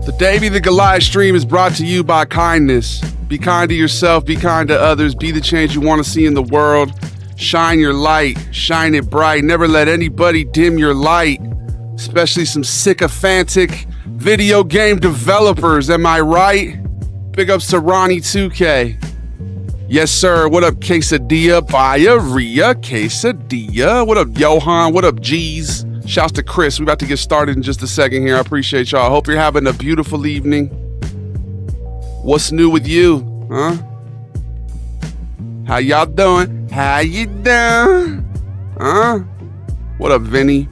The Davey the Goliath stream is brought to you by kindness. Be kind to yourself, be kind to others, be the change you want to see in the world. Shine your light, shine it bright. Never let anybody dim your light, especially some sycophantic video game developers, am I right? Big ups to Ronnie 2K. Yes, sir. What up, Quesadilla? Diarrhea, Quesadilla. What up, Johan? What up, G's? Shouts to Chris. We about to get started in just a second here. I appreciate y'all. Hope you're having a beautiful evening. What's new with you, huh? How y'all doing? How you doing? Huh? What up, Vinny?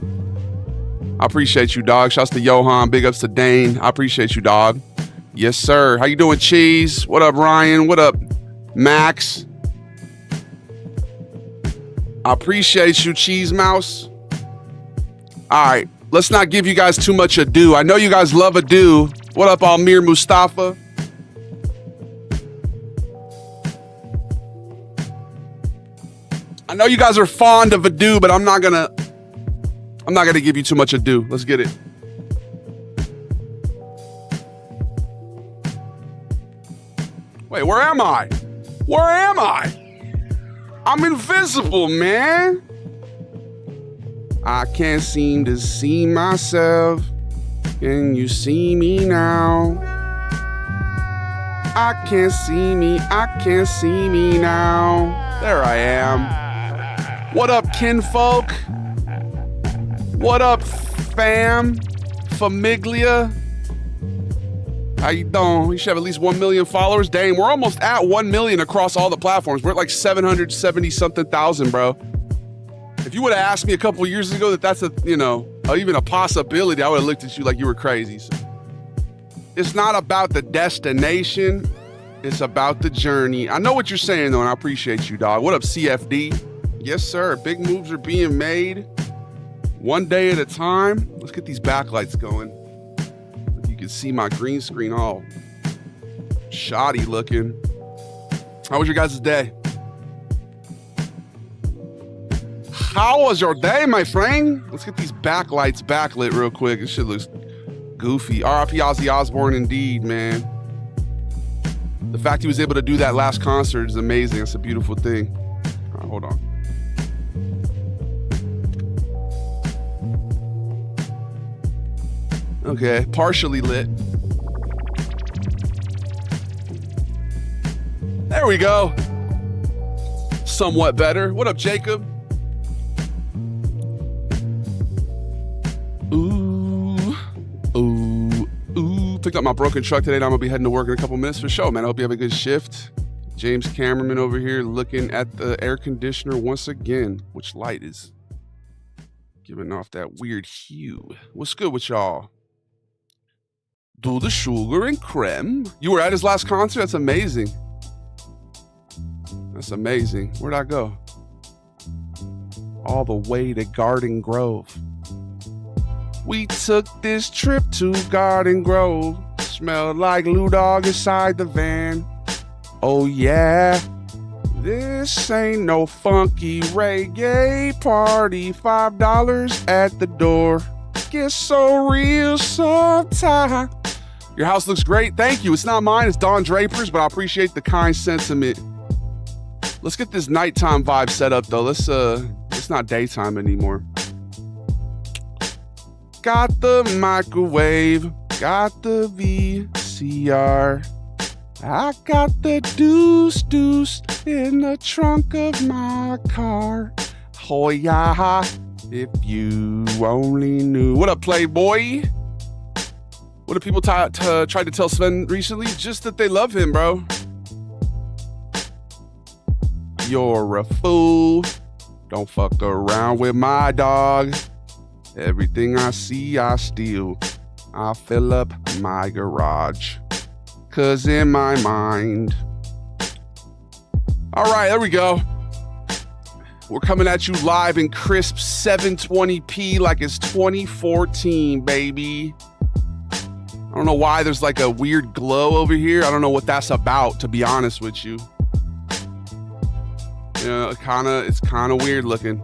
I appreciate you, dog. Shouts to Johan. Big ups to Dane. I appreciate you, dog. Yes, sir. How you doing, Cheese? What up, Ryan? What up, Max? I appreciate you, Cheese Mouse. All right, let's not give you guys too much ado. I know you guys love ado. What up, Almir Mustafa? I know you guys are fond of ado, but I'm not gonna give you too much ado. Let's get it. Wait, where am I? Where am I? I'm invisible, man. I can't seem to see myself. Can you see me now? I can't see me now. There I am. What up, kinfolk? What up, fam? Famiglia? How you doing? We should have at least 1 million followers. Dang, we're almost at 1 million across all the platforms. We're at like 770 something thousand, bro. If you would have asked me a couple years ago that that's a, even a possibility, I would have looked at you like you were crazy. So it's not about the destination. It's about the journey. I know what you're saying, though, and I appreciate you, dog. What up, CFD? Yes, sir. Big moves are being made one day at a time. Let's get these backlights going. You can see my green screen all shoddy looking. How was your guys' day? How was your day, my friend? Let's get these backlights backlit real quick. This shit looks goofy. R.I.P. Ozzy Osbourne, indeed, man. The fact he was able to do that last concert is amazing. It's a beautiful thing. All right, hold on. Okay, partially lit. There we go. Somewhat better. What up, Jacob? Ooh. Picked up my broken truck today. Now I'm going to be heading to work in a couple minutes for sure, man. I hope you have a good shift. James Cameraman over here looking at the air conditioner once again. Which light is giving off that weird hue? What's good with y'all? Do the sugar and creme. You were at his last concert? That's amazing. That's amazing. Where'd I go? All the way to Garden Grove. We took this trip to Garden Grove. Smelled like Lou Dog inside the van. Oh yeah. This ain't no funky reggae party. $5 at the door. Gets so real sometimes. Your house looks great. Thank you. It's not mine. It's Don Draper's, but I appreciate the kind sentiment. Let's get this nighttime vibe set up, though. It's not daytime anymore. Got the microwave. Got the VCR. I got the deuce in the trunk of my car. Oh yeah, if you only knew. What up, Playboy? What do people try to tell Sven recently? Just that they love him, bro. You're a fool. Don't fuck around with my dog. Everything I see, I steal. I fill up my garage. 'Cause in my mind. All right, there we go. We're coming at you live in crisp 720p like it's 2014, baby. I don't know why there's like a weird glow over here. I don't know what that's about, to be honest with you. You know, it's kind of weird looking.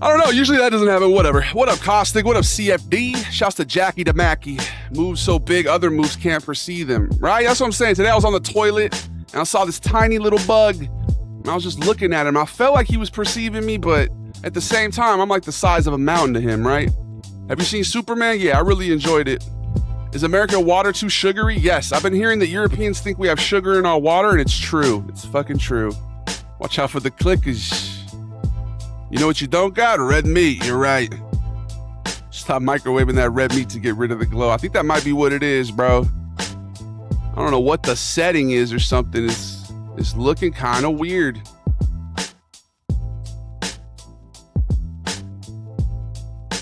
I don't know. Usually that doesn't happen. Whatever. What up, Caustic? What up, CFD? Shouts to Jackie to Mackie. Moves so big, other moves can't foresee them. Right? That's what I'm saying. Today I was on the toilet and I saw this tiny little bug. And I was just looking at him. I felt like he was perceiving me, but at the same time, I'm like the size of a mountain to him, right? Have you seen Superman? Yeah, I really enjoyed it. Is American water too sugary? Yes. I've been hearing that Europeans think we have sugar in our water, and it's true. It's fucking true. Watch out for the clickers. You know what you don't got? Red meat. You're right. Stop microwaving that red meat to get rid of the glow. I think that might be what it is, bro. I don't know what the setting is or something. It's looking kind of weird.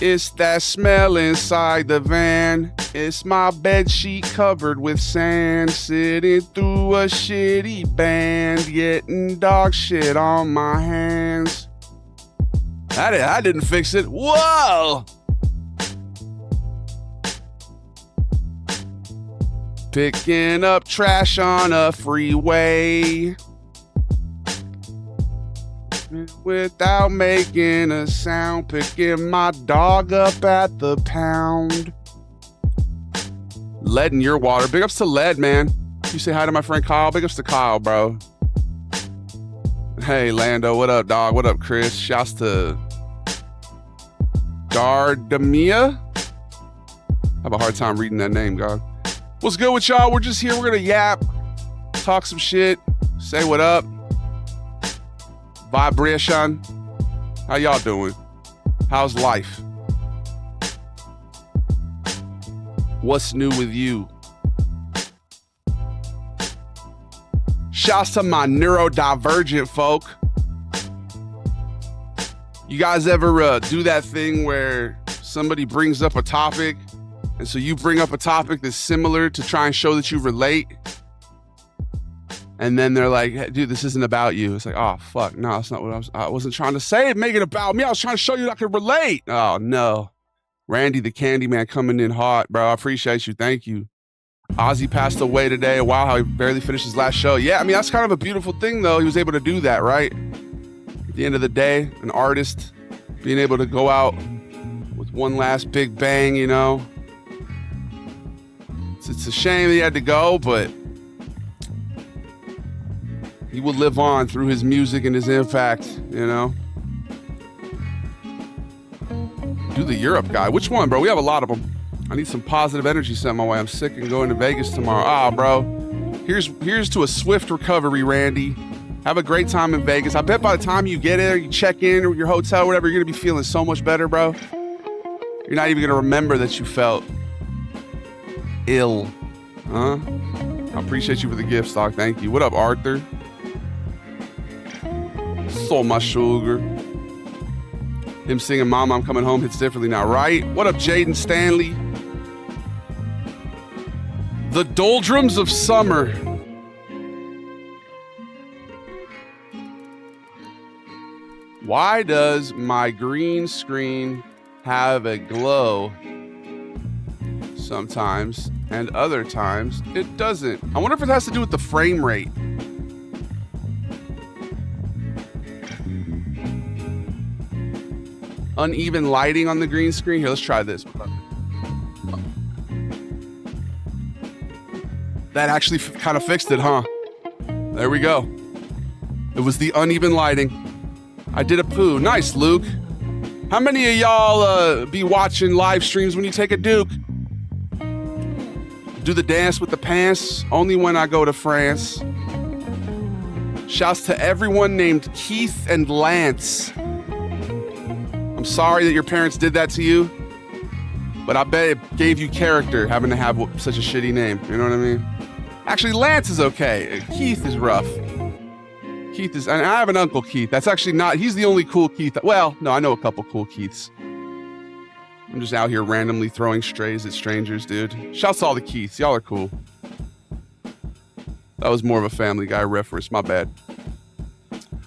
It's that smell inside the van. It's my bed sheet covered with sand. Sitting through a shitty band. Getting dog shit on my hands. I didn't fix it. Whoa! Picking up trash on a freeway without making a sound. Picking my dog up at the pound. Lead in your water. Big ups to Lead, man. You say hi to my friend Kyle. Big ups to Kyle, bro. Hey, Lando. What up, dog? What up, Chris? Shouts to Gardamia. I have a hard time reading that name, God. What's good with y'all? We're just here. We're gonna yap, talk some shit, say what up. Vibration. How y'all doing? How's life? What's new with you? Shouts to my neurodivergent folk. You guys ever do that thing where somebody brings up a topic, and so you bring up a topic that's similar to try and show that you relate, and then they're like, hey, dude, this isn't about you. It's like, oh, fuck, no, that's not what I wasn't trying to say. Make it about me. I was trying to show you that I could relate. Oh, no. Randy the Candyman coming in hot, bro. I appreciate you. Thank you. Ozzy passed away today. Wow, how he barely finished his last show. Yeah, I mean, that's kind of a beautiful thing, though. He was able to do that, right? At the end of the day, an artist being able to go out with one last big bang, you know. It's a shame that he had to go, but he will live on through his music and his impact, you know. Do the Europe guy. Which one, bro? We have a lot of them. I need some positive energy sent my way. I'm sick and going to Vegas tomorrow. Ah, bro. Here's to a swift recovery, Randy. Have a great time in Vegas. I bet by the time you get there, you check in or your hotel, whatever, you're going to be feeling so much better, bro. You're not even going to remember that you felt ill. Huh? I appreciate you for the gift, Stock. Thank you. What up, Arthur? So much sugar. Him singing Mama, I'm Coming Home hits differently now, right? What up, Jaden Stanley? The doldrums of summer. Why does my green screen have a glow sometimes and other times it doesn't? I wonder if it has to do with the frame rate. Uneven lighting on the green screen. Here, let's try this. That actually kind of fixed it, huh? There we go. It was the uneven lighting. I did a poo. Nice, Luke. How many of y'all be watching live streams when you take a Duke? Do the dance with the pants? Only when I go to France. Shouts to everyone named Keith and Lance. I'm sorry that your parents did that to you, but I bet it gave you character having to have such a shitty name. You know what I mean? Actually, Lance is okay. Keith is rough. Keith is, and I have an uncle Keith. That's actually not, he's the only cool Keith. Well, no, I know a couple cool Keiths. I'm just out here randomly throwing strays at strangers, dude. Shouts to all the Keiths. Y'all are cool. That was more of a Family Guy reference. My bad.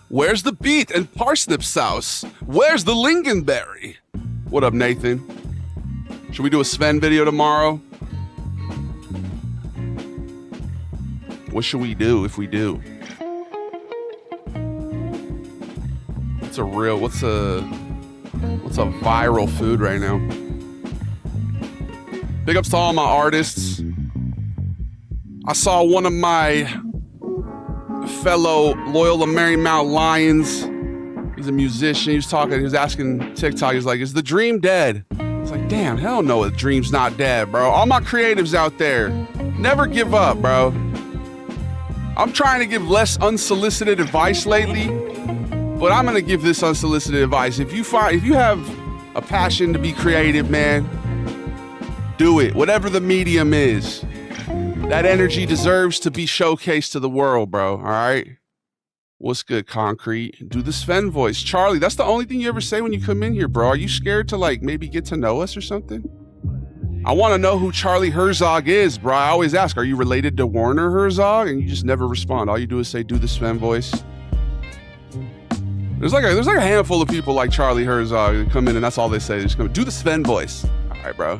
Where's the beet and parsnip sauce? Where's the lingonberry? What up, Nathan? Should we do a Sven video tomorrow? What should we do if we do? What's a viral food right now? Big ups to all my artists. I saw one of my fellow Loyola Marymount Lions. He's a musician. He was asking TikTok, he's like, is the dream dead? It's like, damn, hell no, the dream's not dead, bro. All my creatives out there, never give up, bro. I'm trying to give less unsolicited advice lately, but I'm gonna give this unsolicited advice. If you have a passion to be creative, man, do it. Whatever the medium is, that energy deserves to be showcased to the world, bro. All right. What's good, Concrete? Do the Sven voice. Charlie, that's the only thing you ever say when you come in here, bro. Are you scared to like maybe get to know us or something? I want to know who Charlie Herzog is, bro. I always ask, are you related to Werner Herzog? And you just never respond. All you do is say, do the Sven voice. There's like a handful of people like Charlie Herzog that come in and that's all they say. They just come, do the Sven voice. All right, bro.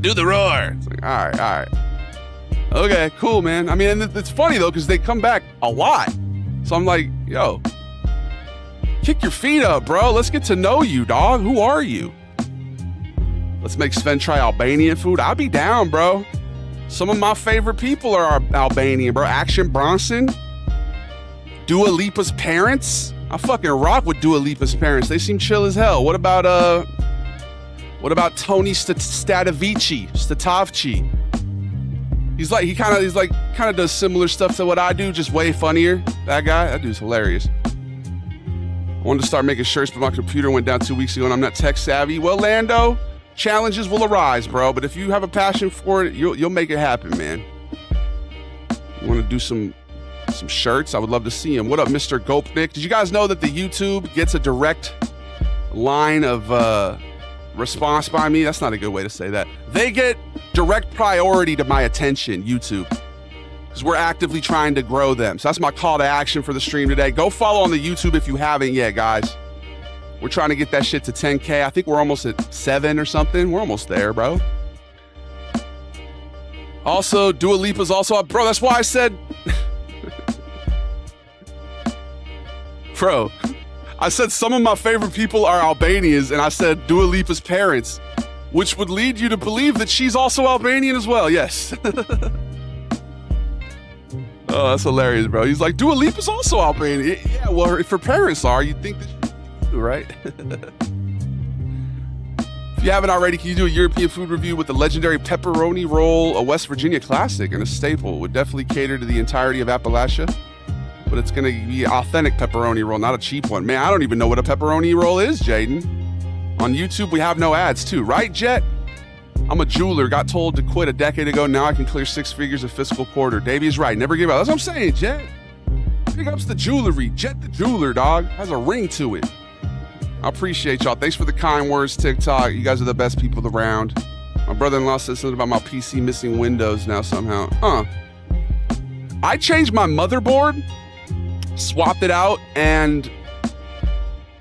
Do the roar. It's like, all right. Okay, cool, man. I mean, it's funny though, because they come back a lot. So I'm like, yo, kick your feet up, bro. Let's get to know you, dog. Who are you? Let's make Sven try Albanian food. I'll be down, bro. Some of my favorite people are Albanian, bro. Action Bronson, Dua Lipa's parents. I fucking rock with Dua Lipa's parents. They seem chill as hell. What about Tony Statavci? He's kind of does similar stuff to what I do, just way funnier. That dude's hilarious. I wanted to start making shirts, but my computer went down 2 weeks ago and I'm not tech savvy. Well, Lando, challenges will arise, bro. But if you have a passion for it, you'll make it happen, man. You want to do some shirts? I would love to see them. What up, Mr. Gopnik? Did you guys know that the YouTube gets a direct line of response by me? That's not a good way to say that. They get direct priority to my attention, YouTube, because we're actively trying to grow them. So that's my call to action for the stream today. Go follow on the YouTube if you haven't yet, guys. We're trying to get that shit to 10K. I think we're almost at 7 or something. We're almost there, bro. Also, Dua Lipa's also up. Bro, that's why I said... Bro, I said some of my favorite people are Albanians, and I said Dua Lipa's parents, which would lead you to believe that she's also Albanian as well. Yes. Oh, that's hilarious, bro. He's like, Dua Lipa's also Albanian. Yeah, well, if her parents are, you'd think that she too, right? If you haven't already, can you do a European food review with the legendary pepperoni roll, a West Virginia classic and a staple? Would definitely cater to the entirety of Appalachia. But it's going to be authentic pepperoni roll, not a cheap one. Man, I don't even know what a pepperoni roll is, Jaden. On YouTube, we have no ads, too. Right, Jet? I'm a jeweler. Got told to quit a decade ago. Now I can clear 6 figures a fiscal quarter. Davey's right. Never give up. That's what I'm saying, Jet. Big ups the jewelry. Jet the jeweler, dog. Has a ring to it. I appreciate y'all. Thanks for the kind words, TikTok. You guys are the best people around. My brother-in-law said something about my PC missing Windows now somehow. I changed my motherboard, swapped it out, and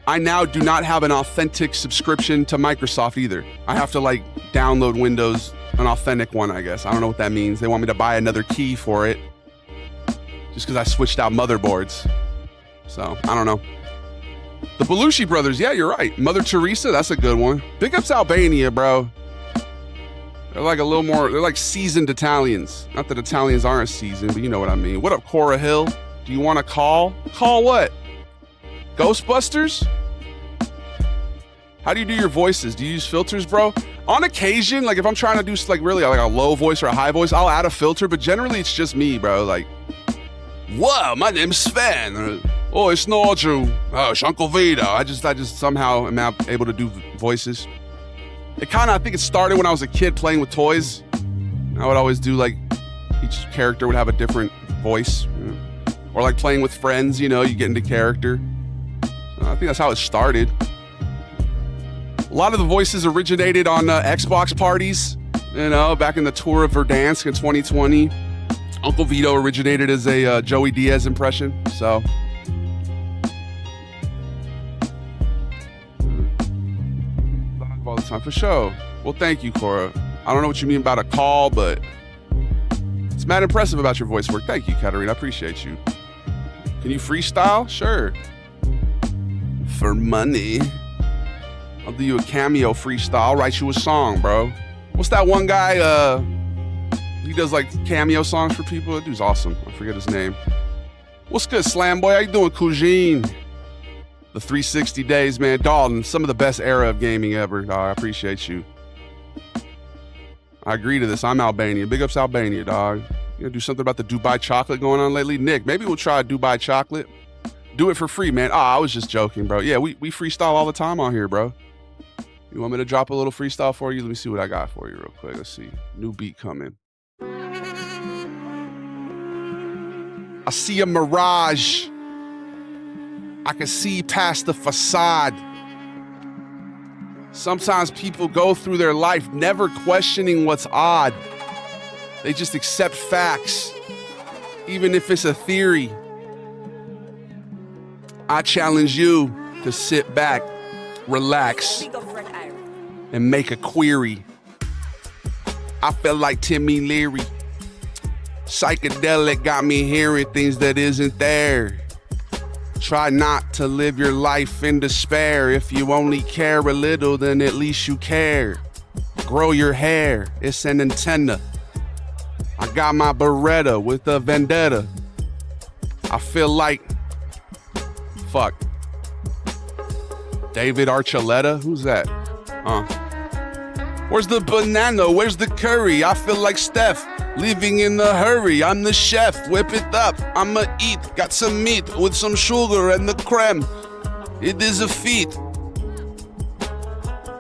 I now do not have an authentic subscription to Microsoft either. I have to like download Windows, an authentic one, I guess. I don't know what that means. They want me to buy another key for it just because I switched out motherboards. So I don't know. The Belushi brothers, yeah, you're right. Mother Teresa, that's a good one. Big ups Albania, bro. They're like a little more, they're like seasoned Italians. Not that Italians aren't seasoned, but you know what I mean. What up, Cora Hill? Do you want to call? Call what? Ghostbusters? How do you do your voices? Do you use filters, bro? On occasion, like if I'm trying to do like really like a low voice or a high voice, I'll add a filter, but generally it's just me, bro. Like, whoa, my name's Sven. Oh, it's Nigel. Oh, it's Uncle Vito. I just somehow am able to do voices. It kind of, I think it started when I was a kid playing with toys. I would always do like, each character would have a different voice. You know? Or like playing with friends, you know, you get into character. So I think that's how it started. A lot of the voices originated on Xbox parties, you know, back in the tour of Verdansk in 2020. Uncle Vito originated as a Joey Diaz impression, so. All the time for sure. Well, thank you, Cora. I don't know what you mean about a call, but it's mad impressive about your voice work. Thank you, Katarina. I appreciate you. Can you freestyle? Sure. For money. I'll do you a cameo freestyle. I'll write you a song, bro. What's that one guy? He does like cameo songs for people. That dude's awesome. I forget his name. What's good, Slam Boy? How you doing, Cougine? The 360 days, man. Dalton, some of the best era of gaming ever, dog. I appreciate you. I agree to this. I'm Albania. Big ups Albania, dog. You gonna do something about the Dubai chocolate going on lately? Nick, maybe we'll try Dubai chocolate. Do it for free, man. Oh, I was just joking, bro. Yeah, we freestyle all the time on here, bro. You want me to drop a little freestyle for you? Let me see what I got for you real quick. Let's see. New beat coming. I see a mirage. I can see past the facade. Sometimes people go through their life never questioning what's odd. They just accept facts, even if it's a theory. I challenge you to sit back, relax, and make a query. I feel like Timmy Leary. Psychedelic got me hearing things that isn't there. Try not to live your life in despair. If you only care a little, then at least you care. Grow your hair, it's an antenna. I got my Beretta with a vendetta. I feel like, fuck. David Archuleta? Who's that? Where's the banana? Where's the curry? I feel like Steph, living in a hurry. I'm the chef, whip it up, I'ma eat. Got some meat with some sugar and the creme. It is a feat.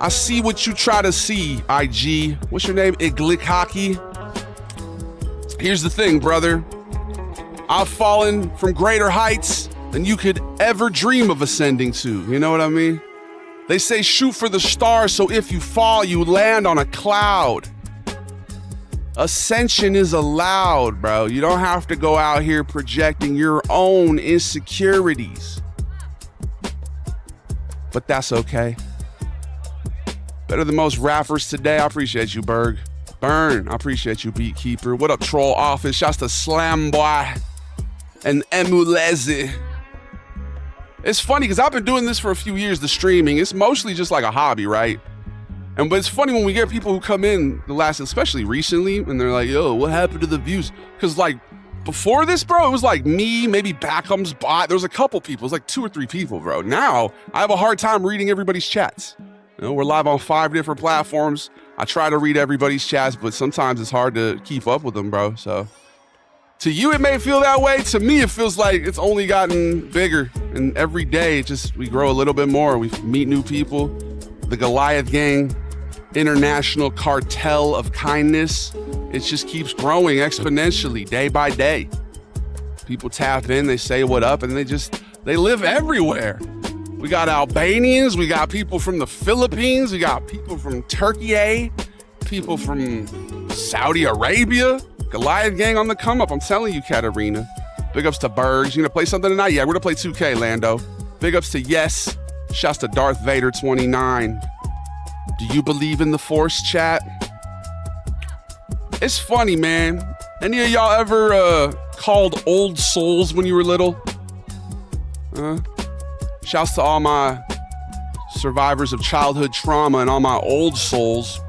I see what you try to see, IG. What's your name? Iglick Hockey? Here's the thing, brother. I've fallen from greater heights than you could ever dream of ascending to. You know what I mean? They say shoot for the stars, so if you fall, you land on a cloud. Ascension is allowed, bro. You don't have to go out here projecting your own insecurities. But that's okay. Better than most rappers today. I appreciate you, Berg. Burn, I appreciate you, Beatkeeper. What up, Troll Office? Shouts to Slam Boy and Emulezi. It's funny because I've been doing this for a few years, the streaming. It's mostly just like a hobby, right? But it's funny when we get people who come in the last, especially recently, and they're like, yo, what happened to the views? Because like before this, bro, it was like me, maybe Backham's bot. There was a couple people. It was like 2 or 3 people, bro. Now I have a hard time reading everybody's chats. You know, we're live on 5 different platforms. I try to read everybody's chats, but sometimes it's hard to keep up with them, bro. So to you, it may feel that way. To me, it feels like it's only gotten bigger. And every day, we grow a little bit more. We meet new people. The Goliath Gang, international cartel of kindness. It just keeps growing exponentially day by day. People tap in, they say what up, and they live everywhere. We got Albanians, we got people from the Philippines, we got people from Turkey, people from Saudi Arabia. Goliath Gang on the come up, I'm telling you, Katarina. Big ups to Bergs. You gonna play something tonight? Yeah, we're gonna play 2K, Lando. Big ups to Yes. Shouts to Darth Vader 29. Do you believe in the Force, chat? It's funny, man. Any of y'all ever called old souls when you were little? Shouts to all my survivors of childhood trauma and all my old souls.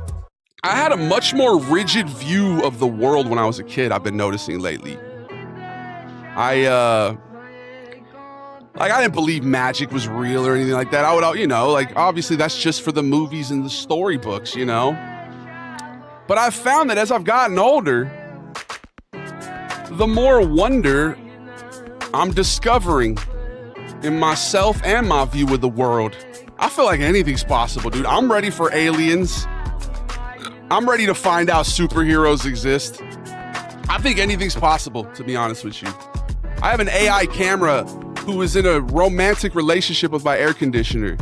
I had a much more rigid view of the world when I was a kid, I've been noticing lately. I didn't believe magic was real or anything like that. I would, obviously that's just for the movies and the storybooks, you know? But I've found that as I've gotten older, the more wonder I'm discovering in myself and my view of the world. I feel like anything's possible, dude. I'm ready for aliens. I'm ready to find out superheroes exist. I think anything's possible, to be honest with you. I have an AI camera who is in a romantic relationship with my air conditioner.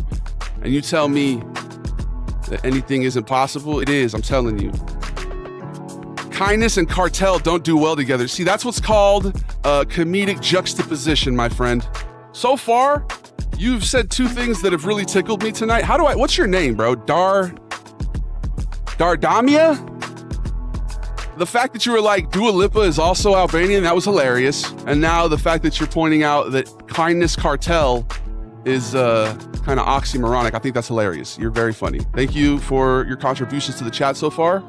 And you tell me that anything isn't possible? It is, I'm telling you. Kindness and cartel don't do well together. See, that's what's called comedic juxtaposition, my friend. So far, you've said 2 things that have really tickled me tonight. What's your name, bro? Dardamia? The fact that you were like, Dua Lipa is also Albanian, that was hilarious. And now the fact that you're pointing out that kindness cartel is kind of oxymoronic. I think that's hilarious. You're very funny. Thank you for your contributions to the chat so far.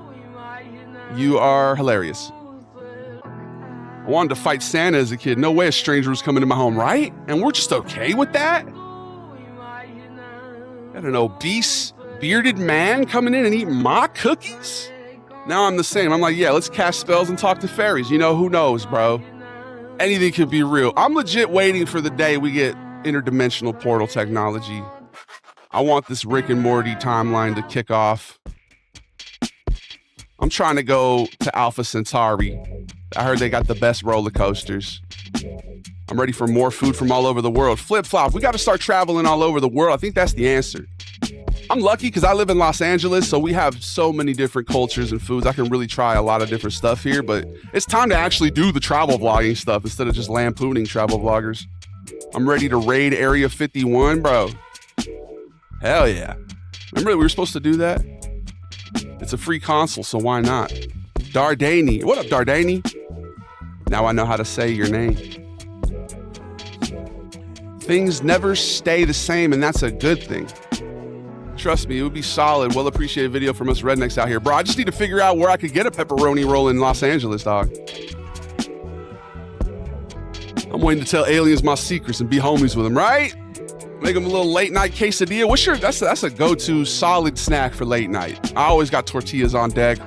You are hilarious. I wanted to fight Santa as a kid. No way a stranger was coming to my home, right? And we're just okay with that? Got an obese, bearded man coming in and eating my cookies? Now I'm the same. I'm like, yeah, let's cast spells and talk to fairies. You know, who knows, bro? Anything could be real. I'm legit waiting for the day we get interdimensional portal technology. I want this Rick and Morty timeline to kick off. I'm trying to go to Alpha Centauri. I heard they got the best roller coasters. I'm ready for more food from all over the world. Flip-flop, we got to start traveling all over the world. I think that's the answer. I'm lucky because I live in Los Angeles, so we have so many different cultures and foods. I can really try a lot of different stuff here, but it's time to actually do the travel vlogging stuff instead of just lampooning travel vloggers. I'm ready to raid Area 51, bro. Hell yeah. Remember that we were supposed to do that? It's a free console, so why not? Dardani. What up, Dardani? Now I know how to say your name. Things never stay the same, and that's a good thing. Trust me, it would be solid, well-appreciated video from us rednecks out here. Bro, I just need to figure out where I could get a pepperoni roll in Los Angeles, dog. I'm waiting to tell aliens my secrets and be homies with them, right? Make them a little late-night quesadilla. What's your... That's a go-to solid snack for late night. I always got tortillas on deck.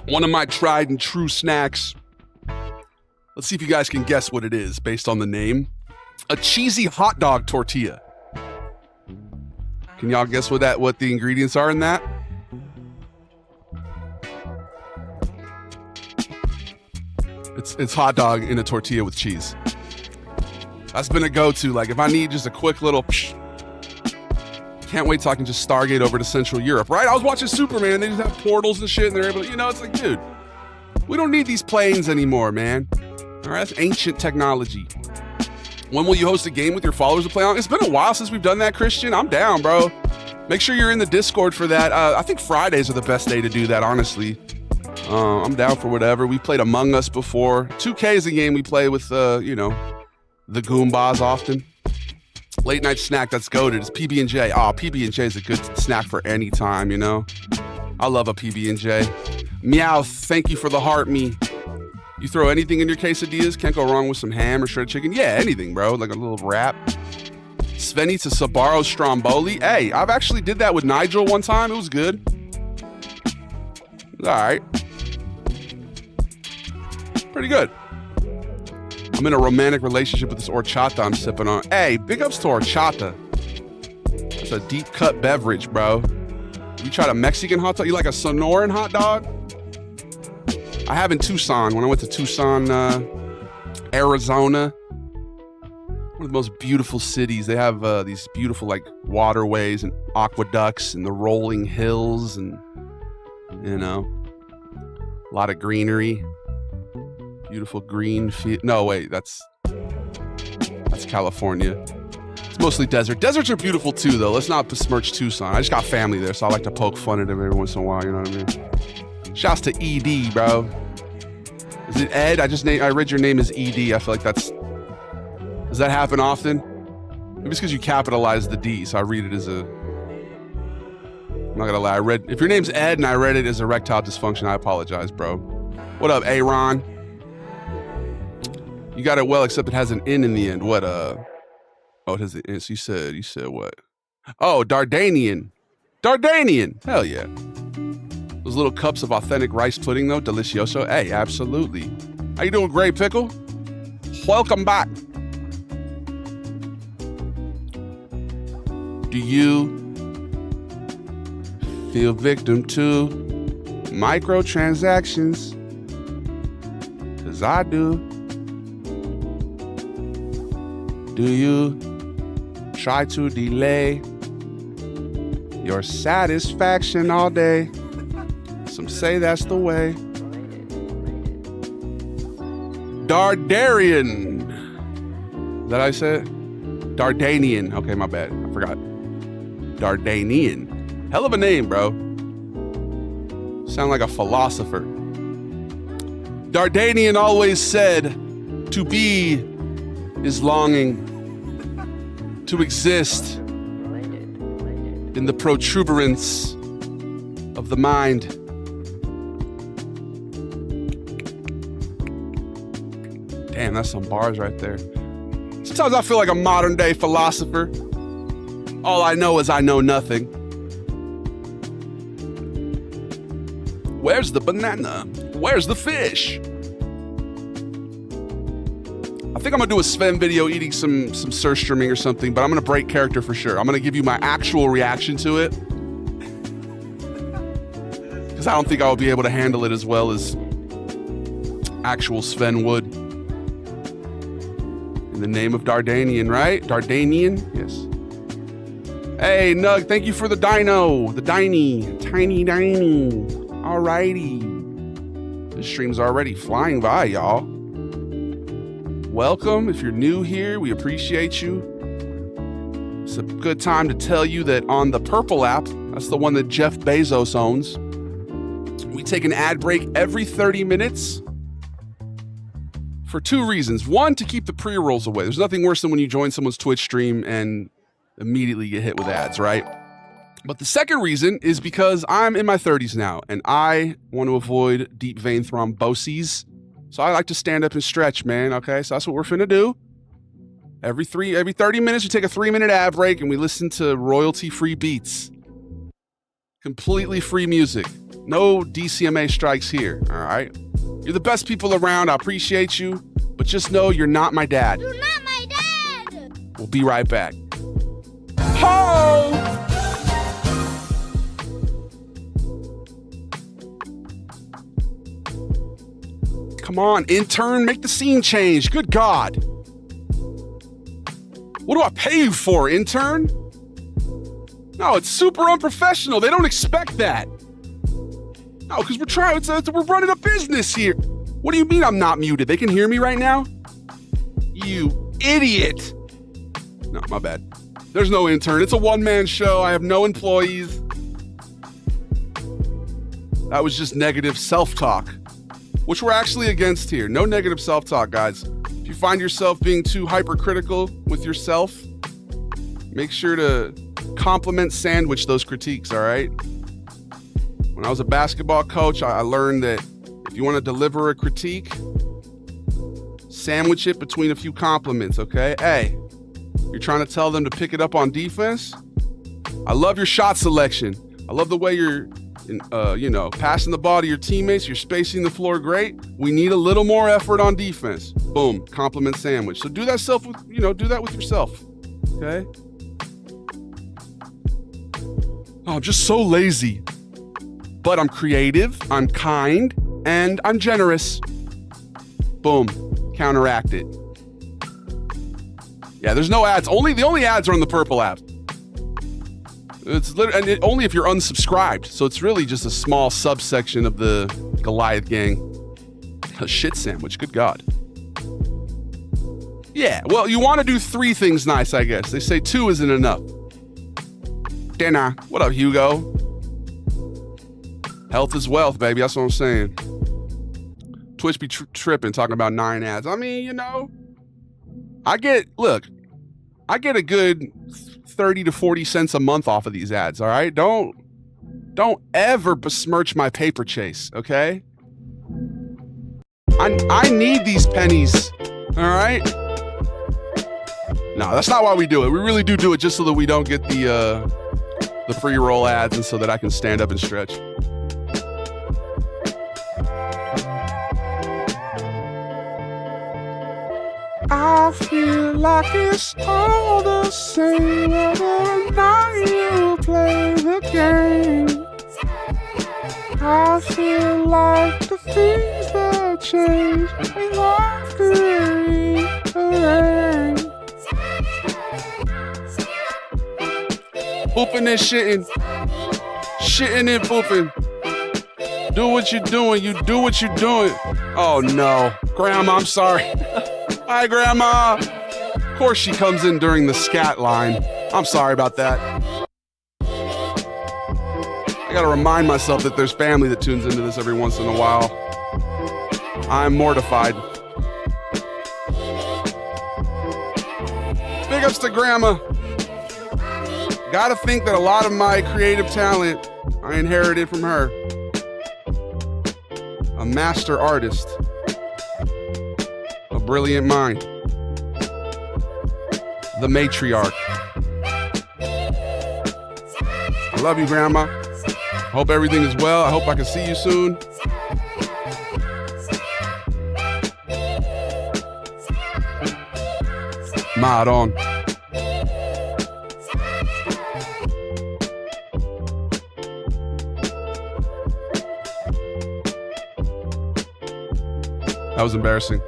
One of my tried and true snacks. Let's see if you guys can guess what it is based on the name. A cheesy hot dog tortilla. Can y'all guess what the ingredients are in that? It's hot dog in a tortilla with cheese. That's been a go-to. Like if I need just a quick little can't wait till I can just Stargate over to Central Europe, right? I was watching Superman, they just have portals and shit and they're able to, it's like, dude, we don't need these planes anymore, man. All right, that's ancient technology. When will you host a game with your followers to play on? It's been a while since we've done that, Christian. I'm down, bro. Make sure you're in the Discord for that. I think Fridays are the best day to do that, honestly. I'm down for whatever. We played Among Us before. 2K is a game we play with, the Goombas often. Late night snack that's goated is PB&J. Oh, PB&J is a good snack for any time, I love a PB&J. Meow, thank you for the heart, me. You throw anything in your quesadillas, can't go wrong with some ham or shredded chicken. Yeah, anything, bro. Like a little wrap. Sveni to Sabaro Stromboli. Hey, I've actually did that with Nigel one time. It was good. All right. Pretty good. I'm in a romantic relationship with this horchata I'm sipping on. Hey, big ups to horchata. That's a deep cut beverage, bro. You tried a Mexican hot dog? You like a Sonoran hot dog? I have in Tucson. When I went to Tucson, Arizona, one of the most beautiful cities. They have these beautiful like waterways and aqueducts and the rolling hills and, a lot of greenery. Beautiful green field. No, wait, that's California. It's mostly desert. Deserts are beautiful too, though. Let's not besmirch Tucson. I just got family there, so I like to poke fun at them every once in a while. You know what I mean? Shouts to ED, bro. Is it Ed? I read your name as ED. I feel like does that happen often? Maybe it's because you capitalized the D, so I read it as I'm not gonna lie. If your name's Ed and I read it as erectile dysfunction, I apologize, bro. What up, Aaron? You got it well, except it has an N in the end. What, oh, it has an N. So you said what? Oh, Dardanian. Dardanian. Hell yeah. Those little cups of authentic rice pudding, though, delicioso. Hey, absolutely. How you doing, Gray Pickle? Welcome back. Do you feel victim to microtransactions? 'Cause I do. Do you try to delay your satisfaction all day? Some say that's the way. Dardarian. That I said? Dardanian. Okay, my bad. I forgot. Dardanian. Hell of a name, bro. Sound like a philosopher. Dardanian always said, to be is longing, to exist in the protuberance of the mind. Damn, that's some bars right there. Sometimes I feel like a modern day philosopher. All I know is I know nothing. Where's the banana? Where's the fish? I think I'm gonna do a Sven video eating some surströmming or something, but I'm gonna break character for sure. I'm gonna give you my actual reaction to it, because I don't think I'll be able to handle it as well as actual Sven would. In the name of Dardanian, right? Dardanian, yes. Hey, Nug, thank you for the dino. The tiny diny. Alrighty. This stream's already flying by, y'all. Welcome. If you're new here, we appreciate you. It's a good time to tell you that on the Purple app, that's the one that Jeff Bezos owns, we take an ad break every 30 minutes for two reasons. One, to keep the pre-rolls away. There's nothing worse than when you join someone's Twitch stream and immediately get hit with ads, right? But the second reason is because I'm in my 30s now and I want to avoid deep vein thromboses. So I like to stand up and stretch, man, okay? So that's what we're finna do. Every 30 minutes, we take a 3-minute ad break and we listen to royalty-free beats. Completely free music. No DCMA strikes here, all right? You're the best people around, I appreciate you, but just know you're not my dad. You're not my dad! We'll be right back. Ho! Come on, intern, make the scene change. Good God. What do I pay you for, intern? No, it's super unprofessional. They don't expect that. No, because we're running a business here. What do you mean I'm not muted? They can hear me right now? You idiot. No, my bad. There's no intern. It's a one-man show. I have no employees. That was just negative self-talk, which we're actually against here. No negative self-talk, guys. If you find yourself being too hypercritical with yourself, make sure to compliment sandwich those critiques, all right? When I was a basketball coach, I learned that if you want to deliver a critique, sandwich it between a few compliments, okay? Hey, you're trying to tell them to pick it up on defense? I love your shot selection. I love the way you're passing the ball to your teammates. You're spacing the floor great. We need a little more effort on defense. Boom, compliment sandwich. So do that do that with yourself, okay? Oh, I'm just so lazy. But I'm creative, I'm kind, and I'm generous. Boom, counteract it. Yeah, there's no ads. The only ads are on the Purple app. It's literally, only if you're unsubscribed. So it's really just a small subsection of the Goliath gang. A shit sandwich, good God. Yeah, well, you want to do 3 things nice, I guess. They say 2 isn't enough. Dinner. What up, Hugo? Health is wealth, baby. That's what I'm saying. Twitch be tripping, talking about 9 ads. I mean, I get a good 30 to 40 cents a month off of these ads, all right? Don't ever besmirch my paper chase, okay? I need these pennies, all right? No, that's not why we do it. We really do it just so that we don't get the free roll ads and so that I can stand up and stretch. I feel like it's all the same every night you play the game. I feel like the things that change ain't often rearrange. Booping and shitting. Shitting and booping. Do what you're doing. You do what you're doing. Oh no. Grandma, I'm sorry. Hi, Grandma. Of course she comes in during the scat line. I'm sorry about that. I gotta remind myself that there's family that tunes into this every once in a while. I'm mortified. Big ups to Grandma. Gotta think that a lot of my creative talent I inherited from her. A master artist. A brilliant mind. The matriarch. I love you, Grandma. Hope everything is well. I hope I can see you soon. Mod on. That was embarrassing.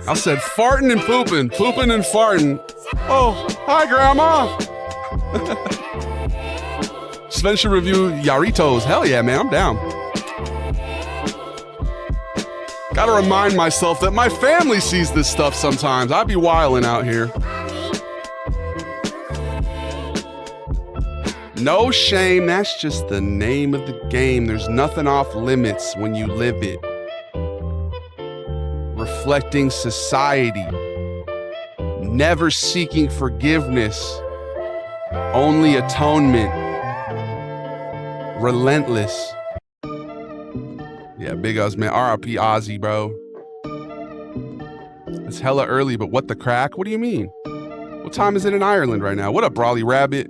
I said farting and pooping, pooping and farting. Oh, hi, Grandma. Sven should review Yarritos. Hell yeah, man, I'm down. Gotta remind myself that my family sees this stuff sometimes. I be wilding out here. No shame, that's just the name of the game. There's nothing off limits when you live it. Reflecting society. Never seeking forgiveness. Only atonement. Relentless. Yeah, big ups, man. R.I.P. Ozzy, bro. It's hella early, but what the crack? What do you mean? What time is it in Ireland right now? What up, Brawly Rabbit?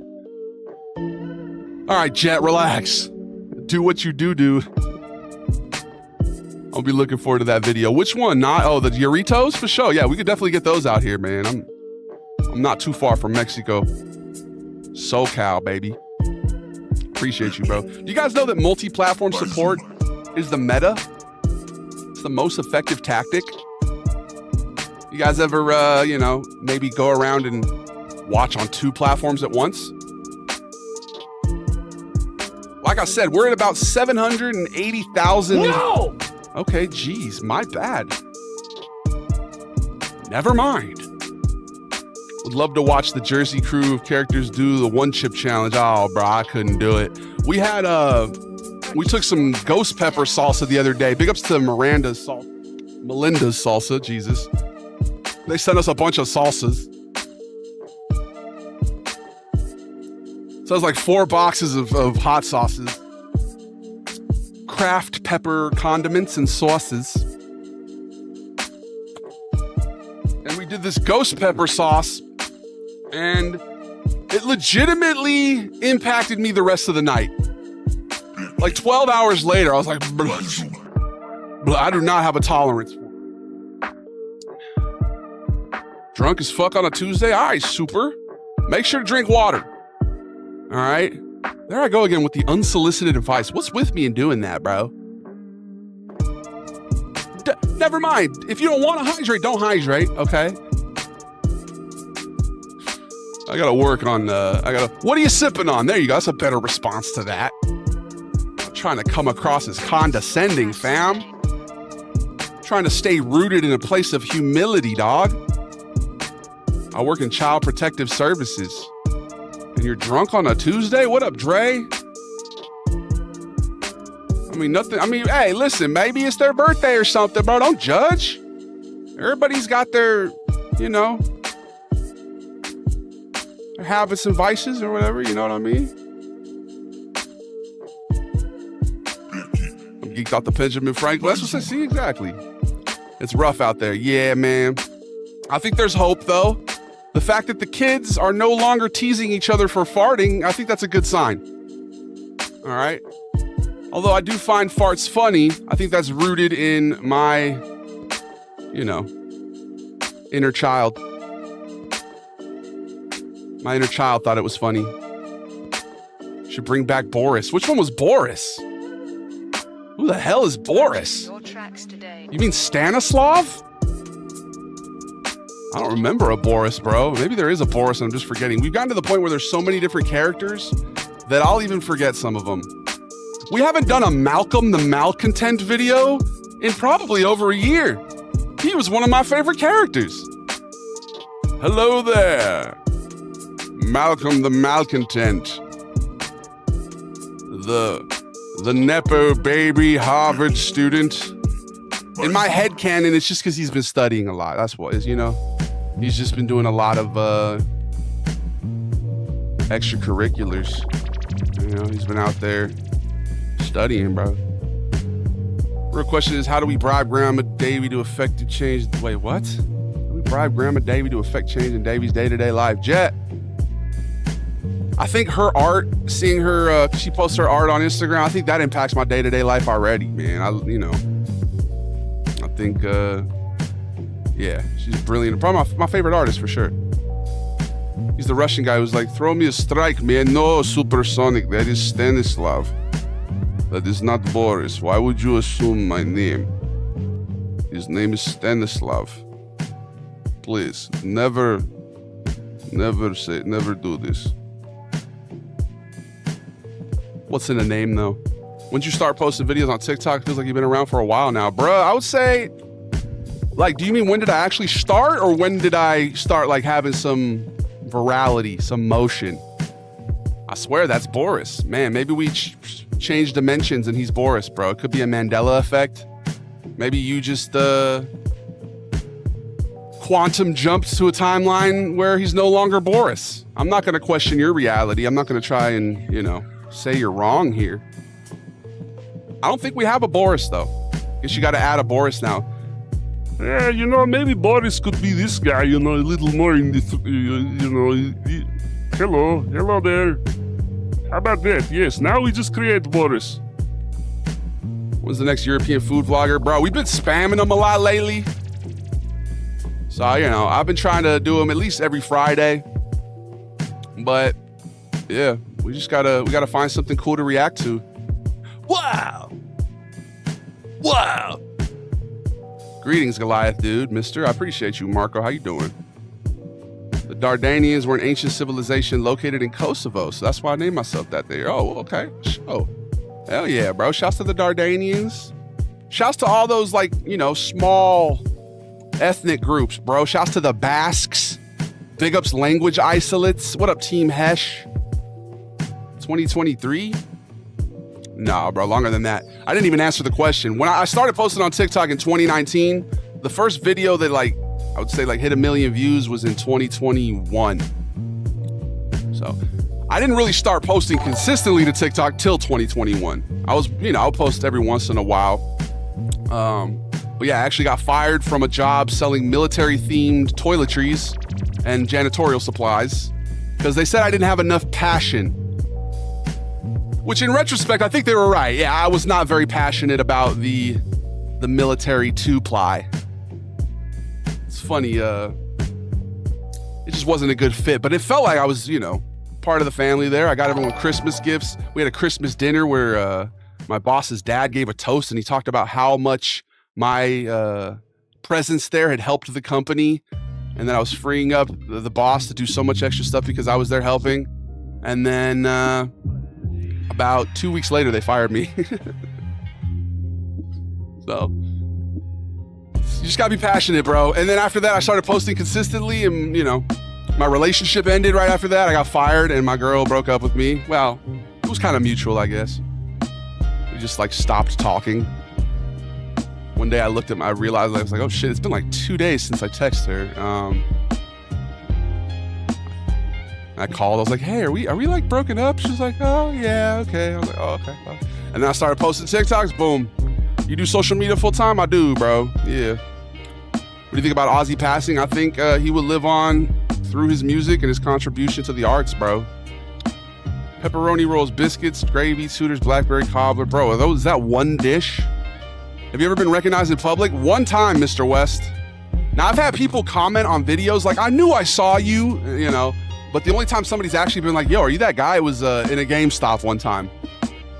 All right, Jet, relax. Do what you do. I'll be looking forward to that video. Which one? The Yarritos? For sure. Yeah, we could definitely get those out here, man. I'm not too far from Mexico. SoCal, baby. Appreciate you, bro. Do you guys know that multi-platform support is the meta? It's the most effective tactic. You guys ever, maybe go around and watch on 2 platforms at once? Like I said, we're at about 780,000. No! Okay, geez, my bad. Never mind. Would love to watch the Jersey crew of characters do the one chip challenge. Oh, bro, I couldn't do it. We took some ghost pepper salsa the other day. Big ups to Melinda's salsa, Jesus. They sent us a bunch of salsas. So it was like 4 boxes of hot sauces. Craft pepper condiments and sauces. And we did this ghost pepper sauce, and it legitimately impacted me the rest of the night. Like 12 hours later, I was like, I do not have a tolerance for it. Drunk as fuck on a Tuesday? All right, super. Make sure to drink water. All right? There I go again with the unsolicited advice. What's with me in doing that, bro? Never mind. If you don't want to hydrate, don't hydrate, okay? I gotta work on, what are you sipping on? There you go. That's a better response to that. I'm trying to come across as condescending, fam. I'm trying to stay rooted in a place of humility, dog. I work in child protective services. And you're drunk on a Tuesday? What up, Dre? Hey, listen, maybe it's their birthday or something, bro. Don't judge. Everybody's got their, their habits and vices or whatever, you know what I mean? I'm geeked off the Benjamin Franklin. That's what I see, exactly. It's rough out there. Yeah, man. I think there's hope, though. The fact that the kids are no longer teasing each other for farting, I think that's a good sign. All right? Although I do find farts funny, I think that's rooted in my, inner child. My inner child thought it was funny. Should bring back Boris. Which one was Boris? Who the hell is Boris? Your tracks today. You mean Stanislav? I don't remember a Boris, bro. Maybe there is a Boris and I'm just forgetting. We've gotten to the point where there's so many different characters that I'll even forget some of them. We haven't done a Malcolm the Malcontent video in probably over a year. He was one of my favorite characters. Hello there. Malcolm the Malcontent. The Nepo baby Harvard student. In my head canon, it's just because he's been studying a lot. That's what is, you know. He's just been doing a lot of extracurriculars. You know, he's been out there studying, bro. Real question is, how do we bribe Grandma Davy to affect the change? Wait, what? How do we bribe Grandma Davy to affect change in Davy's day-to-day life? Jet. I think her art, seeing her, she posts her art on Instagram, I think that impacts my day-to-day life already, man. I think, yeah, she's brilliant. Probably my favorite artist for sure. He's the Russian guy who's like, throw me a strike, man. No, Supersonic, that is Stanislav. That is not Boris. Why would you assume my name? His name is Stanislav. Please, never do this. What's in a name though? Once you start posting videos on TikTok, it feels like you've been around for a while now. Bruh, I would say, like, do you mean when did I actually start, or when did I start like having some virality, some motion? I swear that's Boris. Man, maybe we change dimensions and he's Boris, bro. It could be a Mandela effect. Maybe you just quantum jumped to a timeline where he's no longer Boris. I'm not gonna question your reality. I'm not gonna try and, you know, say you're wrong here. I don't think we have a Boris though. Guess you gotta add a Boris now. Yeah, you know, maybe Boris could be this guy, you know, a little more in the, hello there. How about that? Yes, now we just create Boris. When's the next European food vlogger? Bro, we've been spamming them a lot lately. So, you know, I've been trying to do them at least every Friday. But, yeah, we gotta find something cool to react to. Wow! Wow! Greetings, Goliath dude, mister. I appreciate you, Marco. How you doing? The Dardanians were an ancient civilization located in Kosovo, so that's why I named myself that there. Oh, okay. Oh, hell yeah, bro. Shouts to the Dardanians. Shouts to all those, like, you know, small ethnic groups, bro. Shouts to the Basques. Big ups language isolates. What up, Team Hesh? 2023? Nah, bro, longer than that. I didn't even answer the question. When I started posting on TikTok in 2019, the first video that, like, I would say, like, hit 1 million views was in 2021. So I didn't really start posting consistently to TikTok till 2021. I was, you know, I'll post every once in a while. But yeah, I actually got fired from a job selling military-themed toiletries and janitorial supplies because they said I didn't have enough passion. Which in retrospect, I think they were right. Yeah, I was not very passionate about the military two-ply. It's funny, it just wasn't a good fit, but it felt like I was, you know, part of the family there. I got everyone Christmas gifts. We had a Christmas dinner where my boss's dad gave a toast and he talked about how much my presence there had helped the company, and then I was freeing up the boss to do so much extra stuff because I was there helping. And then about 2 weeks later, they fired me. So you just gotta be passionate, bro. And then after that, I started posting consistently, and, you know, my relationship ended right after that. I got fired and my girl broke up with me. Well, it was kind of mutual, I guess. We just, like, stopped talking. One day I looked at I realized, I was like, oh shit, it's been like 2 days since I texted her. I called, I was like, hey, are we like broken up? She was like, oh yeah, okay. I was like, oh, okay. And then I started posting TikToks, boom. You do social media full time? I do, bro. Yeah. What do you think about Ozzy passing? I think he would live on through his music and his contribution to the arts, bro. Pepperoni rolls, biscuits, gravy, Sooters, blackberry cobbler. Bro, is that one dish? Have you ever been recognized in public? One time, Mr. West. Now, I've had people comment on videos like, I knew I saw you, you know, but the only time somebody's actually been like, yo, are you that guy? It was in a GameStop one time.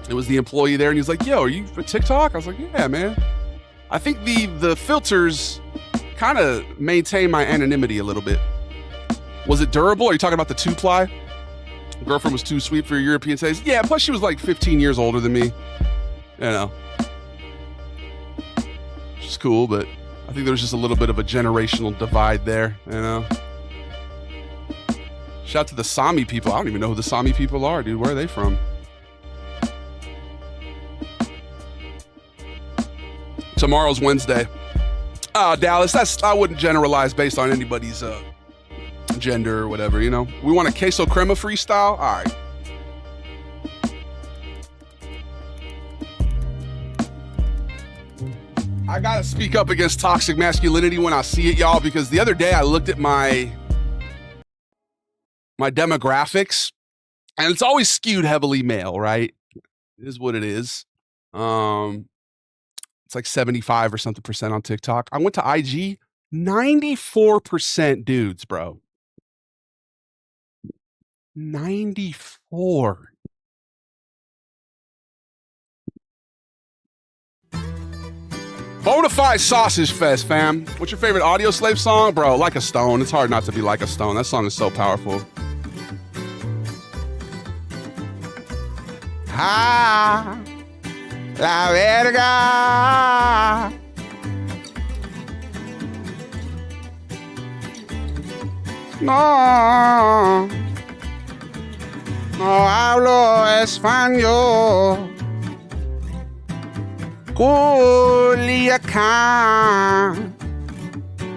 It was the employee there, and he was like, yo, are you for TikTok? I was like, yeah, man. I think the filters kind of maintain my anonymity a little bit. Was it durable? Are you talking about the two-ply? Girlfriend was too sweet for your European taste? Yeah, plus she was like 15 years older than me. You know. She's cool, but I think there's just a little bit of a generational divide there, you know? Shout out to the Sami people. I don't even know who the Sami people are, dude. Where are they from? Tomorrow's Wednesday. Dallas, I wouldn't generalize based on anybody's gender or whatever, you know? We want a queso crema freestyle? All right. I gotta speak up against toxic masculinity when I see it, y'all, because the other day I looked at my demographics, and it's always skewed heavily male, right? It is what it is. It's like 75 or something percent on TikTok. I went to IG, 94% dudes, bro. 94. Bonafide Sausage Fest, fam. What's your favorite Audio Slave song? Bro, Like a Stone. It's hard not to be Like a Stone. That song is so powerful. Ah, la verga. No, no hablo español. Culiacán,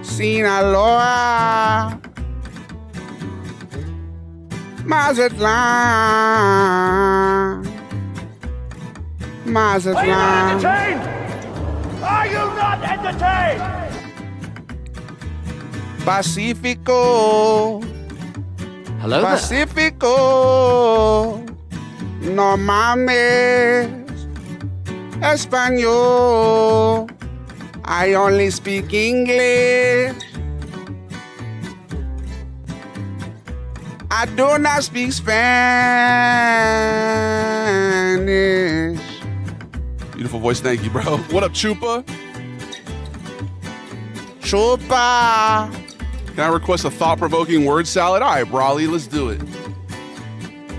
Sinaloa, Mazatlán, Mazatlán. Are you not entertained? Pacifico, Hello there. Pacifico, no mames. Espanol, I only speak English. I do not speak Spanish. Beautiful voice, thank you, bro. What up, Chupa? Chupa. Can I request a thought-provoking word salad? All right, Brawley, let's do it.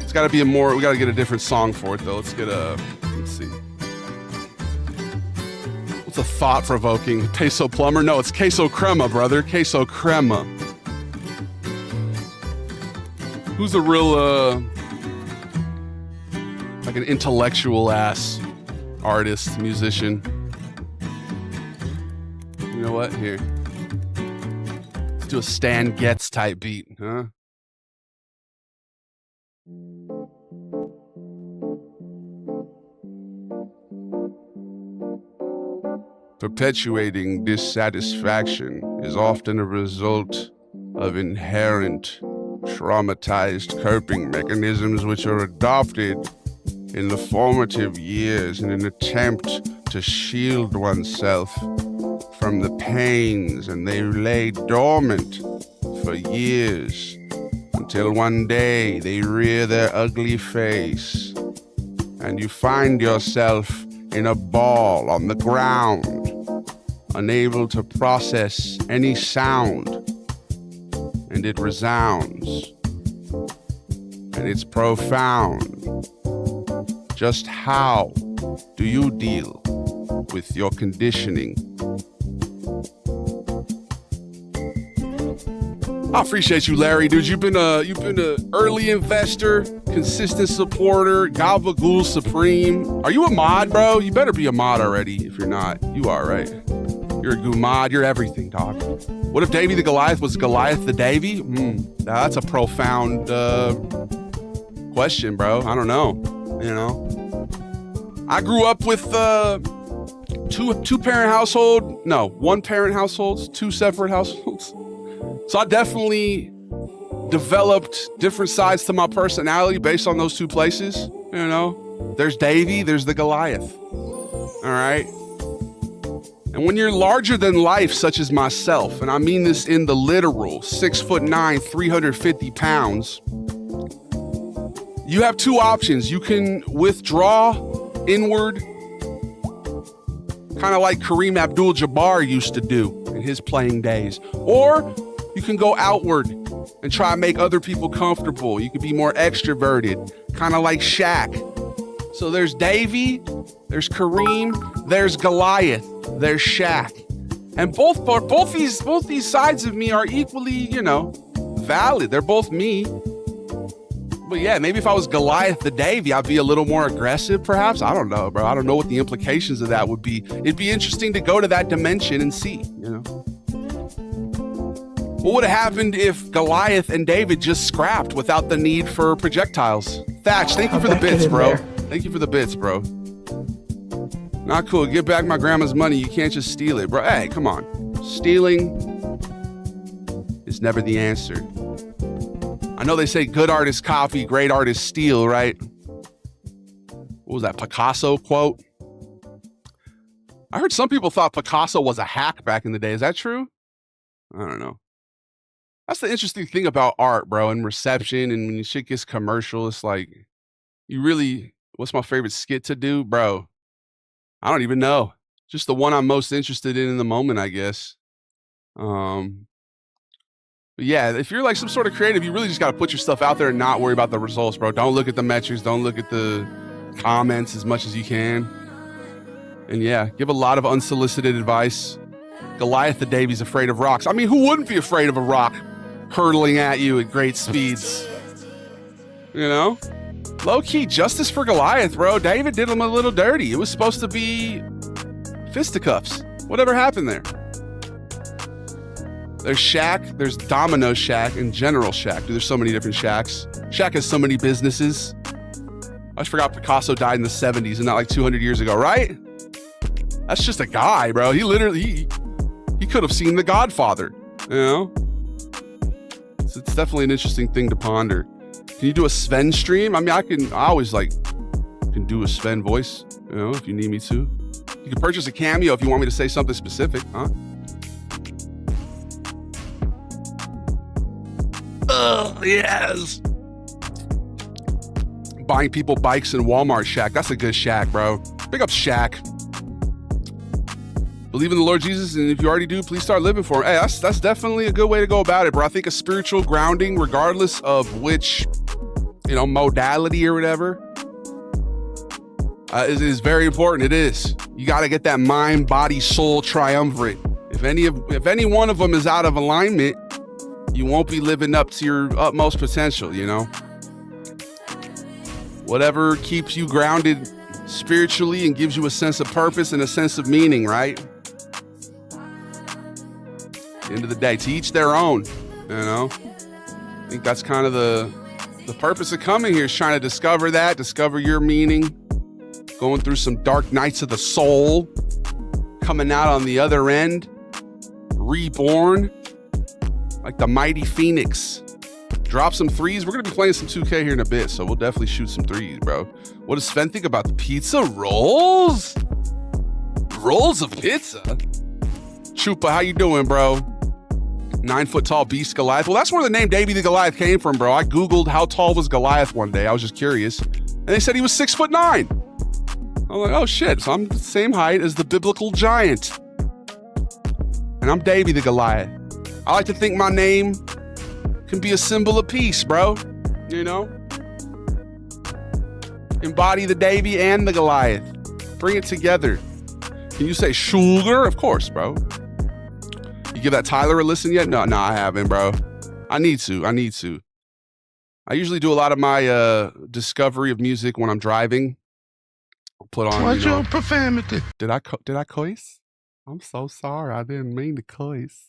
It's got to be we got to get a different song for it, though. Let's see. What's a thought-provoking? Queso plumber? No, it's queso crema, brother. Queso crema. Who's a real, like an intellectual-ass artist, musician? You know what? Here. Let's do a Stan Getz type beat, huh? Perpetuating dissatisfaction is often a result of inherent traumatized coping mechanisms which are adopted in the formative years in an attempt to shield oneself from the pains, and they lay dormant for years until one day they rear their ugly face and you find yourself in a ball on the ground, unable to process any sound, and it resounds, and it's profound. Just how do you deal with your conditioning? I appreciate you, Larry, dude. You've been a early investor, consistent supporter, Gabagool Supreme. Are you a mod, bro? You better be a mod already. If you're not, you are, right? You're a goo mod. You're everything, dog. What if Davy the Goliath was Goliath the Davy? That's a profound question, bro. I don't know. You know, I grew up with two-parent household. No, one-parent households, two separate households. So I definitely developed different sides to my personality based on those two places. You know, there's Davy, there's the Goliath. All right. And when you're larger than life, such as myself, and I mean this in the literal, 6'9", 350 pounds, you have two options. You can withdraw inward, kind of like Kareem Abdul-Jabbar used to do in his playing days, or you can go outward and try to make other people comfortable. You can be more extroverted, kind of like Shaq. So there's Davey, there's Kareem, there's Goliath, there's Shaq. And both these sides of me are equally, valid. They're both me. But yeah, maybe if I was Goliath the Davy, I'd be a little more aggressive, perhaps. I don't know, bro. I don't know what the implications of that would be. It'd be interesting to go to that dimension and see, What would have happened if Goliath and David just scrapped without the need for projectiles? Thatch, thank you for the bits, bro. Thank you for the bits, bro. Not cool. Give back my grandma's money. You can't just steal it, bro. Hey, come on. Stealing is never the answer. I know they say good artists copy, great artists steal, right? What was that, Picasso quote? I heard some people thought Picasso was a hack back in the day. Is that true? I don't know. That's the interesting thing about art, bro, and reception, and when shit gets commercial, it's like, what's my favorite skit to do? Bro, I don't even know. Just the one I'm most interested in the moment, I guess. But yeah, if you're like some sort of creative, you really just got to put your stuff out there and not worry about the results, bro. Don't look at the metrics. Don't look at the comments as much as you can. And yeah, give a lot of unsolicited advice. Goliath the Davy's afraid of rocks. I mean, who wouldn't be afraid of a rock hurtling at you at great speeds? Low-key justice for Goliath, bro. David did him a little dirty. It was supposed to be fisticuffs. Whatever happened there? There's Shaq, there's Domino Shack, and General Shack. Dude, there's so many different Shacks. Shaq has so many businesses. I just forgot Picasso died in the 70s and not like 200 years ago, right? That's just a guy, bro. He literally, he could have seen The Godfather, So it's definitely an interesting thing to ponder. Can you do a Sven stream? I mean, I always can do a Sven voice, if you need me to. You can purchase a cameo if you want me to say something specific, huh? Yes. Buying people bikes in Walmart Shack. That's a good Shack, bro. Big up Shack. Believe in the Lord Jesus, and if you already do, please start living for him. Hey, that's definitely a good way to go about it, bro. I think a spiritual grounding, regardless of which, modality or whatever, is very important. It is. You got to get that mind, body, soul triumvirate. If any one of them is out of alignment, you won't be living up to your utmost potential, Whatever keeps you grounded spiritually and gives you a sense of purpose and a sense of meaning, right? At the end of the day, to each their own, I think that's kind of the purpose of coming here, is trying to discover your meaning, going through some dark nights of the soul, coming out on the other end, reborn, like the mighty phoenix. Drop some threes. We're going to be playing some 2K here in a bit, so we'll definitely shoot some threes, bro. What does Sven think about the pizza rolls? Rolls of pizza? Chupa, how you doing, bro? 9 foot tall beast Goliath. Well, that's where the name Davy the Goliath came from, bro. I Googled how tall was Goliath one day. I was just curious. And they said he was 6'9". I was like, oh shit. So I'm the same height as the biblical giant. And I'm Davy the Goliath. I like to think my name can be a symbol of peace, bro. Embody the Davy and the Goliath. Bring it together. Can you say sugar? Of course, bro. You give that Tyler a listen yet? No, I haven't, bro. I need to. I usually do a lot of my discovery of music when I'm driving. I'll put on. What's your profanity? Did I curse? I'm so sorry. I didn't mean to curse.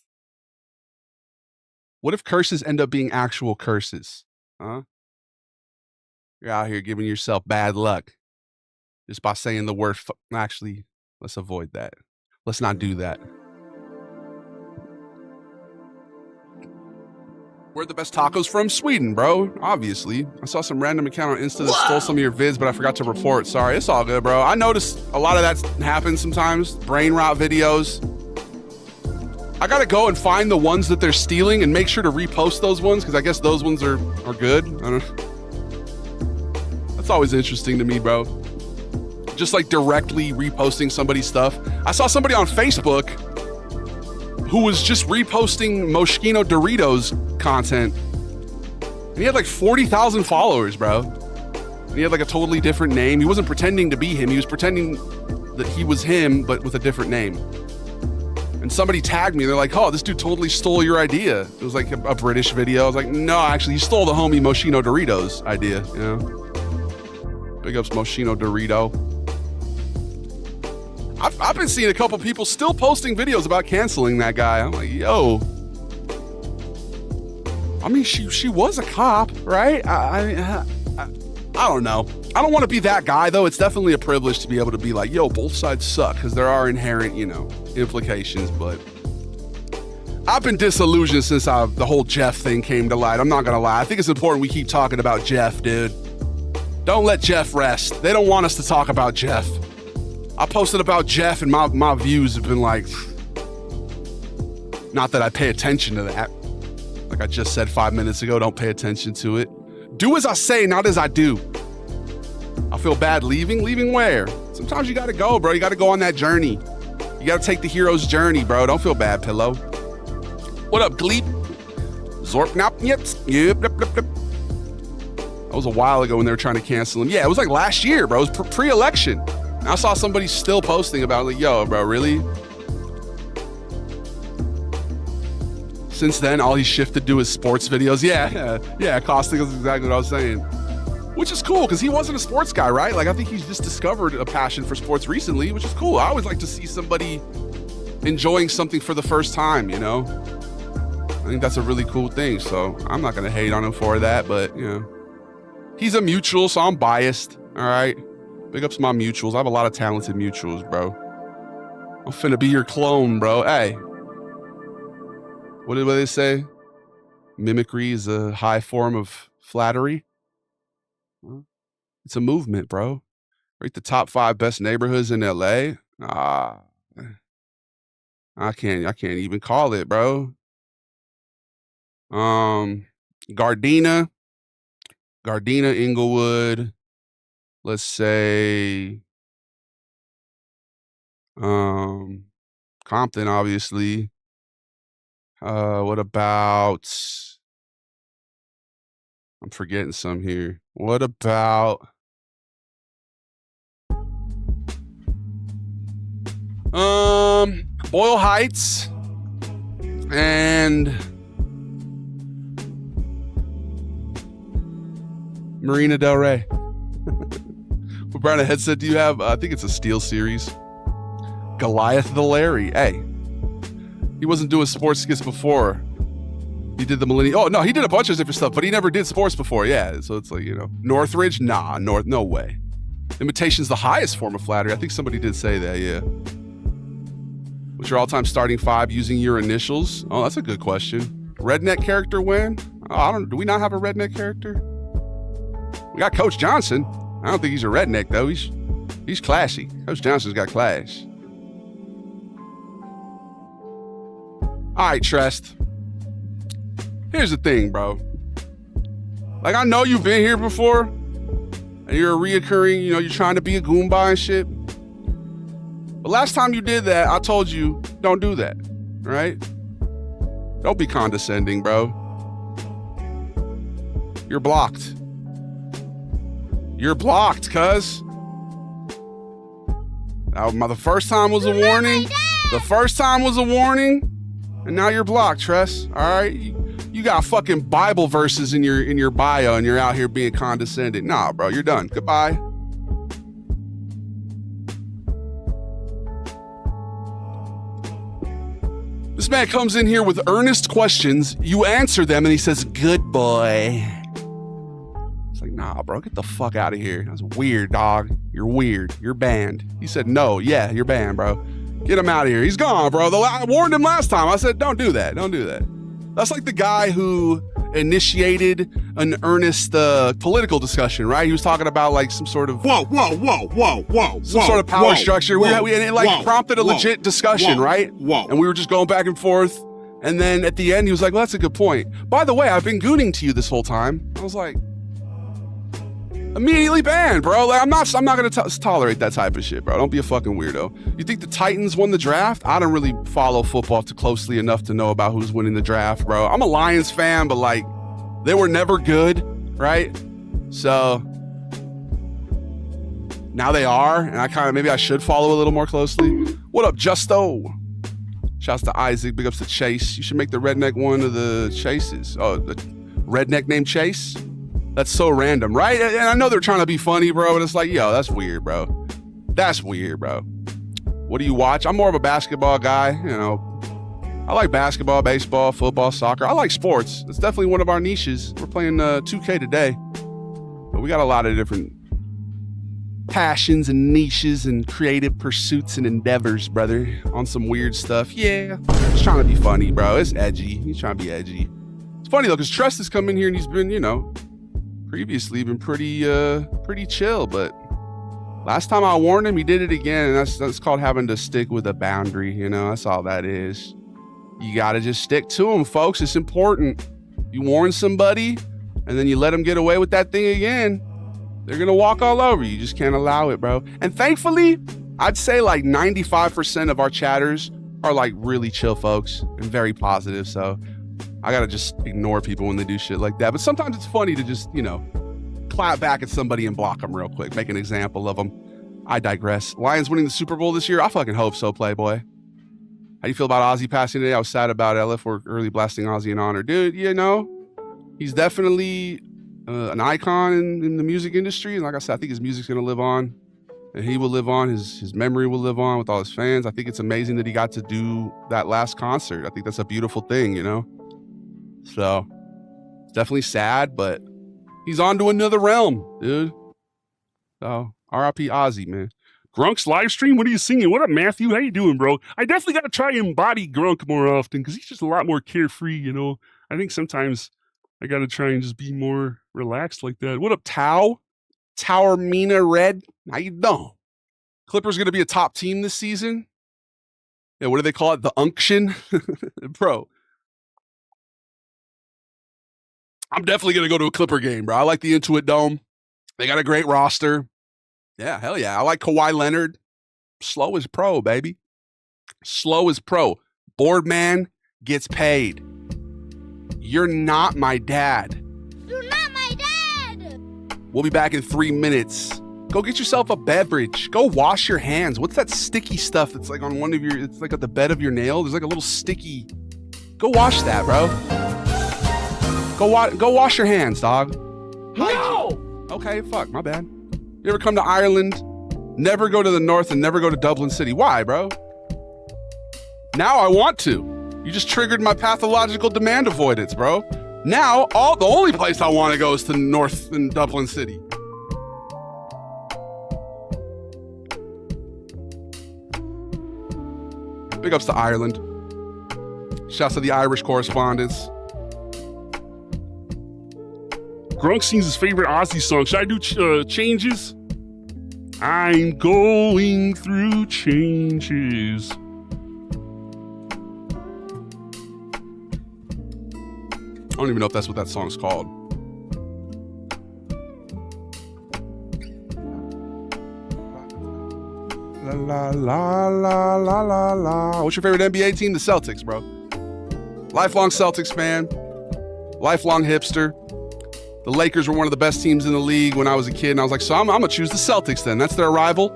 What if curses end up being actual curses? Huh? You're out here giving yourself bad luck just by saying the word. Actually, let's avoid that. Let's not do that. Where the best tacos from? Sweden, bro. Obviously. I saw some random account on Insta that stole some of your vids, but I forgot to report. Sorry, it's all good, bro. I noticed a lot of that happens sometimes. Brain rot videos. I gotta go and find the ones that they're stealing and make sure to repost those ones, because I guess those ones are good. I don't know. That's always interesting to me, bro. Just like directly reposting somebody's stuff. I saw somebody on Facebook who was just reposting Moschino Doritos content. And he had like 40,000 followers, bro. And he had like a totally different name. He wasn't pretending to be him. He was pretending that he was him, but with a different name. And somebody tagged me. They're like, oh, this dude totally stole your idea. It was like a British video. I was like, no, actually, he stole the homie Moschino Doritos idea, you know? Big ups Moschino Dorito. I've been seeing a couple people still posting videos about canceling that guy. I'm like, yo. I mean, she was a cop, right? I don't know. I don't want to be that guy, though. It's definitely a privilege to be able to be like, yo, both sides suck, because there are inherent, you know, implications. But I've been disillusioned since the whole Jeff thing came to light. I'm not going to lie. I think it's important we keep talking about Jeff, dude. Don't let Jeff rest. They don't want us to talk about Jeff. I posted about Jeff, and my views have been like, not that I pay attention to that. Like I just said 5 minutes ago, don't pay attention to it. Do as I say, not as I do. I feel bad leaving. Leaving where? Sometimes you gotta go, bro. You gotta go on that journey. You gotta take the hero's journey, bro. Don't feel bad, Pillow. What up, Gleep? Zorp, nop, yips. Yep, yep, yep, yep. That was a while ago when they were trying to cancel him. Yeah, it was like last year, bro. It was pre-election. And I saw somebody still posting about it. Like, yo, bro, really? Since then, all he's shifted to do is sports videos. Yeah, Caustic is exactly what I was saying. Which is cool, because he wasn't a sports guy, right? Like, I think he's just discovered a passion for sports recently, which is cool. I always like to see somebody enjoying something for the first time, you know? I think that's a really cool thing, so I'm not going to hate on him for that, but, you know. He's a mutual, so I'm biased, all right? Big ups my mutuals. I have a lot of talented mutuals, bro. I'm finna be your clone, bro. Hey. What did they say? Mimicry is a high form of flattery. It's a movement, bro. Rate the top 5 best neighborhoods in LA. I can't even call it, bro. Gardena, Inglewood. Let's say Compton, obviously. What about, I'm forgetting some here. What about, Boyle Heights and Marina Del Rey. What brand of headset do you have? I think it's a Steel Series. Goliath the Larry. Hey. He wasn't doing sports skits before. He did the Millennium. Oh, no, he did a bunch of different stuff, but he never did sports before. Yeah, so it's like, you know. Northridge? Nah, no way. Imitation's the highest form of flattery. I think somebody did say that, yeah. What's your all-time starting 5 using your initials? Oh, that's a good question. Redneck character win? Oh, do we not have a redneck character? We got Coach Johnson. I don't think he's a redneck, though. He's classy. Coach Johnson's got class. All right, Trest. Here's the thing, bro. Like, I know you've been here before, and you're a reoccurring, you know, you're trying to be a Goomba and shit. But last time you did that, I told you, don't do that, right? Don't be condescending, bro. You're blocked. You're blocked, cuz. The first time was a warning. The first time was a warning. And now you're blocked, Tress. All right, you got fucking Bible verses in your bio, and you're out here being condescending. Nah, bro, you're done. Goodbye. This man comes in here with earnest questions. You answer them, and he says, "Good boy." It's like, nah, bro, get the fuck out of here. That's weird, dog. You're weird. You're banned. He said, no, yeah, you're banned, bro. Get him out of here. He's gone, bro. I warned him last time. I said, don't do that. Don't do that. That's like the guy who initiated an earnest political discussion, right? He was talking about like some sort of some sort of power structure. And it prompted a legit discussion, right? And we were just going back and forth. And then at the end, he was like, well, that's a good point. By the way, I've been gooning to you this whole time. I was like, immediately banned, bro. Like, I'm not gonna tolerate that type of shit, bro. Don't be a fucking weirdo. You think the Titans won the draft? I don't really follow football too closely enough to know about who's winning the draft, bro. I'm a Lions fan, but like, they were never good, right? So now they are, and maybe I should follow a little more closely. What up, Justo? Shouts to Isaac. Big ups to Chase. You should make the redneck one of the Chases. Oh, the redneck named Chase? That's so random, right? And I know they're trying to be funny, bro, but it's like, yo, that's weird, bro. That's weird, bro. What do you watch? I'm more of a basketball guy, you know. I like basketball, baseball, football, soccer. I like sports. It's definitely one of our niches. We're playing 2K today. But we got a lot of different passions and niches and creative pursuits and endeavors, brother, on some weird stuff. Yeah, just trying to be funny, bro. It's edgy. He's trying to be edgy. It's funny, though, because Trust has come in here and he's been, you know, previously been pretty chill, but last time I warned him, he did it again, and that's called having to stick with a boundary, you know? That's all that is. You gotta just stick to them, folks. It's important. You warn somebody, and then you let them get away with that thing again, they're gonna walk all over you. You just can't allow it, bro. And thankfully, I'd say like 95% of our chatters are like really chill folks and very positive, so I gotta just ignore people when they do shit like that. But sometimes it's funny to just, you know, clap back at somebody and block them real quick, make an example of them. I digress. Lions winning the Super Bowl this year? I fucking hope so, Playboy. How do you feel about Ozzy passing today? I was sad about LF for early blasting Ozzy in honor. Dude, you know, he's definitely an icon in the music industry. And like I said, I think his music's going to live on. And he will live on. His memory will live on with all his fans. I think it's amazing that he got to do that last concert. I think that's a beautiful thing, you know? So, it's definitely sad, but he's on to another realm, dude. So, R.I.P. Ozzy, man. Grunk's live stream? What are you singing? What up, Matthew? How you doing, bro? I definitely got to try and embody Grunk more often because he's just a lot more carefree, you know? I think sometimes I got to try and just be more relaxed like that. What up, Tao? Tower Mina Red? How you doing? Clippers going to be a top team this season? Yeah, what do they call it? The unction? Bro. I'm definitely going to go to a Clipper game, bro. I like the Intuit Dome. They got a great roster. Yeah, hell yeah. I like Kawhi Leonard. Slow as pro, baby. Slow as pro. Board man gets paid. You're not my dad. You're not my dad! We'll be back in 3 minutes. Go get yourself a beverage. Go wash your hands. What's that sticky stuff that's like on one of your, it's like at the bed of your nail? There's like a little sticky. Go wash that, bro. Go wash your hands, dog. No! Okay, fuck, my bad. You ever come to Ireland? Never go to the north and never go to Dublin City. Why, bro? Now I want to. You just triggered my pathological demand avoidance, bro. Now, the only place I want to go is to North and Dublin City. Big ups to Ireland. Shouts to the Irish correspondents. Grunk sings his favorite Ozzy song. Should I do changes? I'm going through changes. I don't even know if that's what that song's called. La la la la la la la. What's your favorite NBA team? The Celtics, bro. Lifelong Celtics fan. Lifelong hipster. The Lakers were one of the best teams in the league when I was a kid, and I was like, so I'm gonna choose the Celtics then. That's their rival.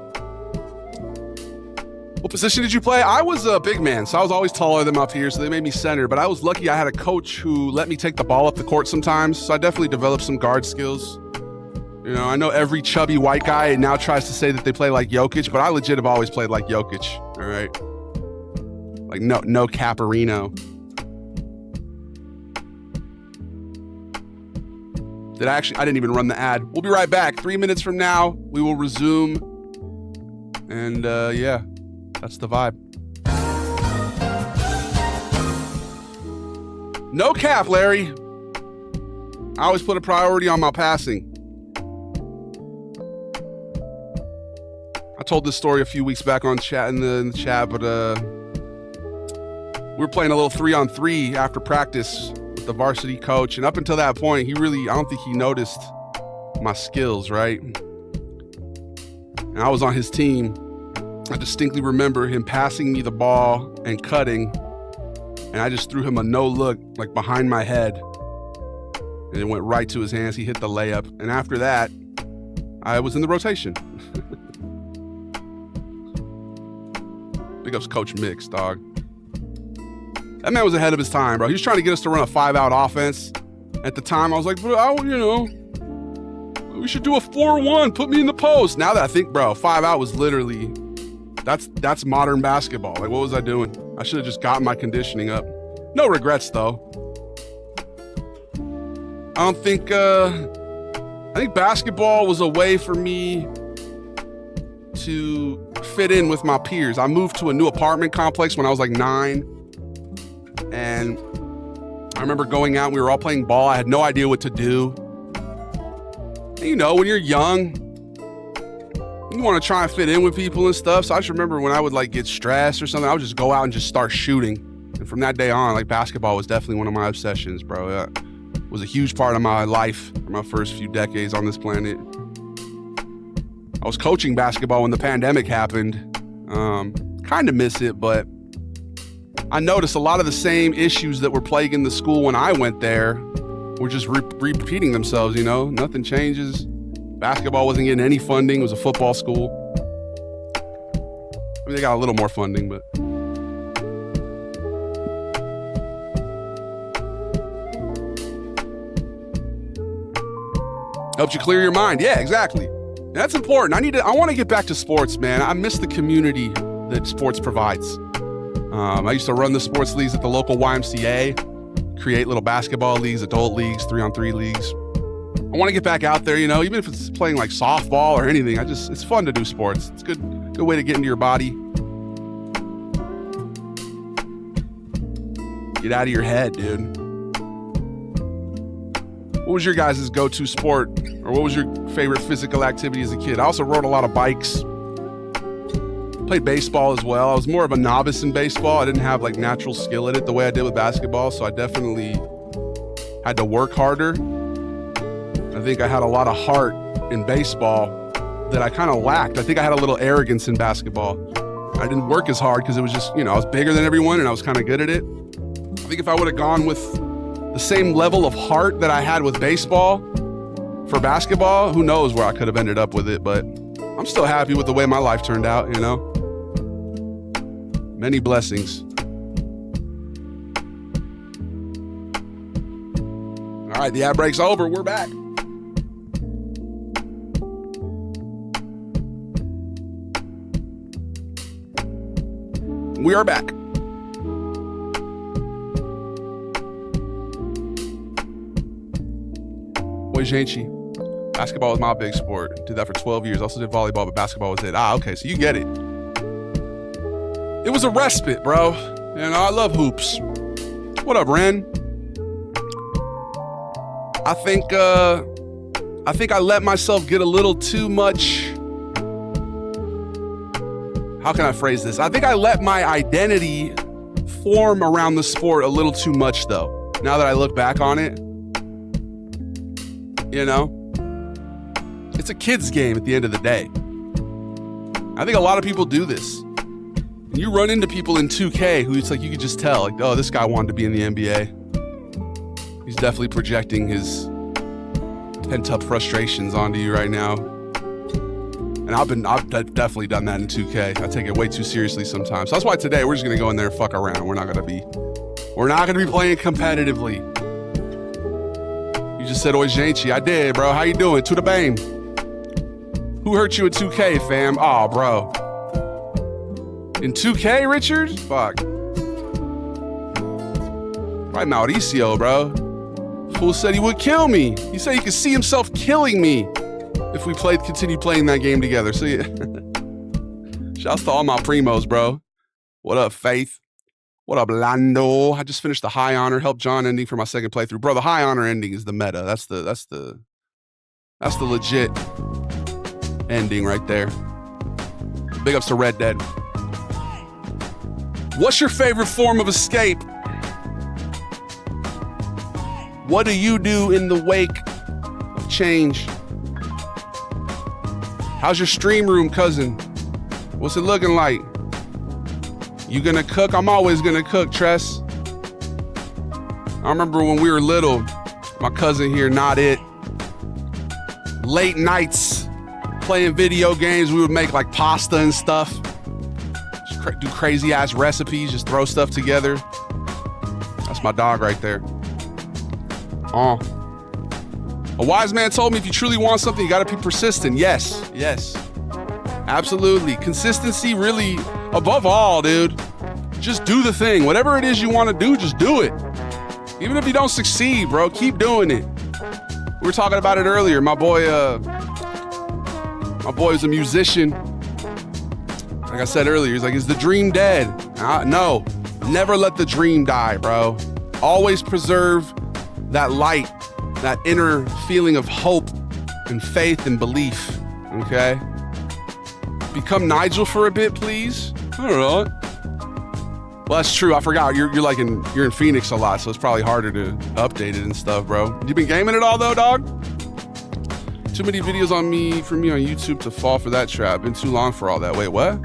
What position did you play? I was a big man, so I was always taller than my peers, so they made me center. But I was lucky I had a coach who let me take the ball up the court sometimes, so I definitely developed some guard skills. You know, I know every chubby white guy now tries to say that they play like Jokic, but I legit have always played like Jokic, all right? Like no Caparino. I didn't even run the ad. We'll be right back. 3 minutes from now, we will resume. And yeah, that's the vibe. No cap, Larry. I always put a priority on my passing. I told this story a few weeks back on chat in the chat, but we were playing a little 3-on-3 after practice with the varsity coach, and up until that point, I don't think he noticed my skills, right? And I was on his team. I distinctly remember him passing me the ball and cutting, and I just threw him a no look, like behind my head, and it went right to his hands. He hit the layup, and after that, I was in the rotation. Big ups Coach Mix, dog. That man was ahead of his time, bro. He was trying to get us to run a 5-out offense. At the time, I was like, bro, we should do a 4-1. Put me in the post. Now that I think, bro, 5-out was literally, that's modern basketball. Like, what was I doing? I should have just gotten my conditioning up. No regrets, though. I think basketball was a way for me to fit in with my peers. I moved to a new apartment complex when I was like 9. And I remember going out and we were all playing ball. I had no idea what to do. And, you know, when you're young, you want to try and fit in with people and stuff. So I just remember when I would like get stressed or something, I would just go out and just start shooting. And from that day on, like basketball was definitely one of my obsessions, bro. It was a huge part of my life for my first few decades on this planet. I was coaching basketball when the pandemic happened. Kind of miss it, but I noticed a lot of the same issues that were plaguing the school when I went there were just repeating themselves, you know? Nothing changes. Basketball wasn't getting any funding. It was a football school. I mean, they got a little more funding, but... helps you clear your mind. Yeah, exactly. And that's important. I want to get back to sports, man. I miss the community that sports provides. I used to run the sports leagues at the local YMCA, create little basketball leagues, adult leagues, 3-on-3 leagues. I want to get back out there, you know, even if it's playing like softball or anything. It's fun to do sports. It's a good way to get into your body. Get out of your head, dude. What was your guys' go-to sport, or what was your favorite physical activity as a kid? I also rode a lot of bikes. Played baseball as well. I was more of a novice in baseball. I didn't have like natural skill at it the way I did with basketball, so I definitely had to work harder. I think I had a lot of heart in baseball that I kind of lacked. I think I had a little arrogance in basketball. I didn't work as hard because it was just, you know, I was bigger than everyone and I was kind of good at it. I think if I would have gone with the same level of heart that I had with baseball for basketball, who knows where I could have ended up with it, but I'm still happy with the way my life turned out, you know? Many blessings. All right, the ad break's over. We're back. We are back. Oi, gente. Basketball was my big sport. Did that for 12 years. Also did volleyball, but basketball was it. Okay, so you get it. It was a respite, bro. You know, I love hoops. What up, Ren? I think I let myself get a little too much. How can I phrase this? I think I let my identity form around the sport a little too much, though. Now that I look back on it, you know, it's a kid's game at the end of the day. I think a lot of people do this. You run into people in 2K who it's like you could just tell, like, oh, this guy wanted to be in the NBA. He's definitely projecting his pent-up frustrations onto you right now. And I've definitely done that in 2K. I take it way too seriously sometimes. So that's why today we're just gonna go in there and fuck around. We're not gonna be playing competitively. You just said, oi, gente. I did, bro. How you doing? To the bame. Who hurt you in 2K, fam? Oh, bro. In 2K, Richard? Fuck. Right, Mauricio, bro. Fool said he would kill me. He said he could see himself killing me if we continued playing that game together. So yeah. Shouts to all my primos, bro. What up, Faith? What up, Lando? I just finished the high honor, help John ending for my second playthrough. Bro, the high honor ending is the meta. That's the legit ending right there. Big ups to Red Dead. What's your favorite form of escape? What do you do in the wake of change? How's your stream room, cousin? What's it looking like? You gonna cook? I'm always gonna cook, Tress. I remember when we were little, my cousin here, not it. Late nights playing video games, we would make like pasta and stuff. Do crazy ass recipes, just throw stuff together. That's my dog right there. A wise man told me if you truly want something, you gotta be persistent. Yes. Absolutely. Consistency really, above all, dude. Just do the thing. Whatever it is you want to do, just do it. Even if you don't succeed, bro, keep doing it. We were talking about it earlier. My boy is a musician. Like I said earlier, he's like, is the dream dead? No, never let the dream die, bro. Always preserve that light, that inner feeling of hope and faith and belief, okay? Become Nigel for a bit, please. All right. Well, that's true. I forgot. You're in Phoenix a lot, so it's probably harder to update it and stuff, bro. You been gaming it all though, dog? Too many videos for me on YouTube to fall for that trap. Been too long for all that. Wait, what?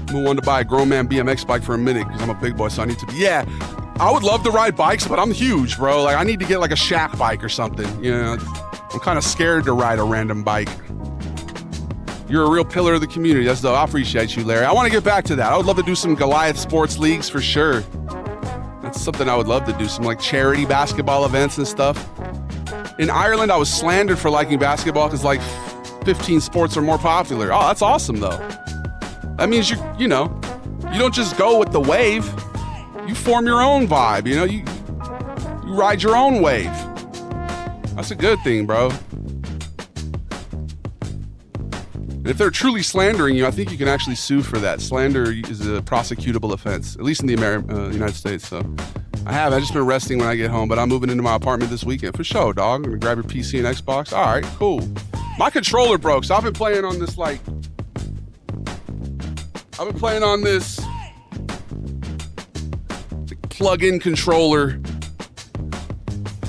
I wanted to buy a grown man BMX bike for a minute because I'm a big boy, so I need to be. Yeah, I would love to ride bikes, but I'm huge, bro. Like I need to get like a shack bike or something. You know, I'm kind of scared to ride a random bike. You're a real pillar of the community. That's dope. I appreciate you, Larry. I want to get back to that. I would love to do some Goliath sports leagues for sure. That's something I would love to do. Some like charity basketball events and stuff. In Ireland, I was slandered for liking basketball because like 15 sports are more popular. Oh, that's awesome though. That means you don't just go with the wave. You form your own vibe. You know, you ride your own wave. That's a good thing, bro. If they're truly slandering you, I think you can actually sue for that. Slander is a prosecutable offense, at least in the United States. So I've just been resting when I get home, but I'm moving into my apartment this weekend for sure, dog. I'm gonna grab your PC and Xbox. All right, cool. My controller broke, so I've been playing on this plug-in controller.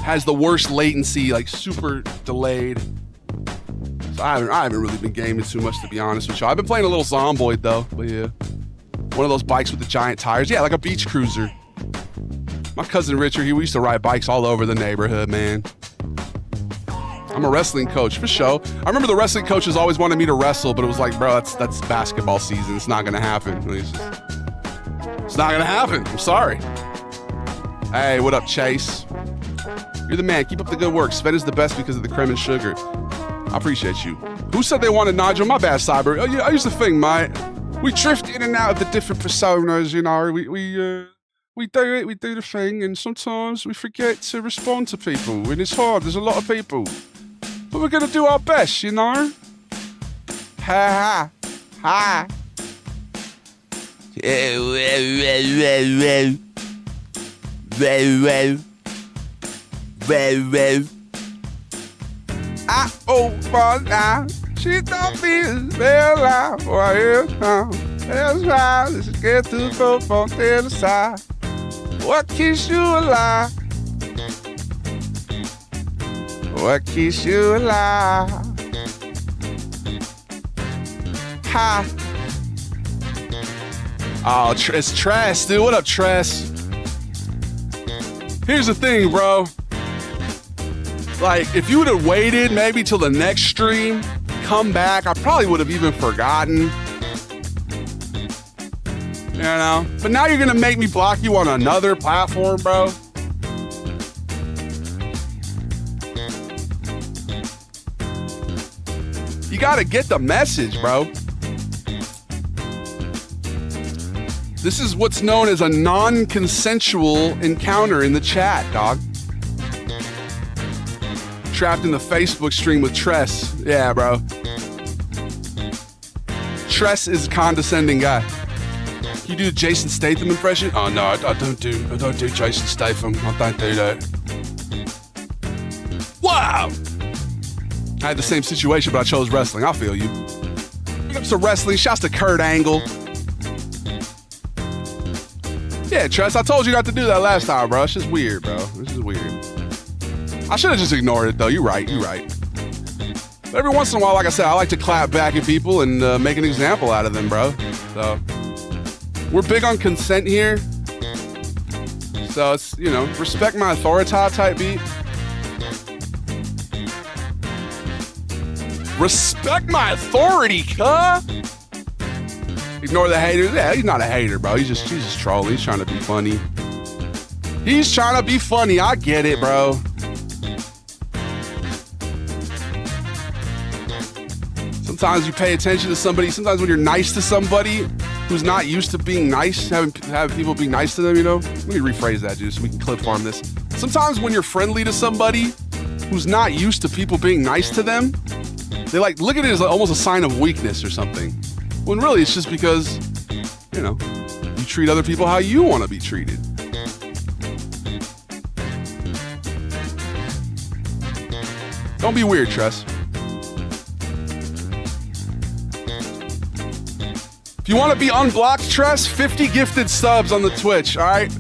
Has the worst latency, like super delayed. I haven't really been gaming too much, to be honest with you. I've been playing a little Zomboid though, but yeah. One of those bikes with the giant tires. Yeah, like a beach cruiser. My cousin Richard, we used to ride bikes all over the neighborhood, man. I'm a wrestling coach, for sure. I remember the wrestling coaches always wanted me to wrestle, but it was like, bro, that's basketball season. It's not gonna happen. It's not gonna happen. I'm sorry. Hey, what up, Chase? You're the man. Keep up the good work. Sven is the best because of the creme and sugar. I appreciate you. Who said they wanted Nigel? My bad, Cyber. Oh, yeah, here's the thing, mate. We drift in and out of the different personas, you know. We do the thing, and sometimes we forget to respond to people, and it's hard. There's a lot of people, but we're gonna do our best, you know. Ha ha ha. I open now. She told me it's very loud. Why is now? That's right. Let's get to the phone from the other side. What keeps you alive? What keeps you alive? Ha. Oh, it's Tress, dude. What up, Tress? Here's the thing, bro. Like, if you would have waited maybe till the next stream, come back, I probably would have even forgotten. You know? But now you're gonna make me block you on another platform, bro. You gotta get the message, bro. This is what's known as a non-consensual encounter in the chat, dog. Trapped in the Facebook stream with Tress. Yeah, bro. Tress is a condescending guy. Can you do a Jason Statham impression? Oh no, I don't do Jason Statham. I don't do that. Wow! I had the same situation, but I chose wrestling. I feel you. Big ups to wrestling. Shouts to Kurt Angle. Yeah, Tress, I told you not to do that last time, bro. It's just weird, bro. This is weird. I should have just ignored it, though. You're right. But every once in a while, like I said, I like to clap back at people and make an example out of them, bro. So, we're big on consent here. So, it's, you know, respect my authority type beat. Respect my authority, cuh! Ignore the haters. Yeah, he's not a hater, bro. He's just trolling. He's trying to be funny. He's trying to be funny. I get it, bro. Sometimes you pay attention to somebody. Sometimes when you're nice to somebody who's not used to being nice, having people be nice to them, you know? Let me rephrase that, dude, so we can clip farm this. Sometimes when you're friendly to somebody who's not used to people being nice to them, they like look at it as almost a sign of weakness or something. When really it's just because, you know, you treat other people how you want to be treated. Don't be weird, Tress. If you want to be unblocked, Tress, 50 gifted subs on the Twitch, all right?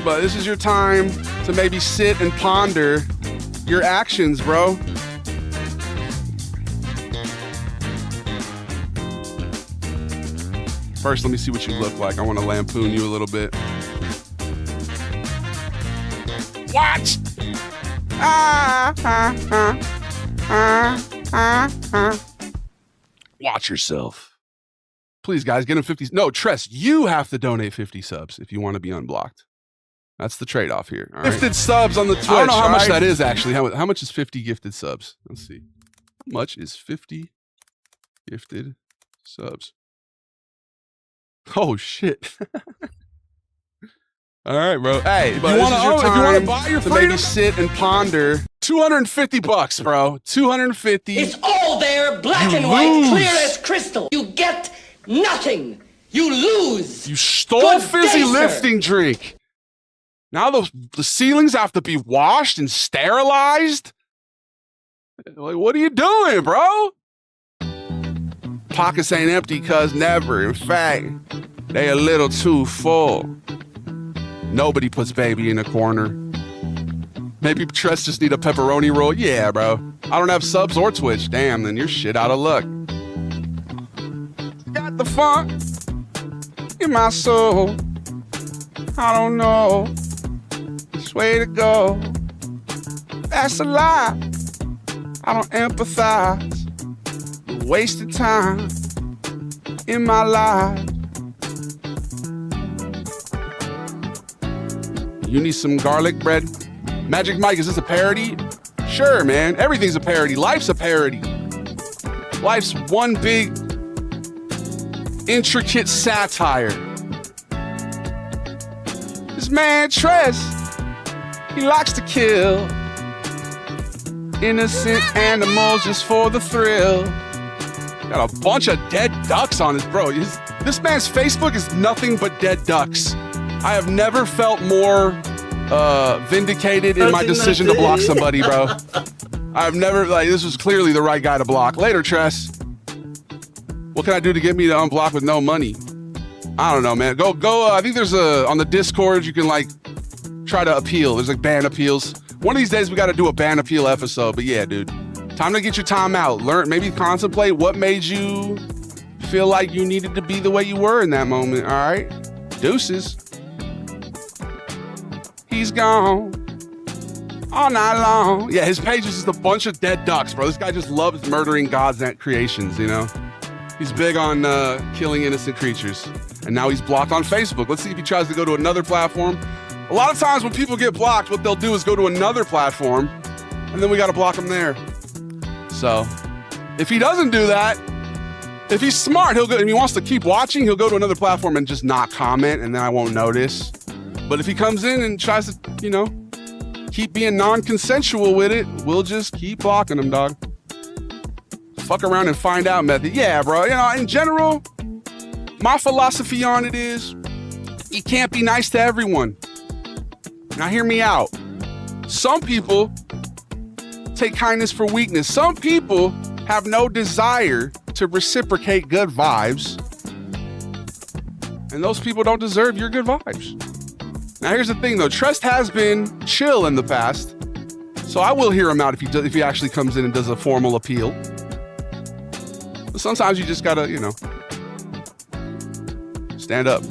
But this is your time to maybe sit and ponder your actions, bro. First, let me see what you look like. I want to lampoon you a little bit. Watch! Watch yourself. Please, guys, get him 50. No, Tress, you have to donate 50 subs if you want to be unblocked. That's the trade-off here. All right? Gifted subs on the Twitch. I don't know how much that is, actually. How much is 50 gifted subs? Let's see. How much is 50 gifted subs? Oh, shit. All right, bro. Hey, if you want to buy your freedom, maybe sit and ponder. $250, bro. 250. It's all there, black and white, clear as crystal. You get nothing. You lose. You stole fizzy lifting drink. Now the ceilings have to be washed and sterilized? Like, what are you doing, bro? Pockets ain't empty, cuz never. In fact, they a little too full. Nobody puts baby in a corner. Maybe Tress just need a pepperoni roll. Yeah, bro. I don't have subs or Twitch. Damn, then you're shit out of luck. Got the funk in my soul. I don't know which way to go. That's a lie. I don't empathize. Wasted time in my life. You need some garlic bread? Magic Mike, is this a parody? Sure, man. Everything's a parody. Life's a parody. Life's one big, intricate satire. This man, Tress, he likes to kill innocent animals just for the thrill. Got a bunch of dead ducks on his, bro. This man's Facebook is nothing but dead ducks. I have never felt more vindicated in my decision to block somebody, bro. I've never, like, this was clearly the right guy to block. Later, Tress. What can I do to get me to unblock with no money? I don't know, man. Go, I think there's on the Discord, you can, like, try to appeal. There's, like, ban appeals. One of these days, we got to do a ban appeal episode. But yeah, dude. Time to get your time out. Learn, maybe contemplate what made you feel like you needed to be the way you were in that moment, all right? Deuces. He's gone all night long. Yeah, his page is just a bunch of dead ducks, bro. This guy just loves murdering God's creations, you know? He's big on killing innocent creatures. And now he's blocked on Facebook. Let's see if he tries to go to another platform. A lot of times when people get blocked, what they'll do is go to another platform, and then we got to block them there. So if he doesn't do that, if he's smart, he'll go, and he wants to keep watching, he'll go to another platform and just not comment, and then I won't notice. But if he comes in and tries to, you know, keep being non-consensual with it, we'll just keep blocking him, dog. Fuck around and find out method. Yeah, bro. You know, in general, my philosophy on it is you can't be nice to everyone. Now hear me out. Some people take kindness for weakness. Some people have no desire to reciprocate good vibes. And those people don't deserve your good vibes. Now here's the thing though, Tress has been chill in the past, so I will hear him out if he actually comes in and does a formal appeal. But sometimes you just gotta, you know, stand up.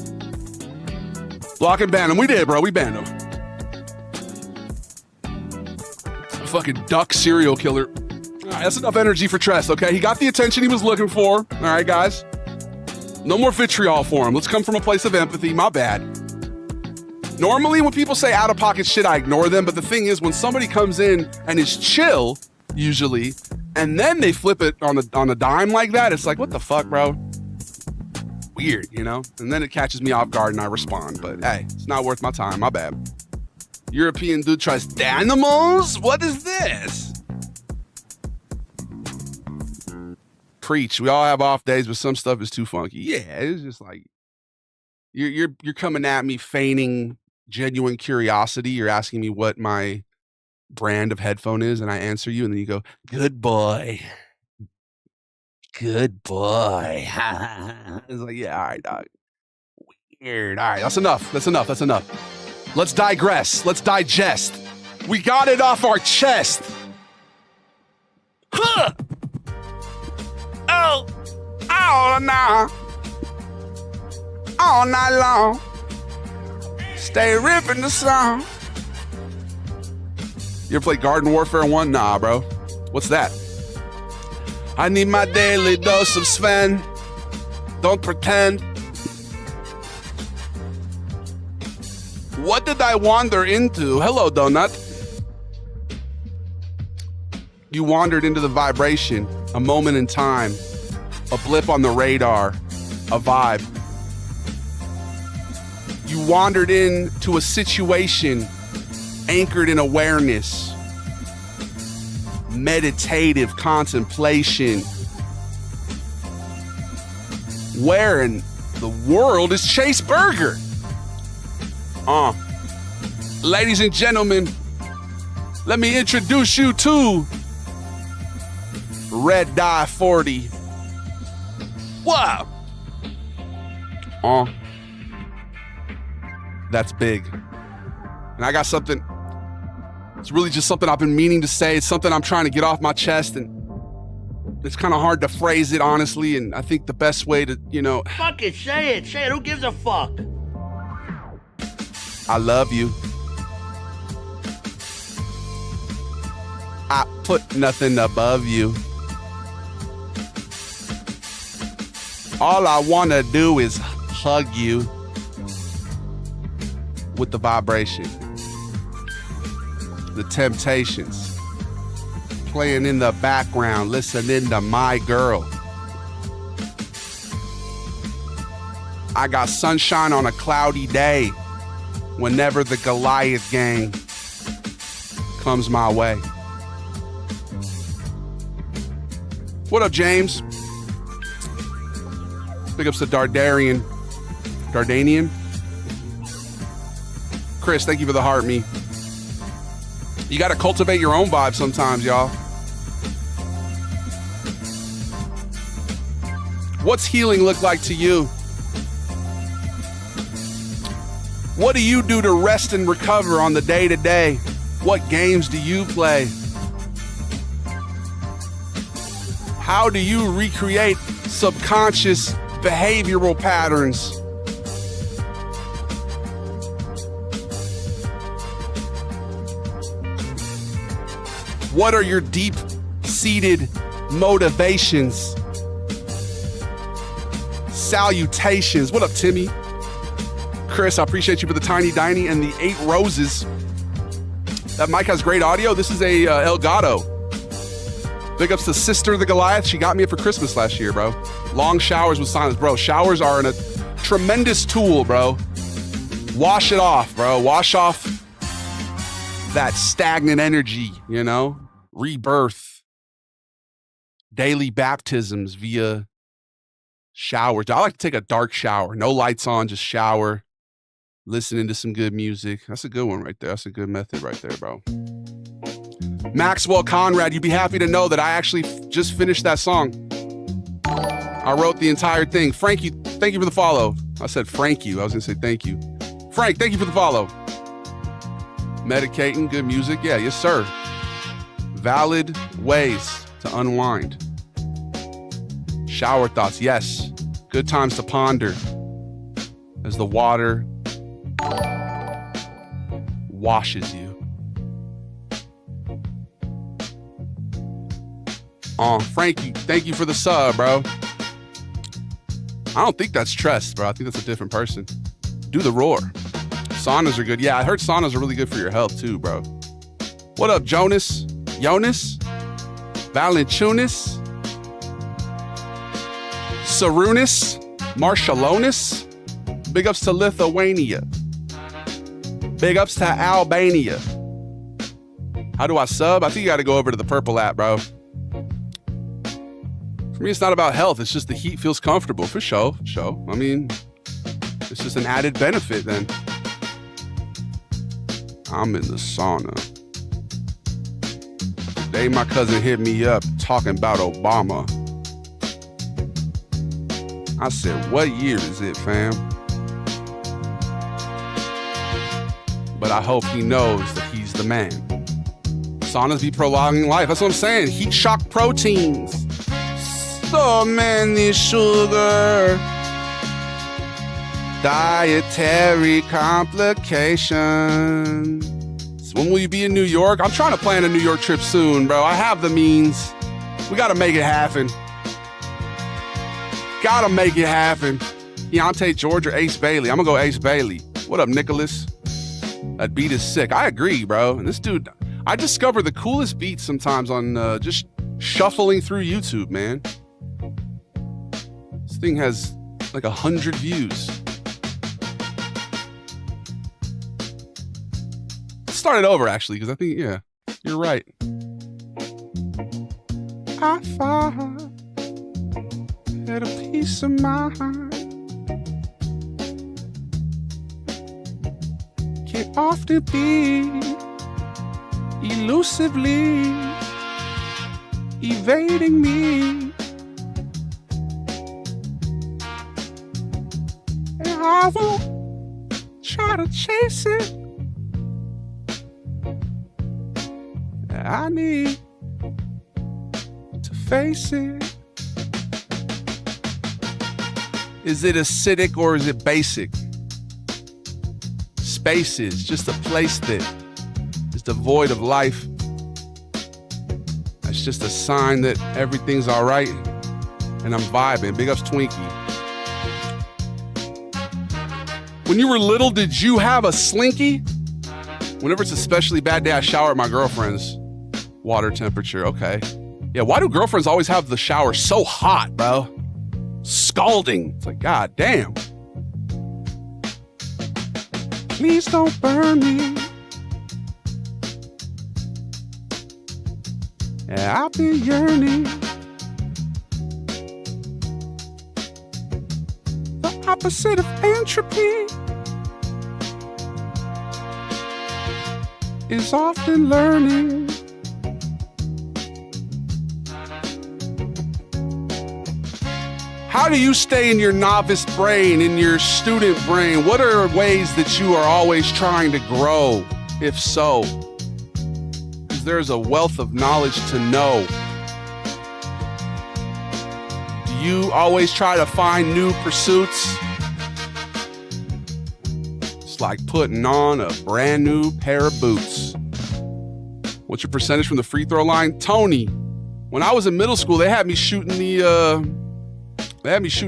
Block and ban him. We did, bro. We banned him. A fucking duck serial killer. All right, that's enough energy for Tress, okay? He got the attention he was looking for. All right, guys. No more vitriol for him. Let's come from a place of empathy. My bad. Normally, when people say out-of-pocket shit, I ignore them. But the thing is, when somebody comes in and is chill, usually, and then they flip it on a dime like that, it's like, what the fuck, bro? Weird, you know? And then it catches me off guard and I respond. But hey, it's not worth my time. My bad. European dude tries Danimals? What is this? Preach. We all have off days, but some stuff is too funky. Yeah, it's just like you're coming at me feigning genuine curiosity. You're asking me what my brand of headphone is, and I answer you, and then you go, "Good boy, good boy." It's like, yeah, all right, dog. Weird. All right, that's enough. That's enough. That's enough. Let's digress. Let's digest. We got it off our chest. Huh. Oh, all night, all night long. Stay ripping the song. You ever play Garden Warfare 1? Nah, bro. What's that? I need my daily dose of Sven. Don't pretend. What did I wander into? Hello, Donut. You wandered into the vibration, a moment in time, a blip on the radar, a vibe. You wandered into a situation anchored in awareness, meditative contemplation. Where in the world is Chase Burger? Ladies and gentlemen, let me introduce you to Red Dye 40. Wow. That's big. And I got something. It's really just something I've been meaning to say. It's something I'm trying to get off my chest, and it's kind of hard to phrase it, honestly. And I think the best way to, Fuck it, say it. Say it. Who gives a fuck? I love you. I put nothing above you. All I want to do is hug you with the vibration. The Temptations playing in the background, listening to My Girl. I got sunshine on a cloudy day whenever the Goliath gang comes my way. What up, James? Big ups to Dardanian. Chris, thank you for the heart, me. You got to cultivate your own vibe sometimes, y'all. What's healing look like to you? What do you do to rest and recover on the day-to-day? What games do you play? How do you recreate subconscious behavioral patterns? What are your deep-seated motivations? Salutations. What up, Timmy? Chris, I appreciate you for the tiny diny and the 8 roses. That mic has great audio. This is a Elgato. Big ups to Sister the Goliath. She got me it for Christmas last year, bro. Long showers with silence. Bro, showers are a tremendous tool, bro. Wash it off, bro. Wash off that stagnant energy, rebirth, daily baptisms via showers. I like to take a dark shower, no lights on, just shower, listening to some good music. That's a good one right there. That's a good method right there, bro. Maxwell Conrad, you'd be happy to know that I actually just finished that song. I wrote the entire thing. Frank, thank you for the follow. I said Frank you. I was gonna say thank you. Frank, thank you for the follow. Medicating, good music. Yeah, yes, sir. Valid ways to unwind. Shower thoughts, yes. Good times to ponder as the water washes you. Frankie, thank you for the sub, bro. I don't think that's Tress, bro. I think that's a different person. Do the roar. Saunas are good. Yeah, I heard saunas are really good for your health too, bro. What up, Jonas? Valentunis? Sarunis? Marshallonis? Big ups to Lithuania. Big ups to Albania. How do I sub? I think you got to go over to the purple app, bro. For me, it's not about health. It's just the heat feels comfortable. For sure. I mean, it's just an added benefit then. I'm in the sauna. Today, my cousin hit me up talking about Obama. I said, what year is it, fam? But I hope he knows that he's the man. Saunas be prolonging life. That's what I'm saying. Heat shock proteins. So many sugar. Dietary complications. So when will you be in New York? I'm trying to plan a New York trip soon, bro. I have the means. We got to make it happen. Gotta make it happen. Deontay George or Ace Bailey? I'm gonna go Ace Bailey. What up, Nicholas? That beat is sick. I agree, bro. And this dude, I discover the coolest beats sometimes on just shuffling through YouTube, man. This thing has like 100 views. Let's start it over, actually, because I think, yeah, you're right. I thought had a peace of mind. Can often be elusively evading me, and I will try to chase it. I need to face it. Is it acidic or is it basic? Space is just a place that is devoid of life. It's just a sign that everything's all right and I'm vibing. Big ups, Twinkie. When you were little, did you have a slinky? Whenever it's a especially bad day, I shower at my girlfriend's water temperature. Okay. Yeah, why do girlfriends always have the shower so hot, bro? Scalding. It's like, god damn. Please don't burn me. Yeah, I've been yearning. The opposite of entropy is often learning. How do you stay in your novice brain, in your student brain? What are ways that you are always trying to grow, if so? Because there's a wealth of knowledge to know. Do you always try to find new pursuits? It's like putting on a brand new pair of boots. What's your percentage from the free throw line? Tony, when I was in middle school, they had me shooting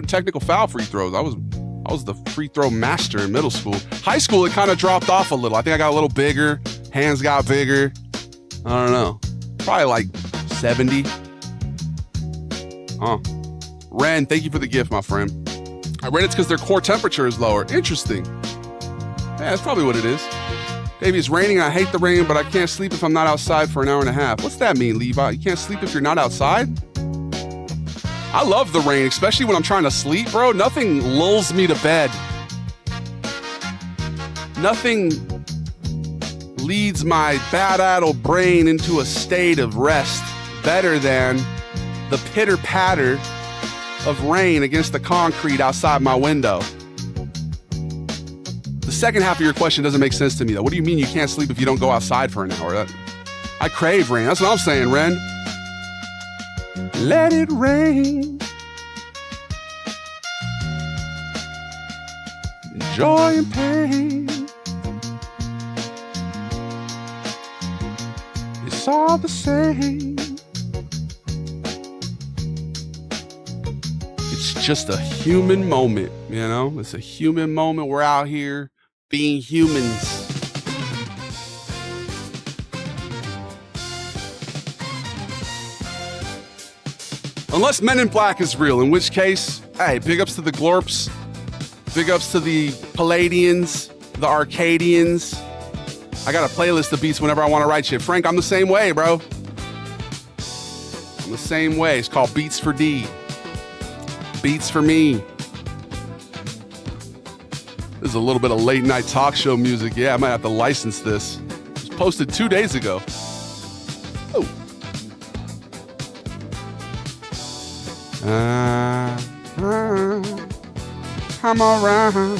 technical foul free throws. I was the free throw master in middle school. High school, it kind of dropped off a little. I think I got a little bigger. Hands got bigger. I don't know. Probably like 70. Ren, thank you for the gift, my friend. I read it's because their core temperature is lower. Interesting. Yeah, that's probably what it is. Davey, it's raining and I hate the rain, but I can't sleep if I'm not outside for an hour and a half. What's that mean, Levi? You can't sleep if you're not outside? I love the rain, especially when I'm trying to sleep, bro. Nothing lulls me to bed. Nothing leads my bad-addled brain into a state of rest better than the pitter-patter of rain against the concrete outside my window. The second half of your question doesn't make sense to me, though. What do you mean you can't sleep if you don't go outside for an hour? I crave rain. That's what I'm saying, Ren. Let it rain. Joy and pain. It's all the same. It's just a human moment, you know? It's a human moment. We're out here being humans. Unless Men in Black is real, in which case, hey, big ups to the Glorps, big ups to the Palladians, the Arcadians. I got a playlist of beats whenever I want to write shit. Frank, I'm the same way, bro. I'm the same way. It's called Beats for D. Beats for me. This is a little bit of late night talk show music. Yeah, I might have to license this. It was posted 2 days ago. Oh. I'm around.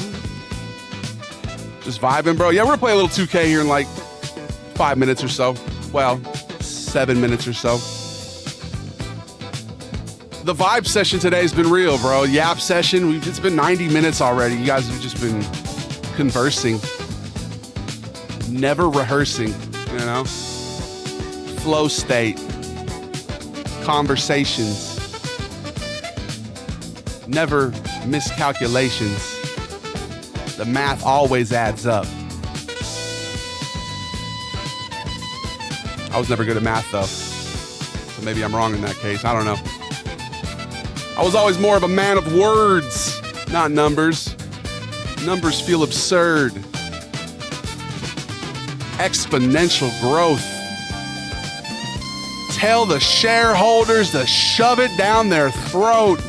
Just vibing, bro. Yeah, we're gonna play a little 2K here in like 5 minutes or so. Well, 7 minutes or so. The vibe session today has been real, bro. Yap session. It's been 90 minutes already. You guys have just been conversing, never rehearsing, you know? Flow state, conversations, never miscalculations. The math always adds up. I was never good at math, though. So maybe I'm wrong in that case. I don't know. I was always more of a man of words, not numbers. Numbers feel absurd. Exponential growth. Tell the shareholders to shove it down their throat.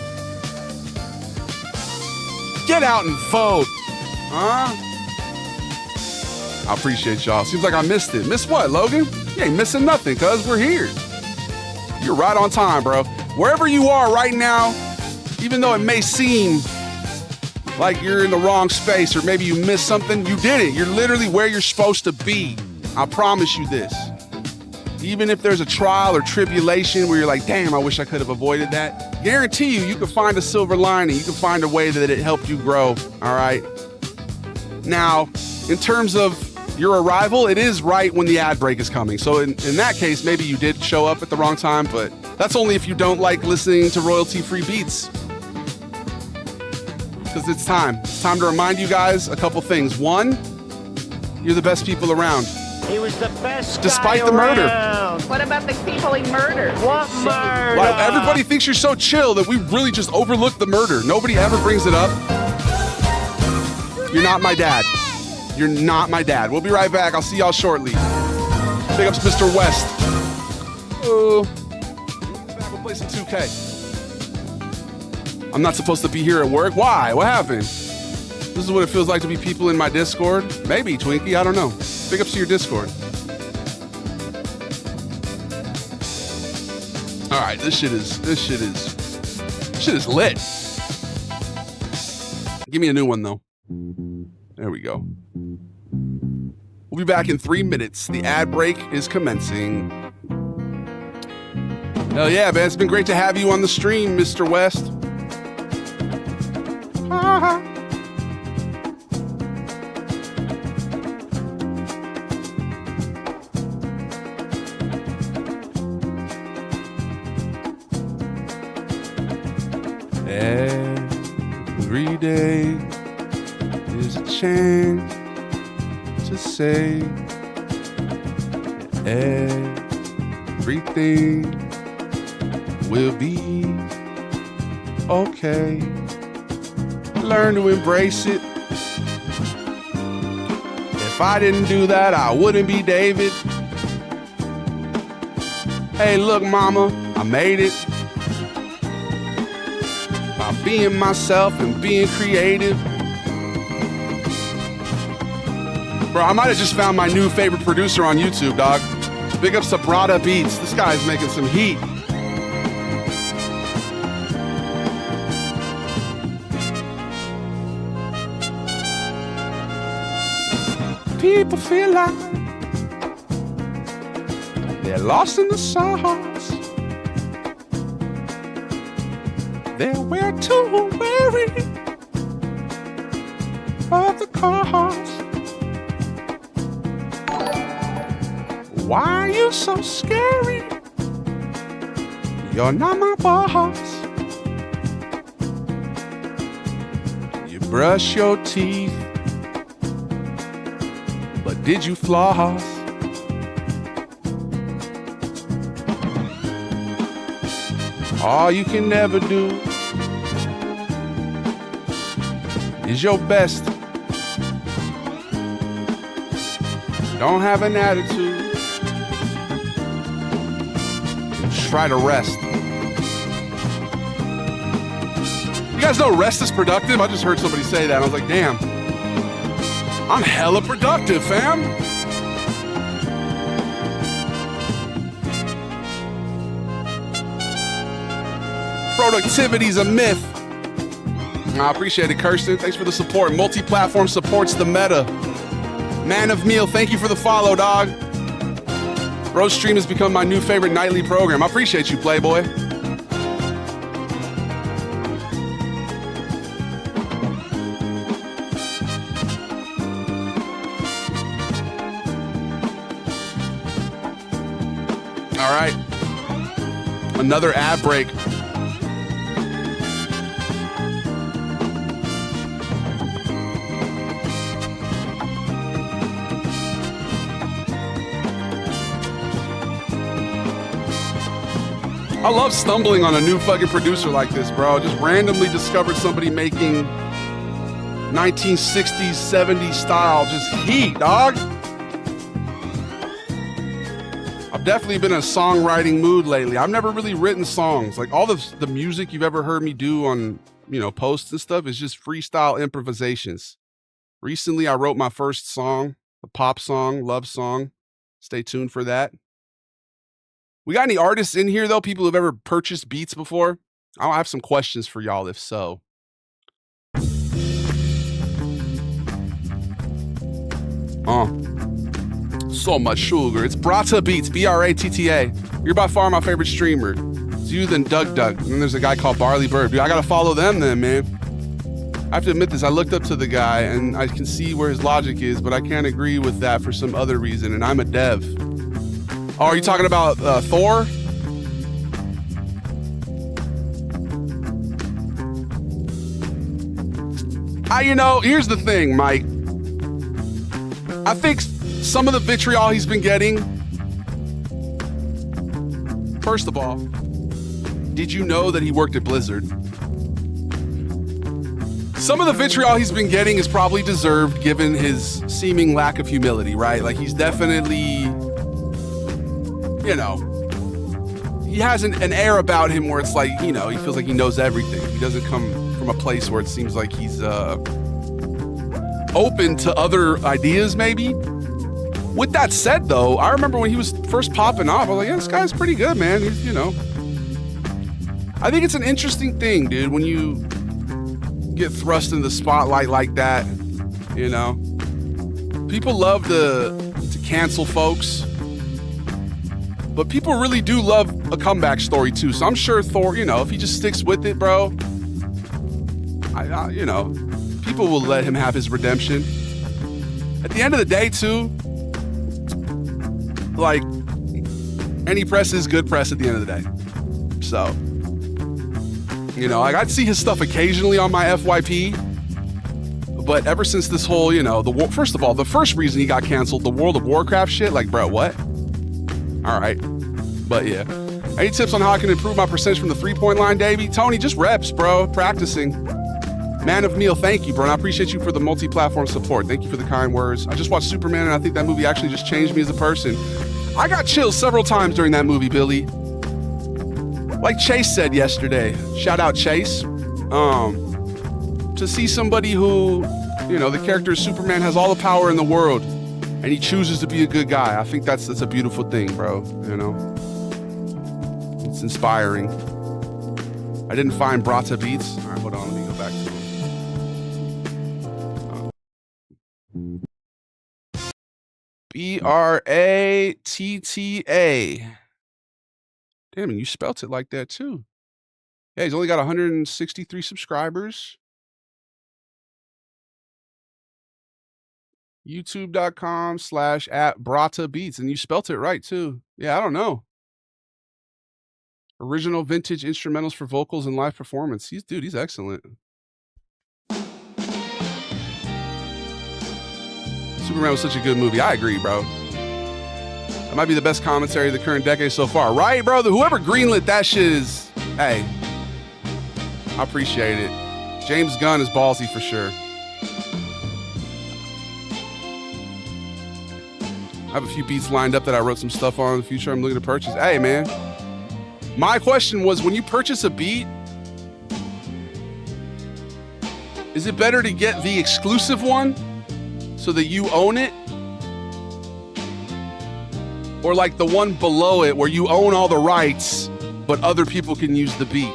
Get out and vote. Huh? I appreciate y'all. Seems like I missed it. Missed what, Logan? You ain't missing nothing, cuz we're here. You're right on time, bro. Wherever you are right now, even though it may seem like you're in the wrong space or maybe you missed something, you did it. You're literally where you're supposed to be. I promise you this. Even if there's a trial or tribulation where you're like, damn, I wish I could have avoided that, guarantee you can find a silver lining. You can find a way that it helped you grow, all right? Now, in terms of your arrival, it is right when the ad break is coming. So in that case, maybe you did show up at the wrong time, but that's only if you don't like listening to royalty-free beats. Because it's time. It's time to remind you guys a couple things. One, you're the best people around. He was the best Despite guy the murder. around. What about the people he murdered? What murder? Like, everybody thinks you're so chill that we really just overlook the murder. Nobody ever brings it up. You're not my dad. You're not my dad. We'll be right back. I'll see y'all shortly. Big ups, Mr. West. Oh. We'll play some 2K. I'm not supposed to be here at work. Why? What happened? This is what it feels like to be people in my Discord. Maybe, Twinkie. I don't know. Big ups to your Discord. All right, this shit is lit. Give me a new one though. There we go. We'll be back in 3 minutes. The ad break is commencing. Hell yeah, man. It's been great to have you on the stream, Mr. West. Every day is a chance to say everything will be okay. Learn to embrace it. If I didn't do that, I wouldn't be David. Hey, look, mama, I made it. By being myself and being creative. Bro, I might have just found my new favorite producer on YouTube, dog. Big ups to Brada Beats. This guy's making some heat. People feel like they're lost in the sauce. They're way too wary of the cause. Why are you so scary? You're not my boss. brush your teeth? But did you floss? All you can never do is your best. Don't have an attitude. Try to rest. You guys know rest is productive? I just heard somebody say that. I was like, damn. I'm hella productive, fam. Productivity's a myth. I appreciate it, Kirsten. Thanks for the support. Multi-platform supports the meta. Man of Meal, thank you for the follow, dog. Roast Stream has become my new favorite nightly program. I appreciate you, Playboy. All right. Another ad break. I love stumbling on a new fucking producer like this, bro. Just randomly discovered somebody making 1960s, 70s style just heat, dog. I've definitely been in a songwriting mood lately. I've never really written songs. Like all the music you've ever heard me do on, posts and stuff is just freestyle improvisations. Recently, I wrote my first song, a pop song, love song. Stay tuned for that. We got any artists in here, though? People who've ever purchased beats before? I'll have some questions for y'all if so. So much sugar. It's Bratta Beats, B-R-A-T-T-A. You're by far my favorite streamer. It's you, then Doug. And then there's a guy called Barley Bird. Dude, I gotta follow them then, man. I have to admit this. I looked up to the guy, and I can see where his logic is, but I can't agree with that for some other reason, and I'm a dev. Oh, are you talking about Thor? Here's the thing, Mike. I think some of the vitriol he's been getting. First of all, did you know that he worked at Blizzard? Some of the vitriol he's been getting is probably deserved given his seeming lack of humility, right? Like he's definitely... he has an air about him where it's like, he feels like he knows everything. He doesn't come from a place where it seems like he's open to other ideas, maybe. With that said, though, I remember when he was first popping off, I was like, yeah, this guy's pretty good, man. He's, I think it's an interesting thing, dude, when you get thrust in the spotlight like that, People love to cancel folks. But people really do love a comeback story too. So I'm sure Thor, if he just sticks with it, bro, people will let him have his redemption. At the end of the day too, like any press is good press at the end of the day. So, I'd see his stuff occasionally on my FYP. But ever since this whole, first of all, the first reason he got canceled, the World of Warcraft shit, like, bro, what? All right. But yeah. Any tips on how I can improve my percentage from the three-point line, Davey? Tony, just reps, bro. Practicing. Man of Meal, thank you, bro. And I appreciate you for the multi-platform support. Thank you for the kind words. I just watched Superman, and I think that movie actually just changed me as a person. I got chills several times during that movie, Billy. Like Chase said yesterday. Shout out, Chase. To see somebody who, the character of Superman has all the power in the world, and he chooses to be a good guy. I think that's a beautiful thing, bro. It's inspiring. I didn't find Bratta Beats. All right, hold on. Let me go back to him. B-R-A-T-T-A. Damn, and you spelt it like that too. Yeah, he's only got 163 subscribers. YouTube.com/@BrattaBeats. And you spelt it right too. Yeah, I don't know. Original vintage instrumentals for vocals and live performance. He's excellent. Superman was such a good movie. I agree, bro. That might be the best commentary of the current decade so far. Right, bro? Whoever greenlit that shit is... Hey. I appreciate it. James Gunn is ballsy for sure. I have a few beats lined up that I wrote some stuff on in the future I'm looking to purchase. Hey, man. My question was, when you purchase a beat, is it better to get the exclusive one so that you own it? Or like the one below it where you own all the rights, but other people can use the beat?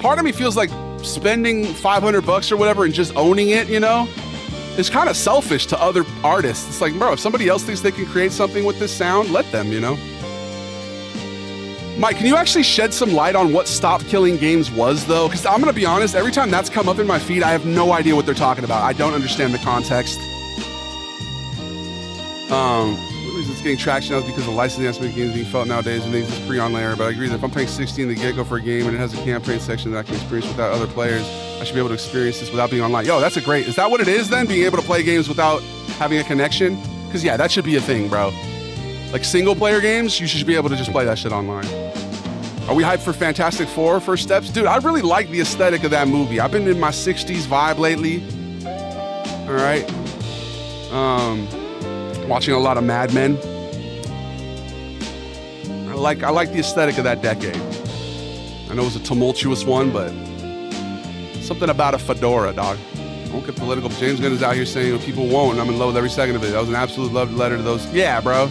Part of me feels like spending $500 or whatever and just owning it, you know, is kind of selfish to other artists. It's like, bro, if somebody else thinks they can create something with this sound, let them, you know? Mike, can you actually shed some light on what Stop Killing Games was, though? Because I'm going to be honest, every time that's come up in my feed, I have no idea what they're talking about. I don't understand the context. The reason it's getting traction now is because the licensing aspect of games being felt nowadays and things is pre-on layer. But I agree that if I'm paying $60 in the get-go for a game and it has a campaign section that I can experience without other players, I should be able to experience this without being online. Yo, that's a great... Is that what it is, then? Being able to play games without having a connection? Because, yeah, that should be a thing, bro. Like, single-player games, you should be able to just play that shit online. Are we hyped for Fantastic Four First Steps? Dude, I really like the aesthetic of that movie. I've been in my 60s vibe lately. All right. Watching a lot of Mad Men. I like the aesthetic of that decade. I know it was a tumultuous one, but something about a fedora, dog. I won't get political, but James Gunn is out here saying what people won't, and I'm in love with every second of it. That was an absolute love letter to those. Yeah, bro.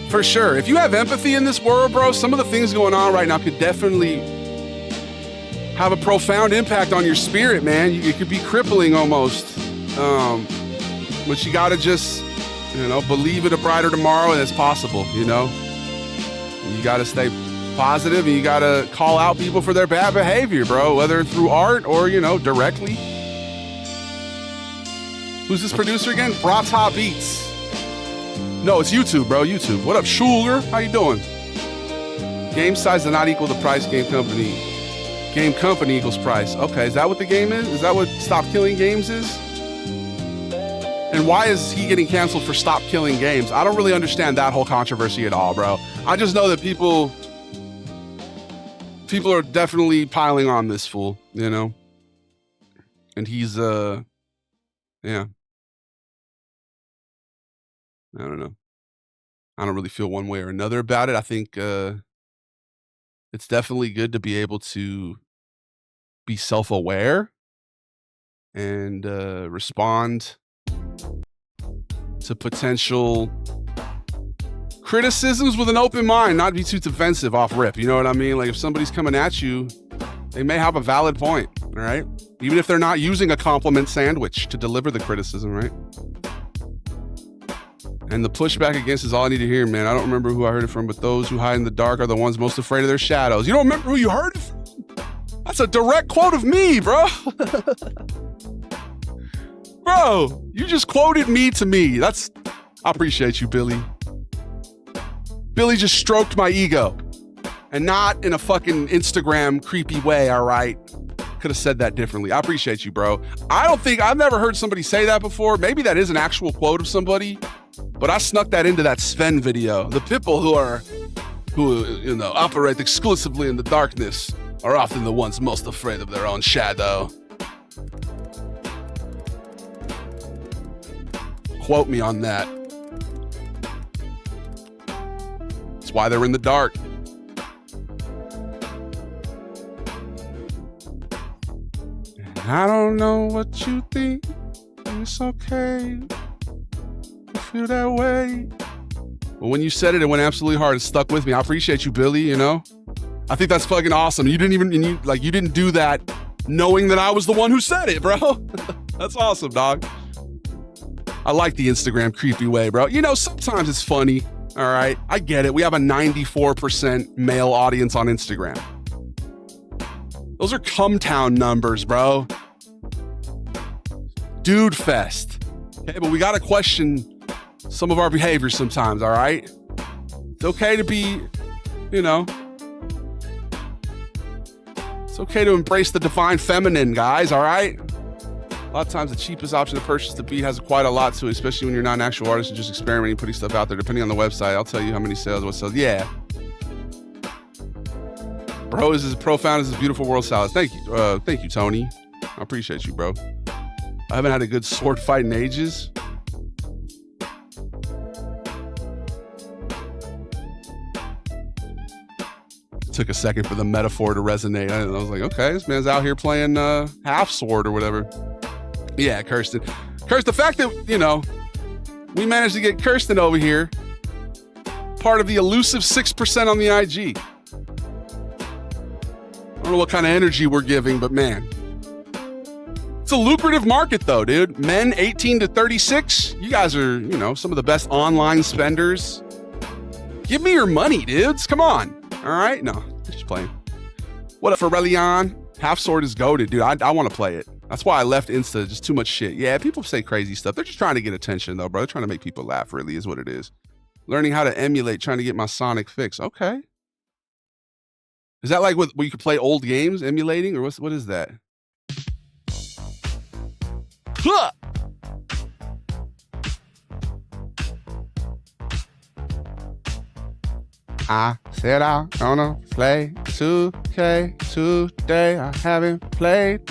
For sure. If you have empathy in this world, bro, some of the things going on right now could definitely have a profound impact on your spirit, man. It could be crippling almost. But you gotta just, you know, believe in a brighter tomorrow, and it's possible, you know? You gotta stay positive, and you gotta call out people for their bad behavior, bro, whether through art or, you know, directly. Who's this producer again? Brata Beats. No, it's YouTube, bro. YouTube. What up, Schuler? How you doing? Game size does not equal the price game company. Game company equals price. Okay, is that what the game is? Is that what Stop Killing Games is? And why is he getting canceled for Stop Killing Games? I don't really understand that whole controversy at all, bro. I just know that people are definitely piling on this fool, you know? And he's, yeah. I don't know. I don't really feel one way or another about it. I think it's definitely good to be able to be self-aware and respond to potential criticisms with an open mind, not be too defensive off rip. You know what I mean? Like, if somebody's coming at you, they may have a valid point, all right? Even if they're not using a compliment sandwich to deliver the criticism, right? And the pushback against is all I need to hear, man. I don't remember who I heard it from, but those who hide in the dark are the ones most afraid of their shadows. You don't remember who you heard it from? That's a direct quote of me, bro. Bro, you just quoted me to me. I appreciate you, Billy. Billy just stroked my ego. And not in a fucking Instagram creepy way, all right? Could have said that differently. I appreciate you, bro. I've never heard somebody say that before. Maybe that is an actual quote of somebody. But I snuck that into that Sven video. The people who you know, operate exclusively in the darkness are often the ones most afraid of their own shadow. Quote me on that. That's why they're in the dark. I don't know what you think. It's okay. Feel that way. But when you said it, it went absolutely hard. It stuck with me. I appreciate you, Billy, you know? I think that's fucking awesome. You didn't do that knowing that I was the one who said it, bro. That's awesome, dog. I like the Instagram creepy way, bro. You know, sometimes it's funny, all right? I get it. We have a 94% male audience on Instagram. Those are Cumtown numbers, bro. Dude fest. Okay, but we gotta question some of our behavior sometimes, all right? It's okay to be, you know, it's okay to embrace the divine feminine, guys, all right? A lot of times the cheapest option to purchase the beat has quite a lot to it, especially when you're not an actual artist and just experimenting, putting stuff out there. Depending on the website, I'll tell you how many sales, what sells. Yeah. Bro is as profound as this beautiful world salad. Thank you, Tony. I appreciate you, bro. I haven't had a good sword fight in ages. Took a second for the metaphor to resonate. I was like, okay, this man's out here playing half sword or whatever. Yeah, Kirsten. The fact that, you know, we managed to get Kirsten over here, part of the elusive 6% on the IG. I don't know what kind of energy we're giving, but man. It's a lucrative market though, dude. Men 18 to 36, you guys are, you know, some of the best online spenders. Give me your money, dudes. Come on. All right? No, just playing. What up, Pharrellion? Half Sword is goated, dude. I want to play it. That's why I left Insta. Just too much shit. Yeah, people say crazy stuff. They're just trying to get attention, though, bro. They're trying to make people laugh, really, is what it is. Learning how to emulate, trying to get my Sonic fix. Okay. Is that like where you could play old games, emulating, or what is that? Huh! I said I'm gonna play 2K today. I haven't played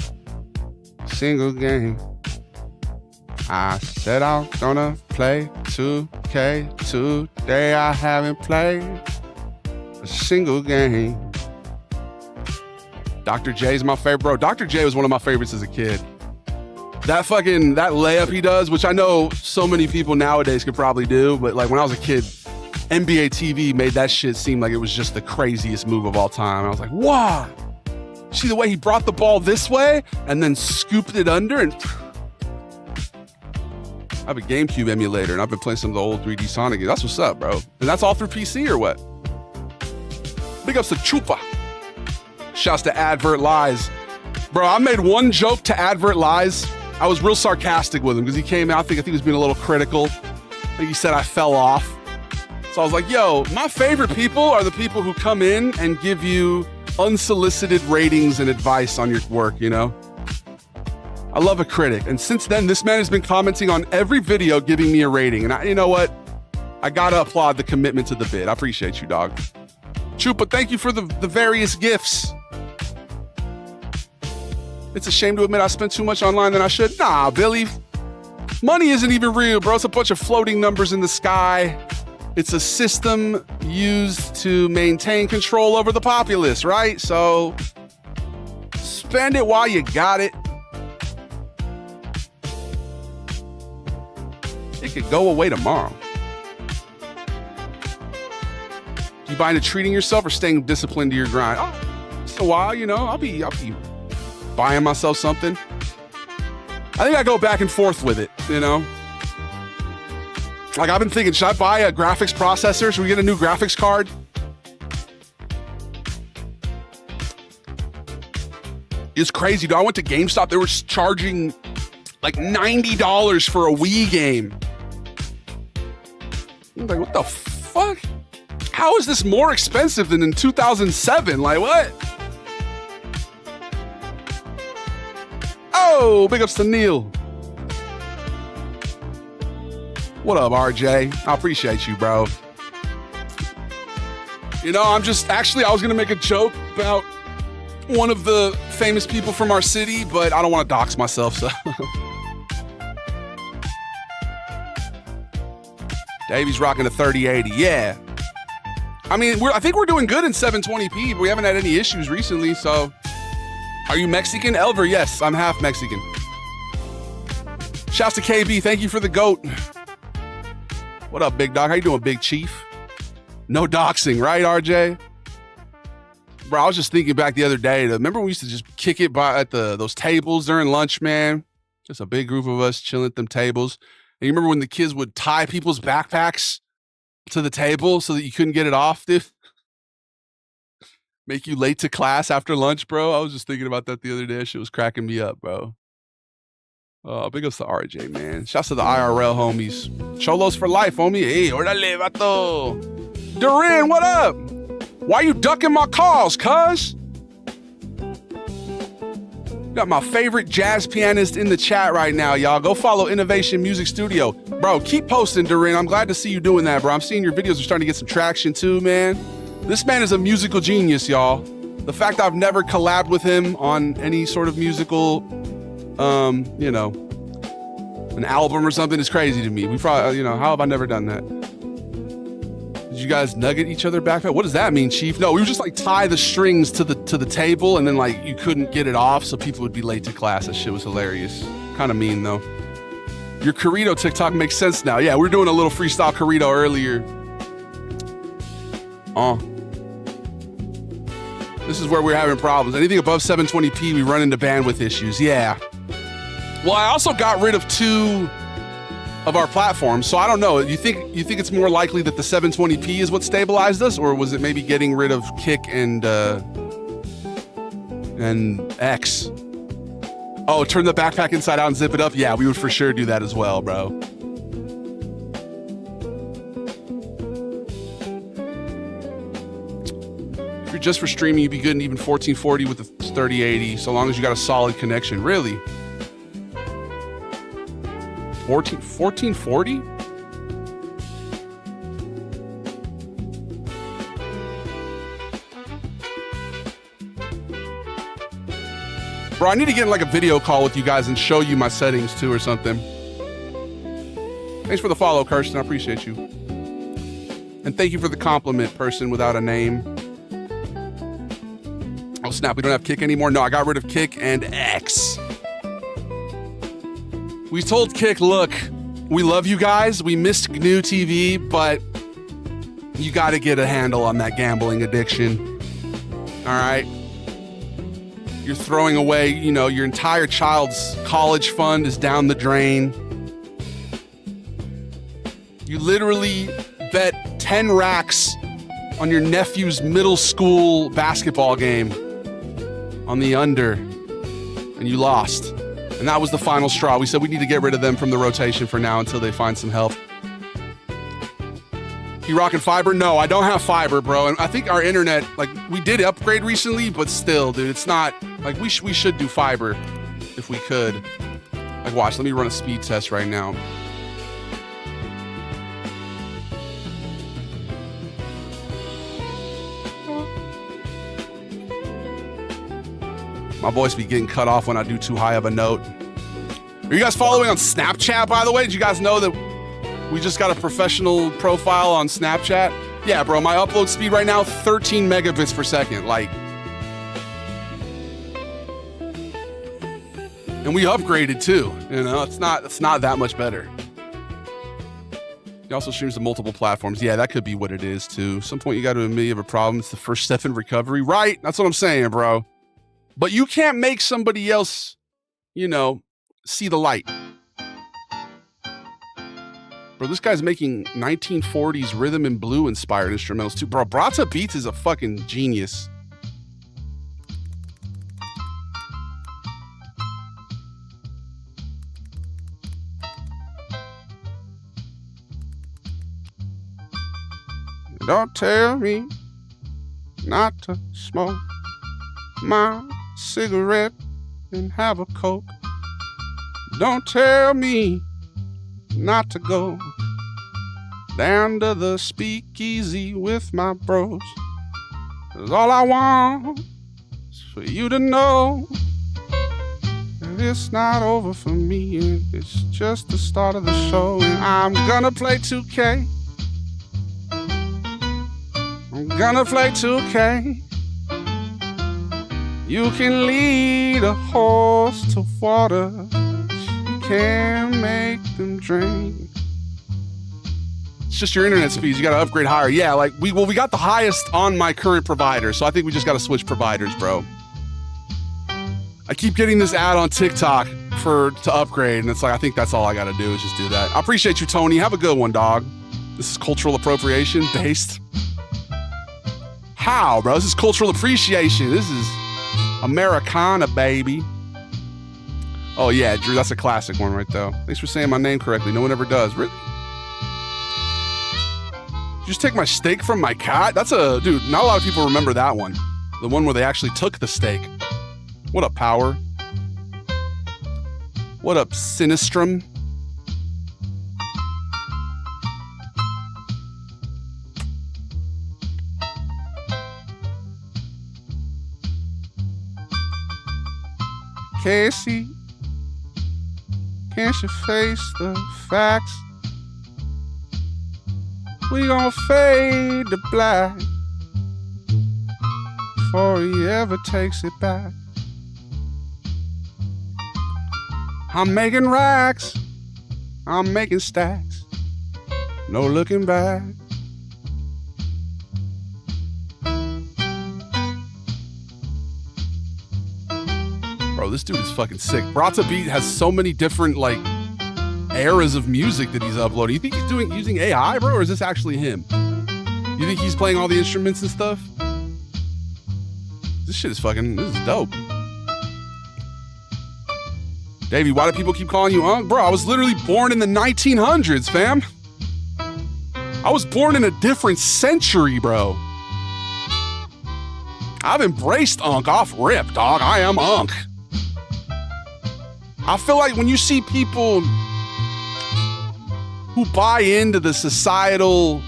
a single game. I said I'm gonna play 2K today. I haven't played a single game. Dr. J's my favorite, bro. Dr. J was one of my favorites as a kid. That layup he does, which I know so many people nowadays could probably do, but like when I was a kid, NBA TV made that shit seem like it was just the craziest move of all time. I was like, wow. See the way he brought the ball this way and then scooped it under and... I have a GameCube emulator and I've been playing some of the old 3D Sonic games. That's what's up, bro. And that's all through PC or what? Big ups to Chupa. Shouts to Advert Lies. Bro, I made one joke to Advert Lies. I was real sarcastic with him because he came out, I think he was being a little critical. I think he said I fell off. So I was like, yo, my favorite people are the people who come in and give you unsolicited ratings and advice on your work, you know? I love a critic. And since then, this man has been commenting on every video, giving me a rating. And you know what? I gotta applaud the commitment to the bid. I appreciate you, dog. Chupa, thank you for the various gifts. It's a shame to admit I spent too much online than I should. Nah, Billy. Money isn't even real, bro. It's a bunch of floating numbers in the sky. It's a system used to maintain control over the populace, right? So spend it while you got it. It could go away tomorrow. You buying into treating yourself or staying disciplined to your grind? Oh, it's a while, you know. I'll be buying myself something. I think I go back and forth with it, you know. Like I've been thinking, should I buy a graphics processor? Should we get a new graphics card? It's crazy, dude. I went to GameStop. They were charging like $90 for a Wii game. I'm like, what the fuck? How is this more expensive than in 2007? Like, what? Oh, big ups to Neil. What up, RJ? I appreciate you, bro. You know, I was going to make a joke about one of the famous people from our city, but I don't want to dox myself, so. Davey's rocking a 3080. Yeah. I mean, I think we're doing good in 720p, but we haven't had any issues recently, so. Are you Mexican? Elver, yes, I'm half Mexican. Shouts to KB, thank you for the goat. What up, big dog? How you doing, big chief? No doxing, right, RJ? Bro, I was just thinking back the other day. Remember we used to just kick it at those tables during lunch, man? Just a big group of us chilling at them tables. And you remember when the kids would tie people's backpacks to the table so that you couldn't get it off, dude? Make you late to class after lunch, bro. I was just thinking about that the other day. That shit was cracking me up, bro. Big ups to RJ, man. Shouts to the IRL homies. Cholos for life, homie. Hey, orale, vato. Duran, what up? Why you ducking my calls, cuz? Got my favorite jazz pianist in the chat right now, y'all. Go follow Innovation Music Studio. Bro, keep posting, Durin. I'm glad to see you doing that, bro. I'm seeing your videos are starting to get some traction too, man. This man is a musical genius, y'all. The fact I've never collabed with him on any sort of musical, you know, an album or something is crazy to me. We probably, you know, how have I never done that? Did you guys nugget each other back? What does that mean, Chief? No, we would just like tie the strings to the table and then like you couldn't get it off so people would be late to class. That shit was hilarious. Kind of mean though. Your Corrido TikTok makes sense now. Yeah, we were doing a little freestyle Corrido earlier. This is where we're having problems. Anything above 720p, we run into bandwidth issues. Yeah. Well, I also got rid of 2 of our platforms, so I don't know. You think it's more likely that the 720p is what stabilized us, or was it maybe getting rid of Kick and X? Oh, turn the backpack inside out and zip it up? Yeah, we would for sure do that as well, bro. If you're just for streaming, you'd be good in even 1440 with the 3080, so long as you got a solid connection. Really? 1440? Bro, I need to get in like a video call with you guys and show you my settings too or something. Thanks for the follow, Kirsten. I appreciate you. And thank you for the compliment, person without a name. Oh snap, we don't have Kick anymore? No, I got rid of Kick and X. We told Kick, look, we love you guys. We missed GNU TV, but you got to get a handle on that gambling addiction. All right? You're throwing away, you know, your entire child's college fund is down the drain. You literally bet 10 racks on your nephew's middle school basketball game on the under, and you lost. And that was the final straw. We said we need to get rid of them from the rotation for now until they find some help. You rocking fiber? No, I don't have fiber, bro. And I think our internet, like, we did upgrade recently, but still, dude, it's not, like, we should do fiber if we could. Like, watch, let me run a speed test right now. My voice be getting cut off when I do too high of a note. Are you guys following on Snapchat, by the way? Did you guys know that we just got a professional profile on Snapchat? Yeah, bro, my upload speed right now, 13 megabits per second. Like, and we upgraded too. You know, it's not that much better. He also streams to multiple platforms. Yeah, that could be what it is too. Some point you got to admit you have a problem. It's the first step in recovery. Right, that's what I'm saying, bro. But you can't make somebody else, you know, see the light. Bro, this guy's making 1940s rhythm and blue inspired instrumentals too. Bro, Brata Beats is a fucking genius. Don't tell me not to smoke my cigarette and have a Coke. Don't tell me not to go down to the speakeasy with my bros. 'Cause all I want is for you to know that it's not over for me, and it's just the start of the show. And I'm gonna play 2K. I'm gonna play 2K. You can lead a horse to water, you can't make them drink. It's just your internet speeds. You got to upgrade higher. Yeah, like we got the highest on my current provider, so I think we just got to switch providers, bro. I keep getting this ad on TikTok to upgrade, and it's like I think that's all I got to do is just do that. I appreciate you, Tony. Have a good one, dog. This is cultural appropriation based. How, bro? This is cultural appreciation. This is Americana, baby. Oh yeah, Drew, that's a classic one right there. Thanks for saying my name correctly. No one ever does. Really? Did you just take my steak from my cat? That's a, dude, not a lot of people remember that one. The one where they actually took the steak. What a power. What up, Sinistrum? Casey, can't you face the facts? We gon' fade to black before he ever takes it back. I'm making racks, I'm making stacks, no looking back. Bro, this dude is fucking sick. Brata Beat has so many different, like, eras of music that he's uploading. You think he's using AI, bro, or is this actually him? You think he's playing all the instruments and stuff? This shit is this is dope. Davey, why do people keep calling you Unc? Bro, I was literally born in the 1900s, fam. I was born in a different century, bro. I've embraced Unc off rip, dog. I am Unc. I feel like when you see people who buy into the societal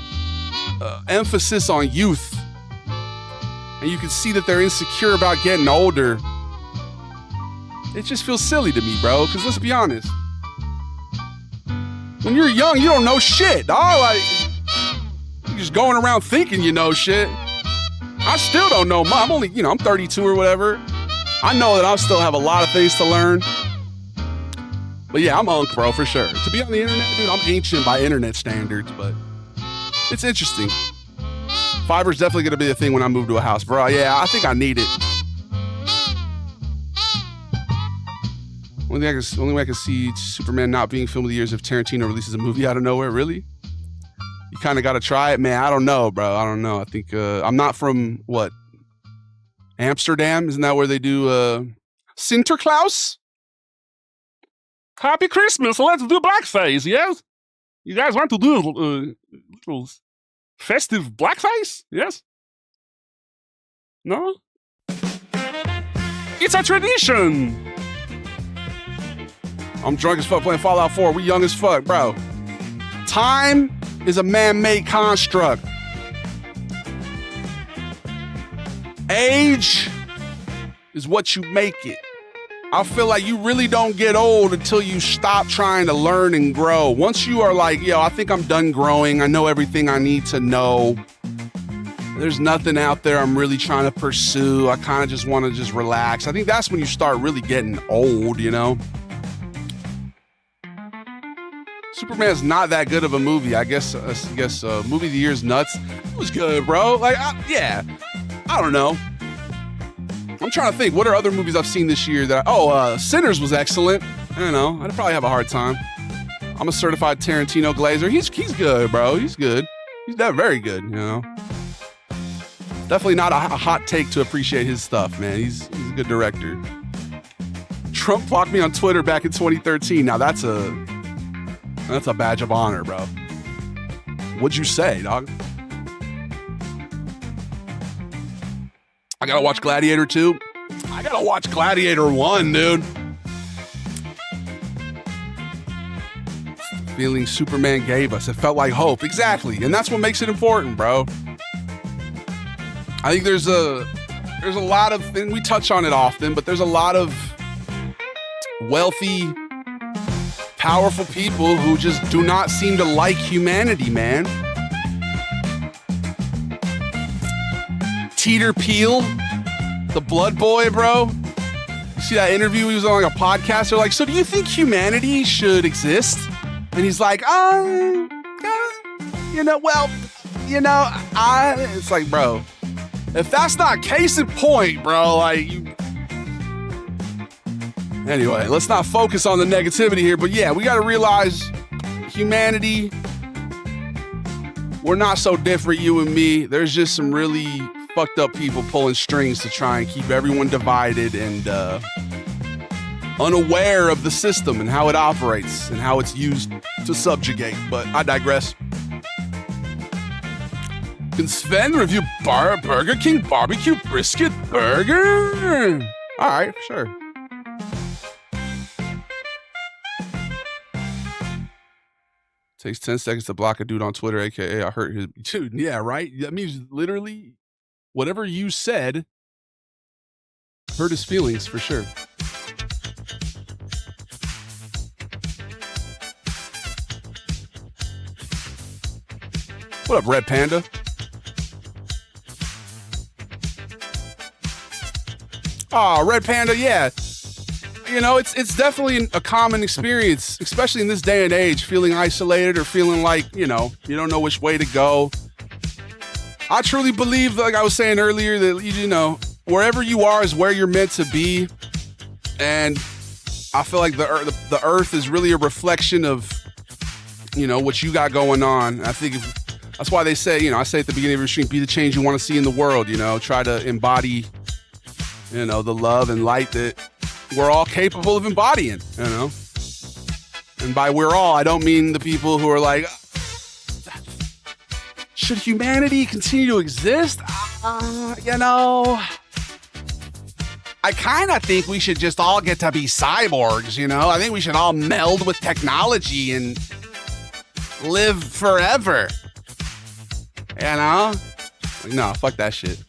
emphasis on youth, and you can see that they're insecure about getting older, it just feels silly to me, bro, because let's be honest. When you're young, you don't know shit, dog. Like, you're just going around thinking you know shit. I still don't know. I'm only, I'm 32 or whatever. I know that I still have a lot of things to learn. But yeah, I'm Unc, bro, for sure. To be on the internet, dude, I'm ancient by internet standards, but it's interesting. Fiverr's definitely going to be a thing when I move to a house, bro. Yeah, I think I need it. Only way I can see Superman not being film of the year is if Tarantino releases a movie out of nowhere. Really? You kind of got to try it, man. I don't know, bro. I don't know. I think I'm not from, what, Amsterdam? Isn't that where they do Sinterklaas? Happy Christmas. Let's do blackface, yes? You guys want to do a little festive blackface? Yes? No? It's a tradition. I'm drunk as fuck playing Fallout 4. We young as fuck, bro. Time is a man-made construct. Age is what you make it. I feel like you really don't get old until you stop trying to learn and grow. Once you are like, yo, I think I'm done growing. I know everything I need to know. There's nothing out there I'm really trying to pursue. I kind of just want to just relax. I think that's when you start really getting old, Superman's not that good of a movie. I guess movie of the year's nuts. It was good, bro. Like, yeah. I don't know. I'm trying to think. What are other movies I've seen this year that Sinners was excellent. I don't know. I'd probably have a hard time. I'm a certified Tarantino glazer. He's good, bro. He's good. He's very good, Definitely not a hot take to appreciate his stuff, man. He's a good director. Trump blocked me on Twitter back in 2013. Now that's a badge of honor, bro. What'd you say, dog? I gotta watch Gladiator 2. I gotta watch Gladiator 1, dude. It's the feeling Superman gave us. It felt like hope. Exactly. And that's what makes it important, bro. I think there's a lot of, and we touch on it often, but there's a lot of wealthy, powerful people who just do not seem to like humanity, man. Teeter Peel, the Blood Boy, bro. You see that interview? He was on like a podcast. They're like, so do you think humanity should exist? And he's like, it's like, bro, if that's not case in point, bro, like you. Anyway, let's not focus on the negativity here, but yeah, we got to realize humanity, we're not so different, you and me. There's just some really fucked up people pulling strings to try and keep everyone divided and unaware of the system and how it operates and how it's used to subjugate. But I digress. Can Sven review Burger King barbecue brisket burger? All right, sure. Takes 10 seconds to block a dude on Twitter, aka I hurt his dude. Yeah, right. That means literally whatever you said hurt his feelings for sure. What up, Red Panda? Oh, Red Panda, yeah. You know, it's definitely a common experience, especially in this day and age, feeling isolated or feeling like, you know, you don't know which way to go. I truly believe, like I was saying earlier, that, you know, wherever you are is where you're meant to be. And I feel like the earth is really a reflection of, you know, what you got going on. I think that's why they say, you know, I say at the beginning of your stream, be the change you want to see in the world, you know, try to embody, you know, the love and light that we're all capable of embodying, you know? And by we're all, I don't mean the people who are like, should humanity continue to exist? You know, I kind of think we should just all get to be cyborgs, you know? I think we should all meld with technology and live forever, you know? No, fuck that shit.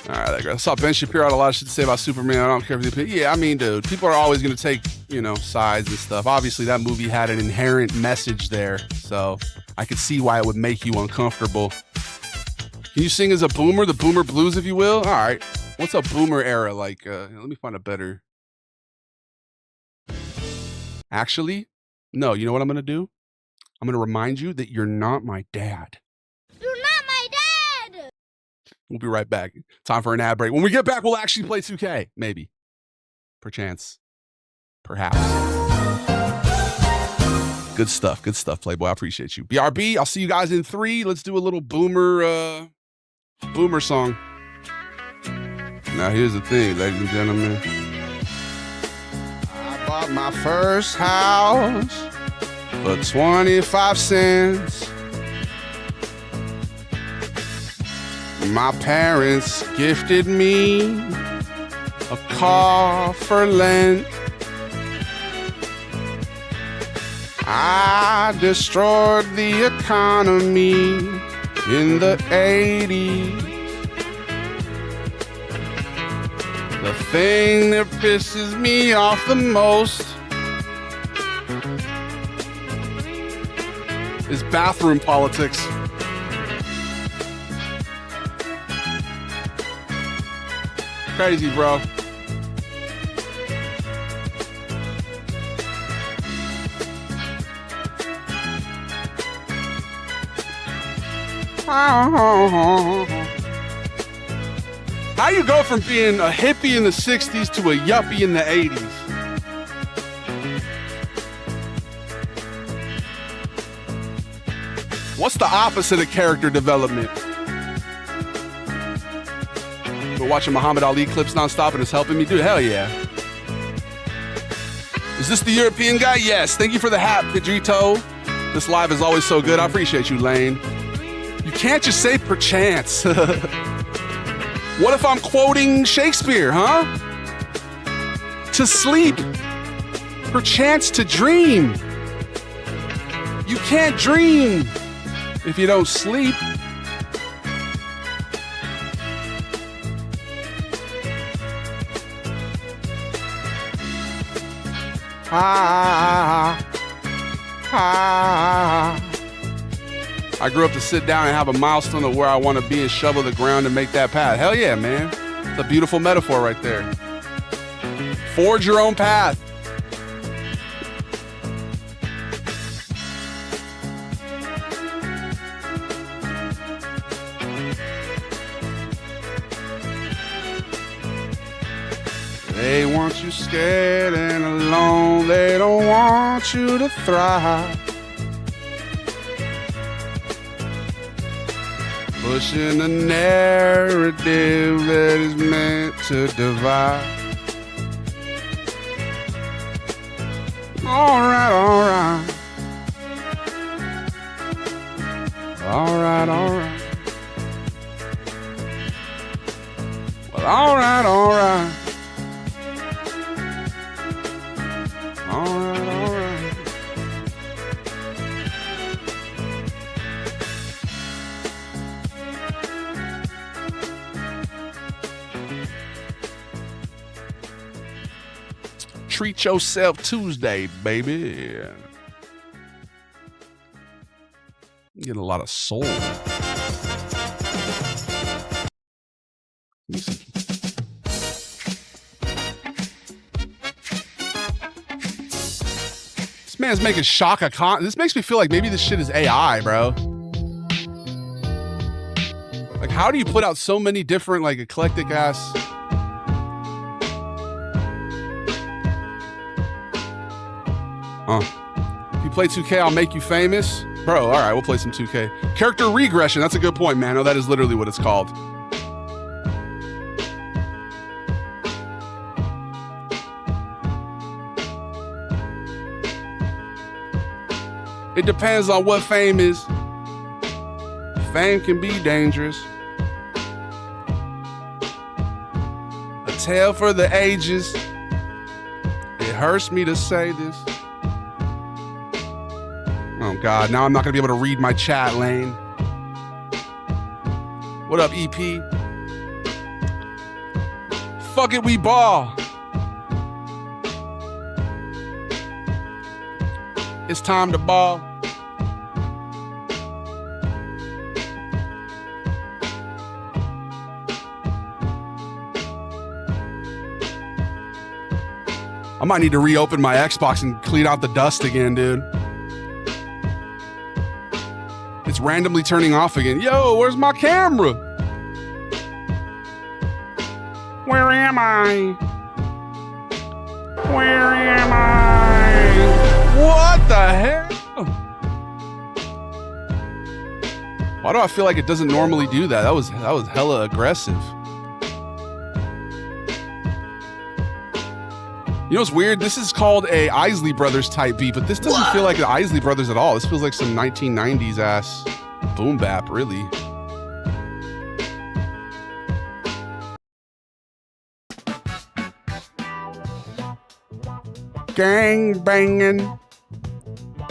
All right, I saw Ben Shapiro had a lot of shit to say about Superman. I don't care if they... Yeah, I mean, dude, people are always going to take, you know, sides and stuff. Obviously, that movie had an inherent message there, so I could see why it would make you uncomfortable. Can you sing as a boomer, the boomer blues, if you will? All right. What's a boomer era like? Let me find a better... Actually, no, you know what I'm going to do? I'm going to remind you that you're not my dad. You're not my dad! We'll be right back. Time for an ad break. When we get back, we'll actually play 2K. Maybe. Perchance. Perhaps. Good stuff. Good stuff, Playboy. I appreciate you. BRB, I'll see you guys in 3. Let's do a little boomer song. Now, here's the thing, ladies and gentlemen. I bought my first house for 25 cents. My parents gifted me a car for Lent. I destroyed the economy in the 80s. The thing that pisses me off the most is bathroom politics. Crazy, bro. How you go from being a hippie in the 60s to a yuppie in the 80s? What's the opposite of character development? But watching Muhammad Ali clips nonstop and it's helping me? Dude, hell yeah. Is this the European guy? Yes. Thank you for the hat, Pedrito. This live is always so good. I appreciate you, Lane. You can't just say perchance. What if I'm quoting Shakespeare, huh? To sleep, perchance to dream. You can't dream if you don't sleep. I grew up to sit down and have a milestone of where I want to be and shovel the ground and make that path. Hell yeah, man. It's a beautiful metaphor right there. Forge your own path. They want you scared and alone. They don't want you to thrive. Pushing a narrative that is meant to divide. All right, all right. All right, all right. Well, all right, all right. All right, all right. Treat Yourself Tuesday, baby. Get a lot of soul. This man's making Shaka Khan. This makes me feel like maybe this shit is AI, bro. Like, how do you put out so many different, like, eclectic ass? If you play 2K, I'll make you famous. Bro, all right, we'll play some 2K. Character regression. That's a good point, man. No, that is literally what it's called. It depends on what fame is. Fame can be dangerous. A tale for the ages. It hurts me to say this. Oh God, now I'm not gonna be able to read my chat lane. What up, EP? Fuck it, we ball. It's time to ball. I might need to reopen my Xbox and clean out the dust again, dude. It's randomly turning off again. Yo, where's my camera? Where am I? Where am I? What the hell? Why do I feel like it doesn't normally do that? That was hella aggressive. You know what's weird? This is called a Isley Brothers type beat, but this doesn't feel like the Isley Brothers at all. This feels like some 1990s ass boom bap, really. Gang banging,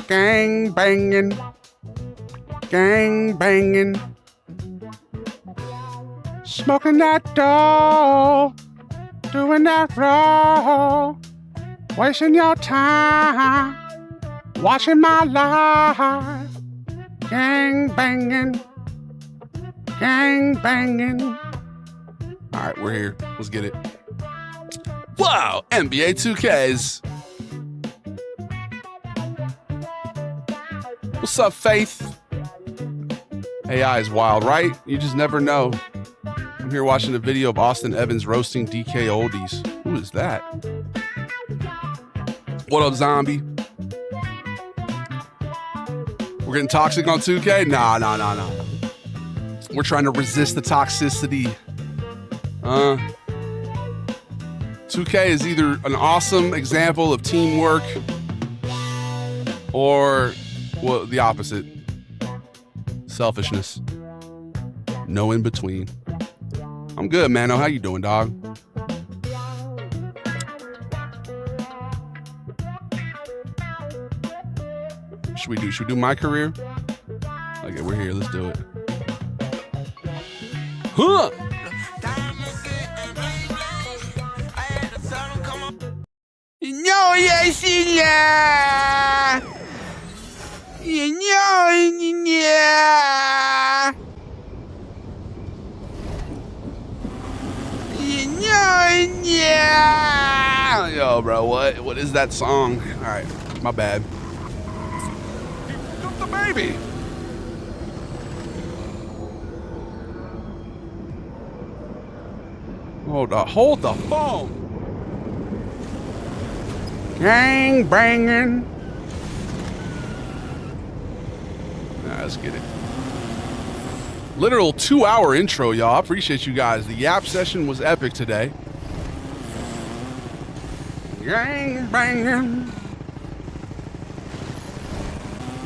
gang banging, gang banging. Smoking that dough, doing that raw. Wasting your time, watching my life. Gang banging, gang banging. All right, we're here. Let's get it. Wow, NBA 2Ks. What's up, Faith? AI is wild, right? You just never know. I'm here watching a video of Austin Evans roasting DK oldies. Who is that? What up, zombie? We're getting toxic on 2K? Nah. We're trying to resist the toxicity. 2K is either an awesome example of teamwork or, well, the opposite. Selfishness. No in between. I'm good, Mano. How you doing, dog? Should we do my career? Okay, we're here. Let's do it. Huh! No, yes, yeah. Yeah. Yo, bro, what is that song? All right, my bad. The baby. Hold the phone. Gang banging. Let's get it. Literal 2-hour intro, y'all. I appreciate you guys. The Yap session was epic today. Gang banging.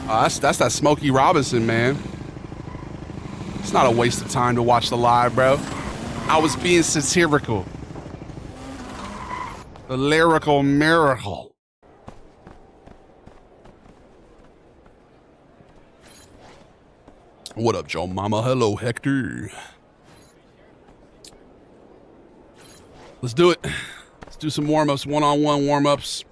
That's that Smokey Robinson, man. It's not a waste of time to watch the live, bro. I was being satirical. The lyrical miracle. What up, Joe Mama? Hello, Hector. Let's do it. Let's do some warm-ups, one-on-one warm-ups.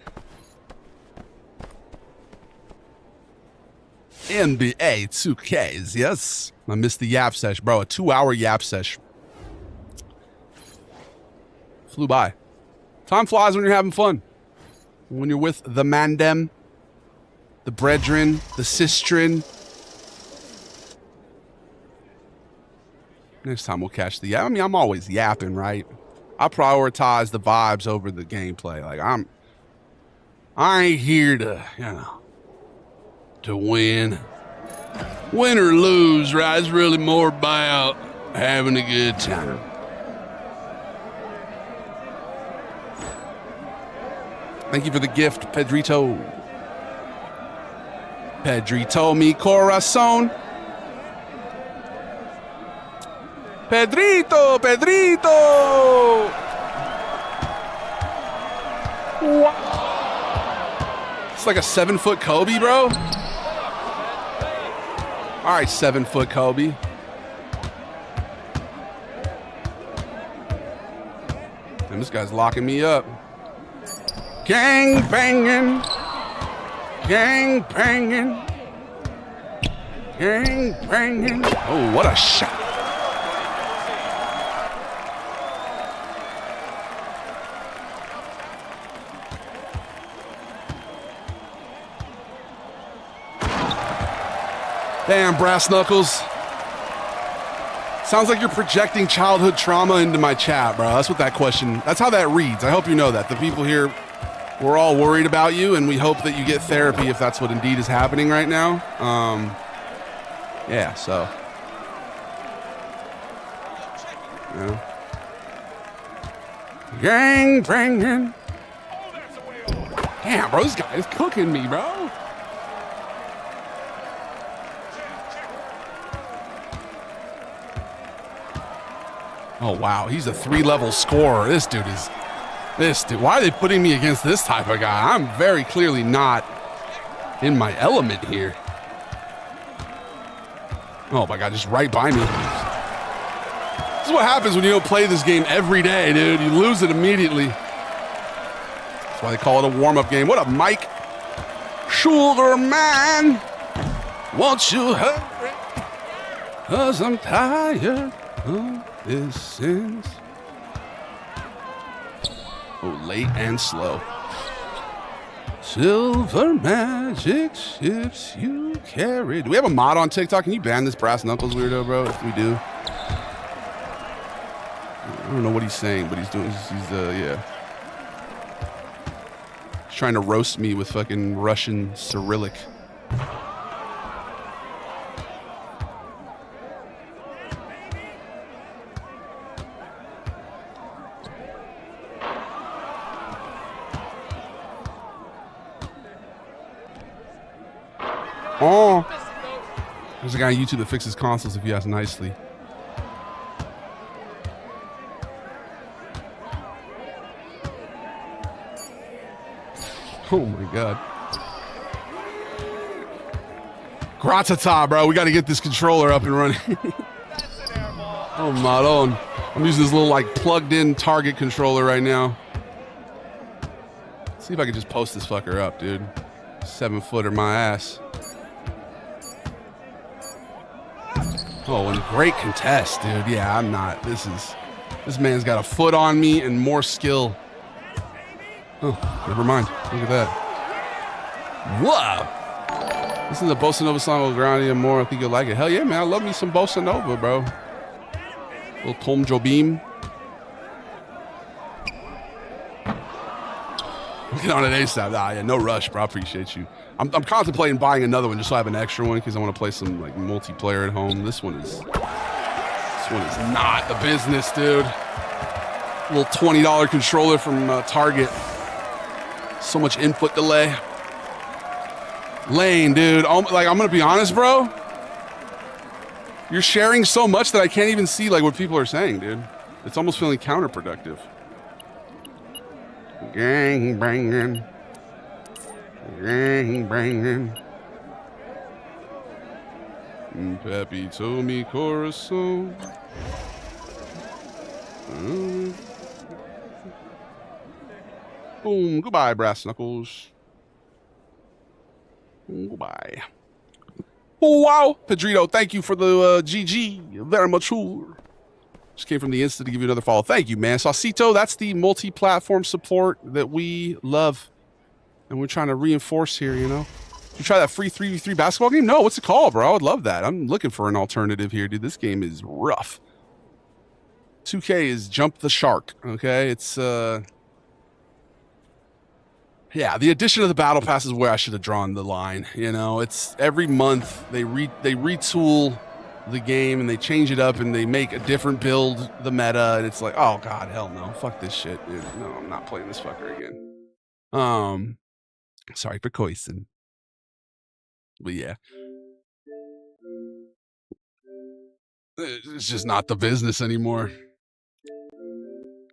NBA 2Ks, yes. I missed the yap sesh, bro. A 2-hour yap sesh. Flew by. Time flies when you're having fun. When you're with the mandem, the brethren, the sistren. Next time we'll catch the yap. I mean, I'm always yapping, right? I prioritize the vibes over the gameplay. Like, I ain't here to win. Win or lose, right? It's really more about having a good time. Thank you for the gift, Pedrito. Pedrito mi corazón. Pedrito, Pedrito. It's like a 7-foot Kobe, bro. All right, 7-foot Kobe. And this guy's locking me up. Gang banging. Gang banging. Gang banging. Oh, what a shot. Damn, brass knuckles. Sounds like you're projecting childhood trauma into my chat, bro. That's what that question, that's how that reads. I hope you know that. The people here, we're all worried about you, and we hope that you get therapy if that's what indeed is happening right now. Yeah, so. Yeah. Gang banging. Damn, bro, this guy is cooking me, bro. Oh, wow. He's a 3-level scorer. This dude. Why are they putting me against this type of guy? I'm very clearly not in my element here. Oh, my God. Just right by me. This is what happens when you don't play this game every day, dude. You lose it immediately. That's why they call it a warm-up game. What a Mike Sugar man. Won't you hurry? 'Cause I'm tired of this sins. Oh, late and slow. Silver magic ships you carry. Do we have a mod on TikTok? Can you ban this brass knuckles weirdo, bro? If we do. I don't know what he's saying, but he's doing, yeah. He's trying to roast me with fucking Russian Cyrillic. Oh, there's a guy on YouTube that fixes consoles if you ask nicely. Oh my God. Gratata, bro. We got to get this controller up and running. Oh, Maron. I'm using this little like plugged in Target controller right now. Let's see if I can just post this fucker up, dude. 7-footer my ass. Oh, and great contest, dude. Yeah, I'm not. This man's got a foot on me and more skill. Oh, never mind. Look at that. Whoa. Listen to the Bossa Nova song with Grania more. I think you'll like it. Hell yeah, man. I love me some Bossa Nova, bro. Little Tom Jobim. Get on it ASAP. Nah, yeah, no rush, bro. I appreciate you. I'm contemplating buying another one just so I have an extra one because I want to play some like multiplayer at home. This one is not the business, dude. Little $20 controller from Target. So much input delay. Lane, dude. Like, I'm gonna be honest, bro. You're sharing so much that I can't even see like what people are saying, dude. It's almost feeling counterproductive. Gang banging. Gang banging. Pepito mi corazón. Boom. Goodbye, brass knuckles. Goodbye. Oh, wow. Pedrito, thank you for the GG. Very mature. Just came from the Insta to give you another follow. Thank you, man. Saucito, that's the multi-platform support that we love. And we're trying to reinforce here, you know? You try that free 3v3 basketball game? No, what's it called, bro? I would love that. I'm looking for an alternative here, dude. This game is rough. 2K is jump the shark, okay? It's, yeah, the addition of the battle pass is where I should have drawn the line. You know, it's every month they retool the game and they change it up and they make a different build, the meta, and it's like, oh god, hell no, fuck this shit, dude. No, I'm not playing this fucker again. Sorry for Koisen, but yeah, it's just not the business anymore.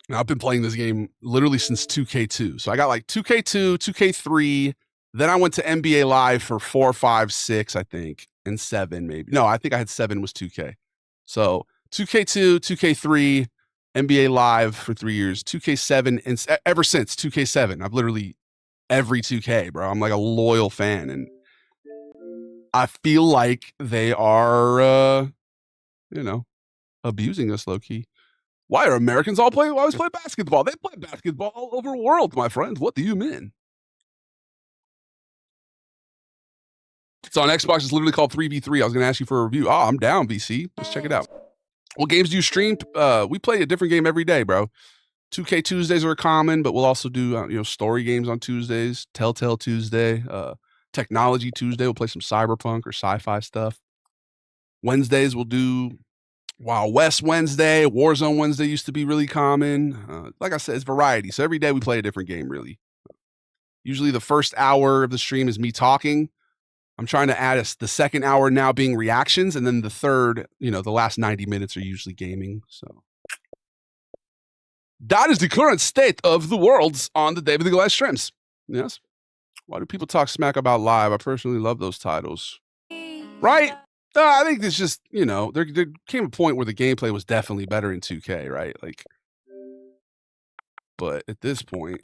Now, I've been playing this game literally since 2K2. So I got like 2K2, 2K3. Then I went to NBA Live for 4, 5, 6, I think, and 7 maybe. No, I think I had 7 was 2K. So 2K2, 2K3, NBA Live for 3 years, 2K7, and ever since 2K7, I've literally every 2K, bro. I'm like a loyal fan, and I feel like they are, you know, abusing us low key. Why are Americans always play basketball? They play basketball all over the world, my friends. What do you mean? It's on Xbox. It's literally called 3v3. I was going to ask you for a review. Oh, I'm down, VC. Let's check it out. What games do you stream? We play a different game every day, bro. 2K Tuesdays are common, but we'll also do story games on Tuesdays. Telltale Tuesday. Technology Tuesday. We'll play some cyberpunk or sci-fi stuff. Wednesdays we'll do Wild West Wednesday. Warzone Wednesday used to be really common. Like I said, it's variety. So every day we play a different game, really. Usually the first hour of the stream is me talking. I'm trying to add the second hour now being reactions. And then the third, the last 90 minutes are usually gaming. So that is the current state of the worlds on the David the Glass streams. Yes. Why do people talk smack about Live? I personally love those titles. Right? I think it's just, there came a point where the gameplay was definitely better in 2K, right? Like, but at this point,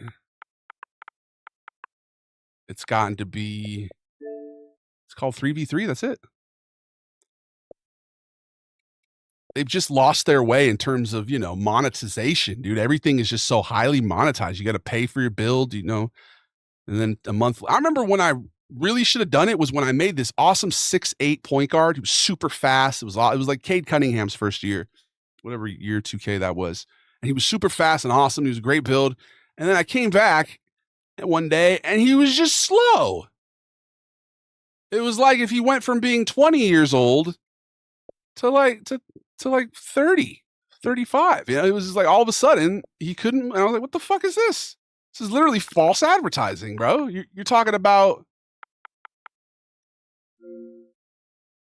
it's gotten to be, it's called 3v3, that's it. They've just lost their way in terms of, monetization, dude. Everything is just so highly monetized. You got to pay for your build, and then a month. I remember when I really should have done it was when I made this awesome 6'8" point guard. He was super fast. It was like Cade Cunningham's first year, whatever year 2K that was. And he was super fast and awesome. He was a great build. And then I came back one day and he was just slow. It was like if he went from being 20 years old to like 30, 35. It was just like all of a sudden he couldn't. And I was like, what the fuck is this? This is literally false advertising, bro. You're talking about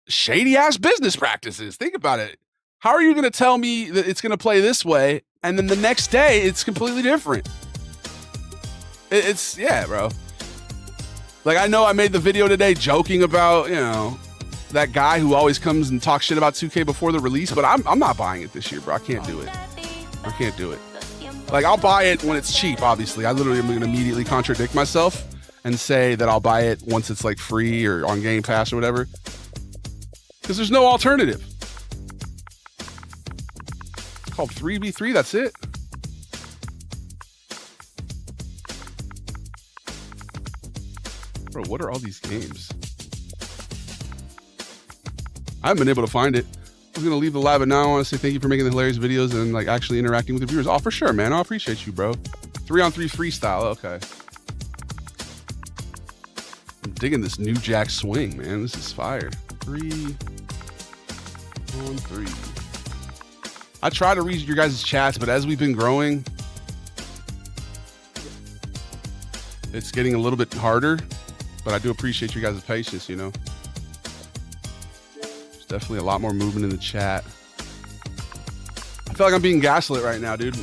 shady ass business practices. Think about it. How are you going to tell me that it's going to play this way and then the next day it's completely different? It's yeah, bro. Like, I know I made the video today joking about, that guy who always comes and talks shit about 2K before the release, but I'm not buying it this year, bro. I can't do it. I can't do it. Like, I'll buy it when it's cheap, obviously. I literally am going to immediately contradict myself and say that I'll buy it once it's like free or on Game Pass or whatever. Because there's no alternative. It's called 3v3, that's it. Bro, what are all these games? I haven't been able to find it. I was going to leave the live, but now I want to say thank you for making the hilarious videos and like actually interacting with the viewers. Oh, for sure, man. I appreciate you, bro. 3-on-3 freestyle. Okay. I'm digging this new Jack swing, man. This is fire. 3-on-3. I try to read your guys' chats, but as we've been growing, it's getting a little bit harder, but I do appreciate your guys' patience, There's definitely a lot more movement in the chat. I feel like I'm being gaslit right now, dude.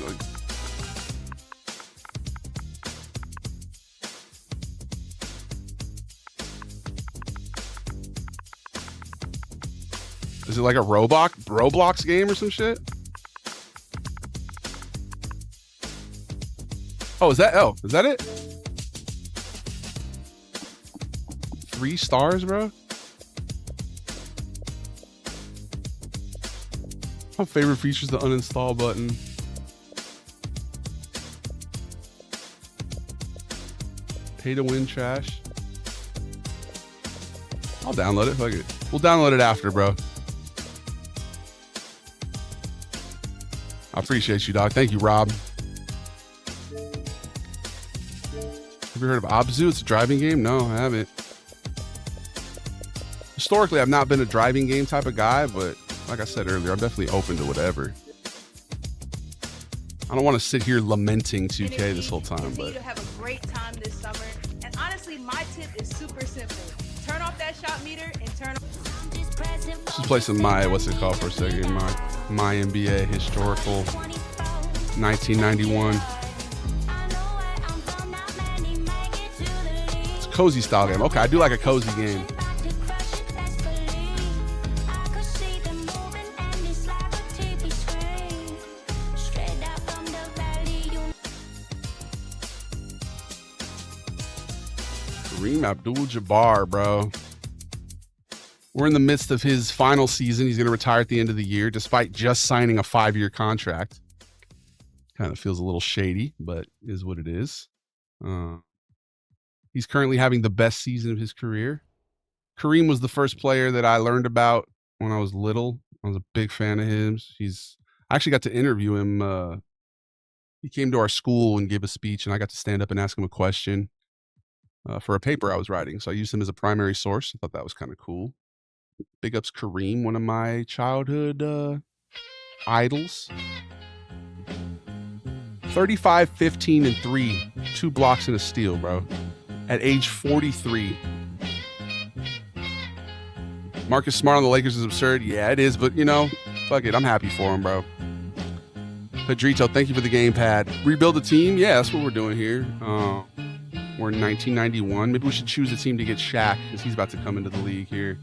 Is it like a Roblox game or some shit? Oh, is that it? 3 stars, bro? My favorite feature is the uninstall button. Pay to win trash. I'll download it. Fuck it. We'll download it after, bro. I appreciate you, dog. Thank you, Rob. Have you heard of Abzu? It's a driving game? No, I haven't. Historically, I've not been a driving game type of guy, but like I said earlier, I'm definitely open to whatever. I don't want to sit here lamenting 2K this whole time, but to have a great time this summer. And honestly, my tip is super simple. Turn off that shot meter and turn off. let's just play some what's it called for a second? My NBA historical 1991. It's a cozy style game. Okay, I do like a cozy game. Kareem Abdul-Jabbar, bro. We're in the midst of his final season. He's going to retire at the end of the year, despite just signing a 5-year contract. Kind of feels a little shady, but is what it is. He's currently having the best season of his career. Kareem was the first player that I learned about when I was little. I was a big fan of his. I actually got to interview him. He came to our school and gave a speech, and I got to stand up and ask him a question for a paper I was writing. So I used him as a primary source. I thought that was kind of cool. Big ups Kareem, one of my childhood idols. 35, 15, and 3. 2 blocks and a steal, bro. At age 43. Marcus Smart on the Lakers is absurd. Yeah, it is, but you know, fuck it. I'm happy for him, bro. Pedrito, thank you for the gamepad. Rebuild the team? Yeah, that's what we're doing here. We're in 1991. Maybe we should choose a team to get Shaq, because he's about to come into the league here.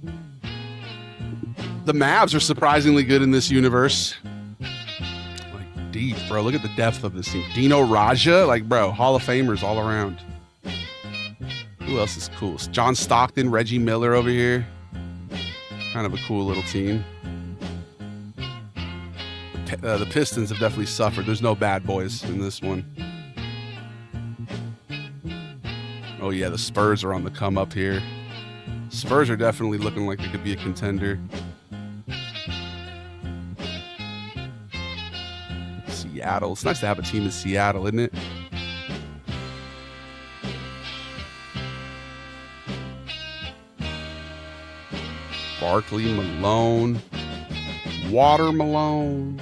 The Mavs are surprisingly good in this universe. Like, deep, bro. Look at the depth of this team. Dino Raja, like, bro, Hall of Famers all around. Who else is cool? John Stockton, Reggie Miller over here. Kind of a cool little team. The Pistons have definitely suffered. There's no bad boys in this one. Oh, yeah, the Spurs are on the come up here. Spurs are definitely looking like they could be a contender. Seattle. It's nice to have a team in Seattle, isn't it? Barkley, Malone, Water Malone.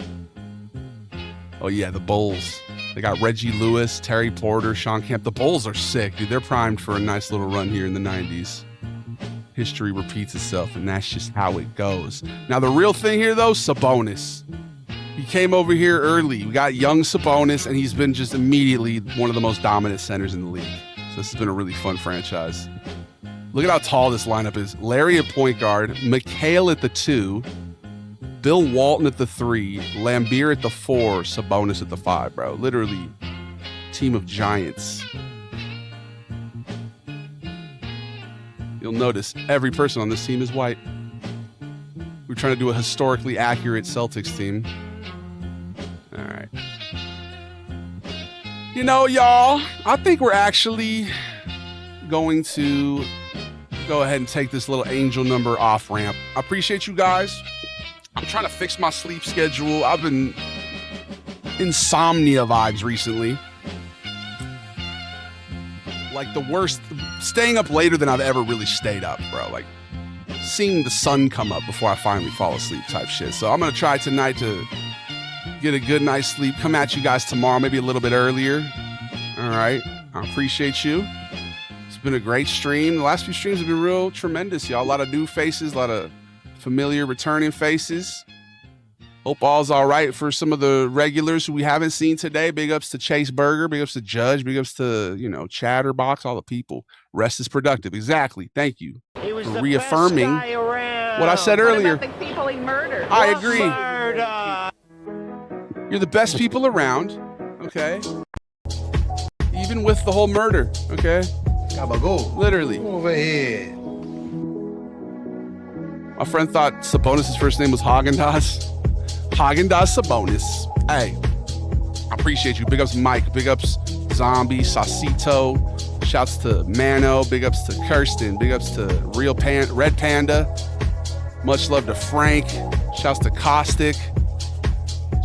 Oh, yeah, the Bulls. They got Reggie Lewis, Terry Porter, Sean Kemp. The Bulls are sick, dude. They're primed for a nice little run here in the 90s. History repeats itself, and that's just how it goes. Now, the real thing here, though, Sabonis. He came over here early. We got young Sabonis, and he's been just immediately one of the most dominant centers in the league. So this has been a really fun franchise. Look at how tall this lineup is. Larry at point guard, McHale at the 2, Bill Walton at the 3, Lambeer at the 4, Sabonis at the 5, bro. Literally, team of giants. You'll notice every person on this team is white. We're trying to do a historically accurate Celtics team. All right. You know, y'all, I think we're actually going to go ahead and take this little angel number off ramp. I appreciate you guys. I'm trying to fix my sleep schedule. I've been insomnia vibes recently. Like the worst, staying up later than I've ever really stayed up, bro. Like seeing the sun come up before I finally fall asleep type shit. So I'm going to try tonight to get a good night's sleep. Come at you guys tomorrow, maybe a little bit earlier. All right. I appreciate you. It's been a great stream. The last few streams have been real tremendous, y'all. A lot of new faces, a lot of familiar returning faces. Hope all's all right for some of the regulars who we haven't seen today. Big ups to Chase Burger, big ups to Judge, big ups to, Chatterbox, all the people. Rest is productive. Exactly. Thank you for reaffirming what I said earlier. What about the people he murdered? I agree. You're the best people around. Okay. even with the whole murder, okay? Gabago. Literally. Over here. My friend thought Sabonis' first name was Haagen-Dazs. Haagen-Dazs Sabonis. Hey, I appreciate you. Big ups Mike. Big ups Zombie, Sasito. Shouts to Mano. Big ups to Kirsten. Big ups to Red Panda. Much love to Frank. Shouts to Caustic.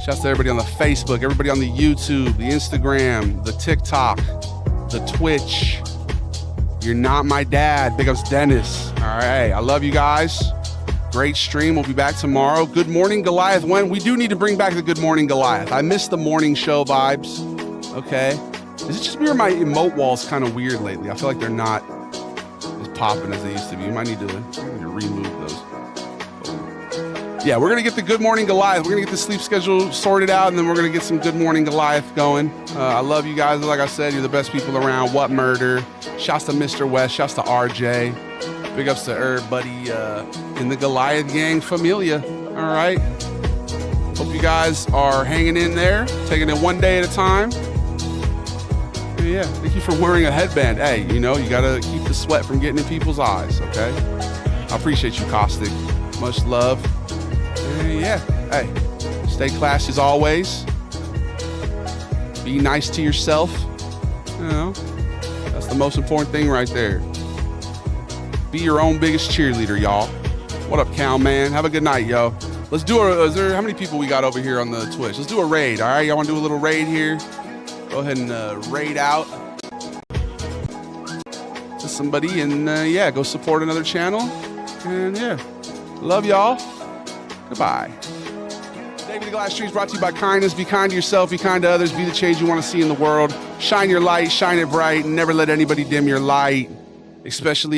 Shouts to everybody on the Facebook, everybody on the YouTube, the Instagram, the TikTok, the Twitch. You're not my dad. Big ups Dennis. All right, I love you guys. Great stream. We'll be back tomorrow. Good Morning Goliath. When we do need to bring back the Good Morning Goliath. I miss the morning show vibes. Okay. Is it just me or my emote wall's kind of weird lately? I feel like they're not as popping as they used to be. We might need to remove those. Yeah, we're going to get the Good Morning Goliath. We're going to get the sleep schedule sorted out, and then we're going to get some Good Morning Goliath going. I love you guys. Like I said, you're the best people around. What Murder. Shouts to Mr. West. Shouts to RJ. Big ups to everybody in the Goliath gang familia. All right. Hope you guys are hanging in there, taking it one day at a time. Yeah, thank you for wearing a headband. Hey, you know, you got to keep the sweat from getting in people's eyes, okay? I appreciate you, Caustic. Much love. Yeah, hey, stay classy as always. Be nice to yourself. You know, that's the most important thing right there. Be your own biggest cheerleader, y'all. What up, Cal, man? Have a good night, yo. Let's do how many people we got over here on the Twitch? Let's do a raid, all right? Y'all want to do a little raid here? Go ahead and raid out to somebody and, yeah, go support another channel. And, yeah, love y'all. Goodbye. David the Glass Stream is brought to you by kindness. Be kind to yourself, be kind to others, be the change you want to see in the world. Shine your light, shine it bright, and never let anybody dim your light, especially